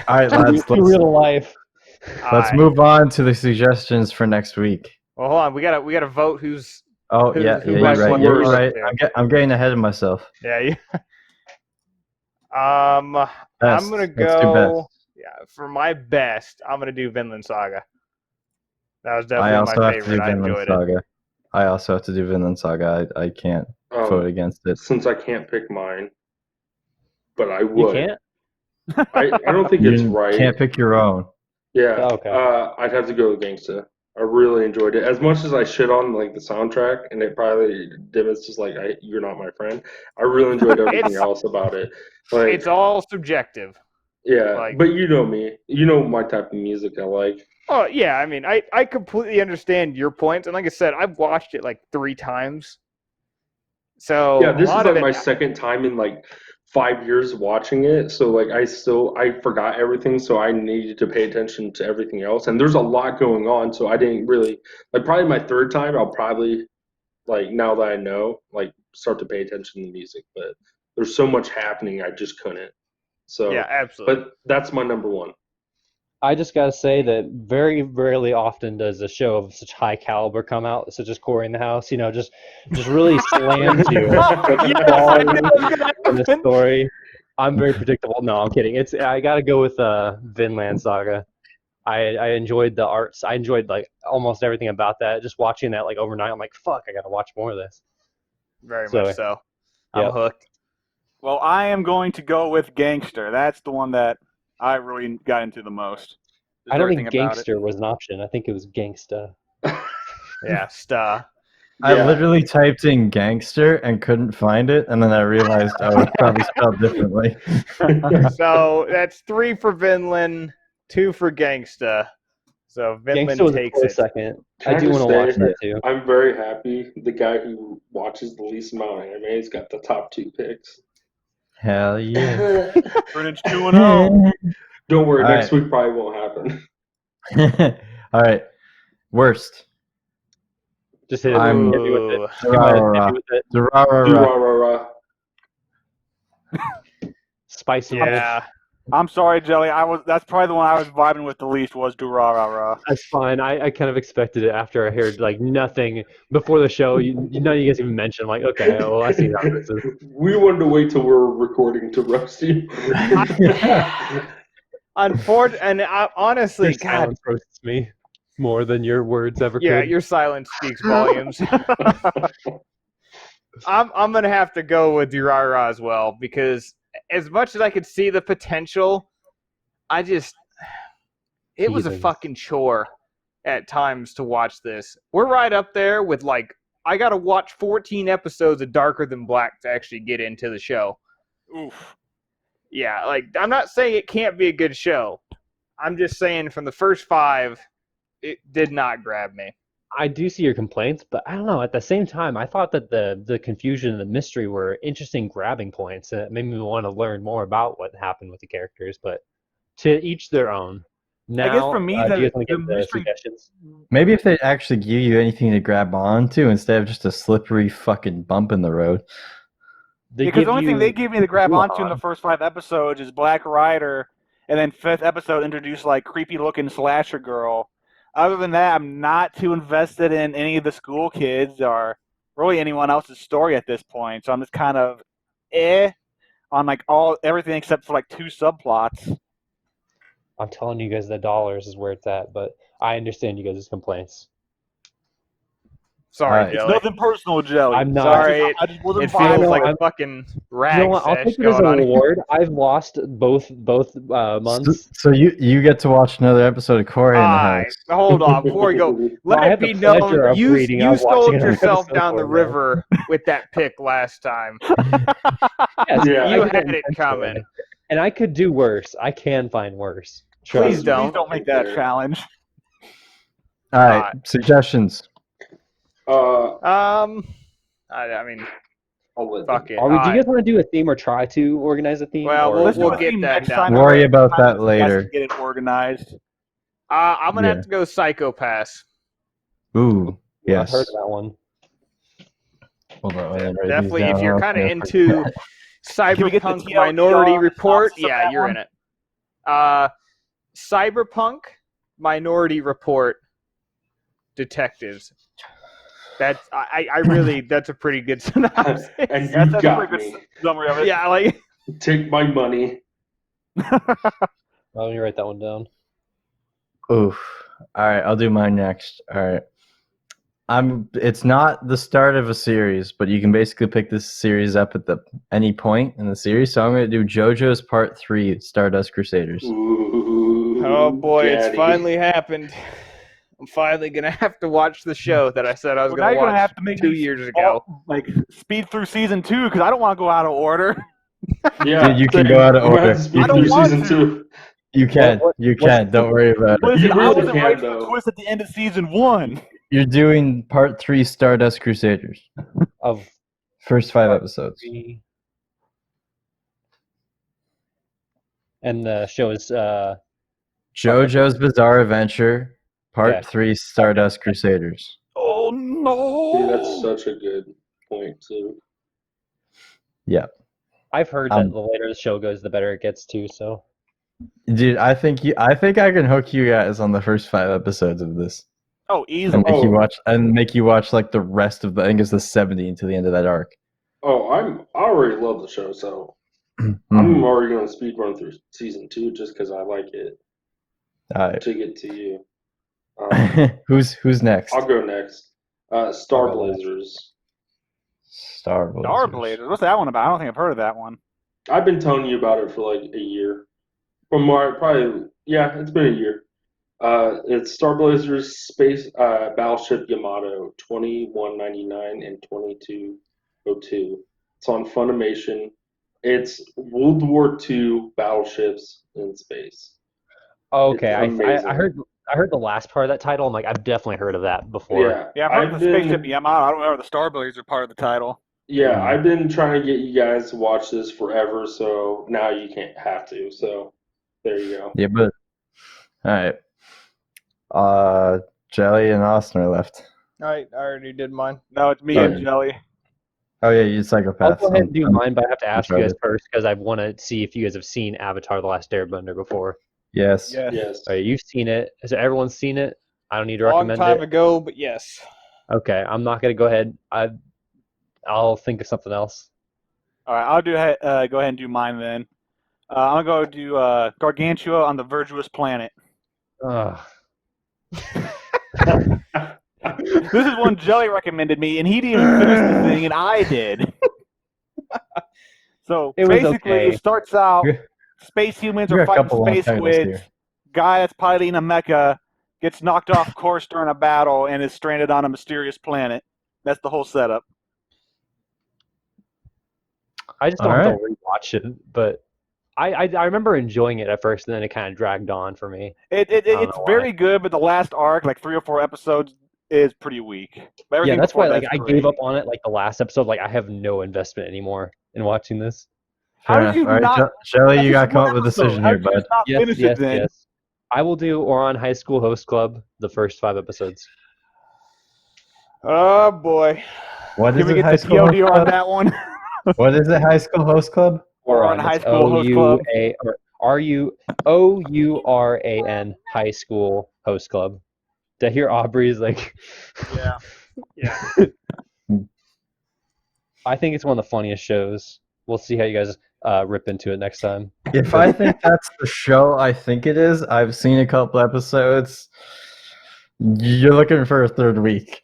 All right, lads, Too real life. let's move on to the suggestions for next week. Well, hold on. We gotta vote who's. Oh, Who- yeah, who you're likes right. what You're works? right. Yeah. I'm getting ahead of myself. Yeah. You, I'm Best. gonna Let's do go. best. Yeah, for my best, I'm gonna do Vinland Saga. That was I definitely also my have to do favorite. I Vinland enjoyed it. Saga. I also have to do Vinland Saga. I can't vote against it. Since I can't pick mine, but I You would. can't? I don't think it's right. Can't pick your own. Yeah. Oh, okay. I'd have to go with Gangsta. I really enjoyed it. As much as I shit on like the soundtrack, and it probably Dimmits just like you're not my friend. I really enjoyed everything It's- else about it. Like, It's all subjective. yeah, like- but you know me. You know my type of music I like. Oh yeah, I mean, I completely understand your points, and like I said, I've watched it like 3 times. So Yeah, this a is lot like of my it, second time in like 5 years watching it. So like I forgot everything, so I needed to pay attention to everything else. And there's a lot going on, so I didn't really like probably my third time I'll probably like now that I know, like start to pay attention to the music. But there's so much happening I just couldn't. So yeah, absolutely. but that's my number one. I just gotta say that very rarely often does a show of such high caliber come out, such as Corey in the House. You know, just really slams you with the quality and the story. I'm very predictable. No, I'm kidding. I gotta go with Vinland Saga. I enjoyed the arts. I enjoyed like almost everything about that. Just watching that like overnight, I'm like, fuck, I gotta watch more of this. Very So, much so. I'm yep. hooked. Well, I am going to go with Gangster. That's the one that I really got into the most. Just I don't think everything about it. gangster was an option. I think it was gangsta. Yeah, star. I Yeah. literally typed in gangster and couldn't find it, and then I realized it's probably spelled differently. So that's 3 for Vinland, 2 for Gangsta. So Vinland Gangsta was a takes close it. second. Can I I do just want to watch say- that too. I'm very happy the guy who watches the least amount of anime has got the top 2 picks. Hell yeah. Greenwich 2-0. Don't worry, All next week probably won't happen. All right. Worst. Just hit I'm- me with it. Ooh. Come on, hit me with it. Durarara. Durarara. Spicy. Yeah. I'm sorry, Jelly. That's probably the one I was vibing with the least was Durarara. That's fine. I kind of expected it after I heard like nothing before the show. None of you guys even mentioned. I'm like, okay, well, I see how this is. We wanted to wait till we're recording to roast you. And honestly, Your God, silence roasts me more than your words ever yeah, could. your silence speaks volumes. I'm gonna have to go with Durarara as well because as much as I could see the potential, it was a Heathens. fucking chore at times to watch this. We're right up there with like I gotta watch 14 episodes of Darker Than Black to actually get into the show. Oof. Yeah, like I'm not saying it can't be a good show. I'm just saying from the first 5, it did not grab me. I do see your complaints, but I don't know. At the same time, I thought that the confusion and the mystery were interesting grabbing points, and it made me want to learn more about what happened with the characters. But to each their own. Now, guess for me, do you guys want to the get the mystery- suggestions? Maybe if they actually give you anything to grab onto instead of just a slippery fucking bump in the road. Because the only thing they gave me to grab onto in the Wuhan. first 5 episodes is Black Rider, and then 5th episode introduced like creepy looking slasher girl. Other than that, I'm not too invested in any of the school kids or really anyone else's story at this point. So I'm just kind of on like everything except for like 2 subplots. I'm telling you guys, the dollars is where it's at, but I understand you guys' complaints. Sorry, Alright. It's Jelly. nothing personal, Jelly. I'm not. Sorry, I just wasn't It vibing feels know, like with a I'm- fucking You rag know what? I'll sesh take it as a going on. reward. I've lost both months. So you get to watch another episode of Corey in the Alright, House. hold on. Before we go, Well, let I it had be the pleasure known of you reading. I was watching sold another yourself episode down the for now. river with that pick last time. Yes, Yeah. You I did had it intentionally. coming. And I could do worse. I can find worse. Please Trust me. don't. Please don't make that a challenge. All right, suggestions. I'll I mean, let fuck it. Do you Alright. guys want to do a theme or try to organize a theme? Well, or Let's we'll do a get theme that next down time. the Worry road. about that Let's later. get it organized. I'm gonna Yeah. have to go Psychopass. Ooh, I've heard yes. of that one. Hold on, wait, write these Definitely, if down. you're kind of Okay. into Can we get the Cyberpunk TLDR Minority Report, synopsis of yeah, that you're one? in it. Cyberpunk Minority Report Detectives. That's I really that's a pretty good synopsis. And That's you a got pretty me. good summary of it. Yeah, like Take my money. Let me write that one down. Oof. All right, I'll do mine next. All right. It's not the start of a series, but you can basically pick this series up at any point in the series. So I'm going to do JoJo's Part 3, Stardust Crusaders. Ooh, oh boy, it's Daddy. finally happened. I'm finally gonna have to watch the show that I said I was Well, now gonna you're gonna watch have to make 2 me years ago. like speed through season 2 because I don't want to go out of order. Yeah, Dude, you can same. go out of I'm gonna have order. to speed I don't through want season to. 2. You can. You can. Don't worry about it. Listen, You I really wasn't can, ready for though. the twist at the end of season 1. You're doing Part 3, Stardust Crusaders. Of First 5 episodes. three. And the show is JoJo's Bizarre Adventure, Part Okay. 3, Stardust Crusaders. Oh no! Dude, that's such a good point, too. I've heard that the later the show goes, the better it gets too. So Dude, I think I can hook you guys on the first 5 episodes of this. Oh, And easily. make you watch like the rest of I think it's the 70 until the end of that arc. Oh, I already love the show, so Mhm. I'm already going to speed run through season 2 just because I like it Alright. to get to you. Who's next? I'll go next. Star I'll go last. Blazers. Star Blazers. Star Blazers. What's that one about? I don't think I've heard of that one. I've been telling you about it for like a year. It's been a year. It's Star Blazers Space Battleship Yamato 2199 and 2202. It's on Funimation. It's World War II battleships in space. okay, It's I amazing. heard the last part of that title. I'm like, I've definitely heard of that before. Yeah, Yeah, I've heard of the spaceship Yamato. I don't remember the Star Blazer part of the title. Yeah, I've been trying to get you guys to watch this forever, so now you can't have to. So there you go. Yeah, but alright. Jelly and Austin are left. I already did mine. No, it's me Oh, and yeah. Jelly. Oh yeah, you psychopath. I'll go ahead and do mine, but I have to ask you guys retarded. first because I want to see if you guys have seen Avatar: The Last Airbender before. Yes. Yes. Yes. All right, you've seen it. Has everyone seen it? I don't need to Long recommend time it. ago, but yes. Okay, I'm not gonna go ahead. I'll think of something else. All right, I'll go ahead and do mine then. I'm gonna go do Gargantua on the Virtuous Planet. Ugh. This is one Jelly recommended me, and he didn't even finish the thing, and I did. So It was basically, okay. it starts out We- space humans we got are a fighting couple long space titles squids. here. Guy that's piloting a mecha gets knocked off course during a battle and is stranded on a mysterious planet. That's the whole setup. I just don't All have to rewatch it, but I remember enjoying it at first, and then it kind of dragged on for me. It's know why. very good, but the last arc, like 3 or 4 episodes, is pretty weak. But Yeah, everything that's before why like that's I great. gave up on it like the last episode. Like I have no investment anymore in watching this. How Fair did enough. you All right, not? Jelly, That's you just gotta come one up with a episode. decision How here, did you bud. just not Yes, finish yes, it then? yes. I will do Oron High School Host Club, the first 5 episodes. Oh boy. What Can is we it, get High the School Host TLDR on Club? that one? What is it, High School Host Club? Oron High It's School Host Club. OURAN High School Host Club. Did I hear Aubrey's like? Yeah. Yeah. I think it's one of the funniest shows. We'll see how you guys rip into it next time. If I think that's the show I think it is, I've seen a couple episodes. You're looking for a third week.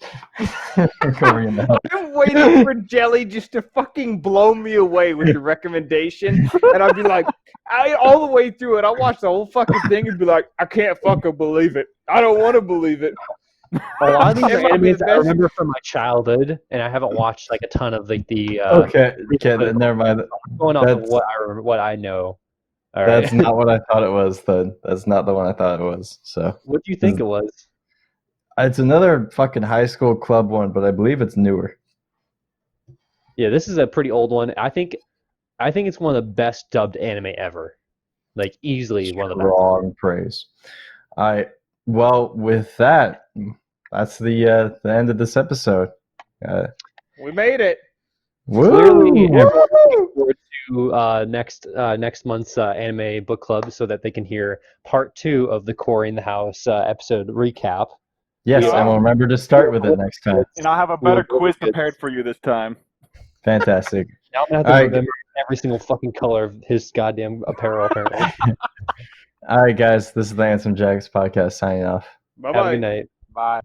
Going out. I'm waiting for Jelly just to fucking blow me away with the recommendation, and I'd be like, all the way through it, I watch the whole fucking thing and be like, I can't fucking believe it. I don't want to believe it. A lot of these are It might be animes the that I best. remember from my childhood, and I haven't watched like a ton of like the Okay, then never mind. going off of That's- what I remember, what I know. All right. That's not what I thought it was. Then that's not the one I thought it was. So What do you think it was? it's another fucking high school club one, but I believe it's newer. Yeah, this is a pretty old one. I think it's one of the best dubbed anime ever. Like easily one of the best. Wrong praise. Well, with that, that's the end of this episode. We made it. Clearly, Woo! everyone's looking forward to next month's anime book club so that they can hear part 2 of the Corey in the House episode recap. Yes, Yeah. and we'll remember to start with it next time. And I'll have a better quiz prepared for you this time. Fantastic. Now I'm gonna have All to right, remember every single fucking color of his goddamn apparel. Apparently. All right, guys. This is the Handsome Jacks podcast signing off. Bye Have a bye. good night. Bye.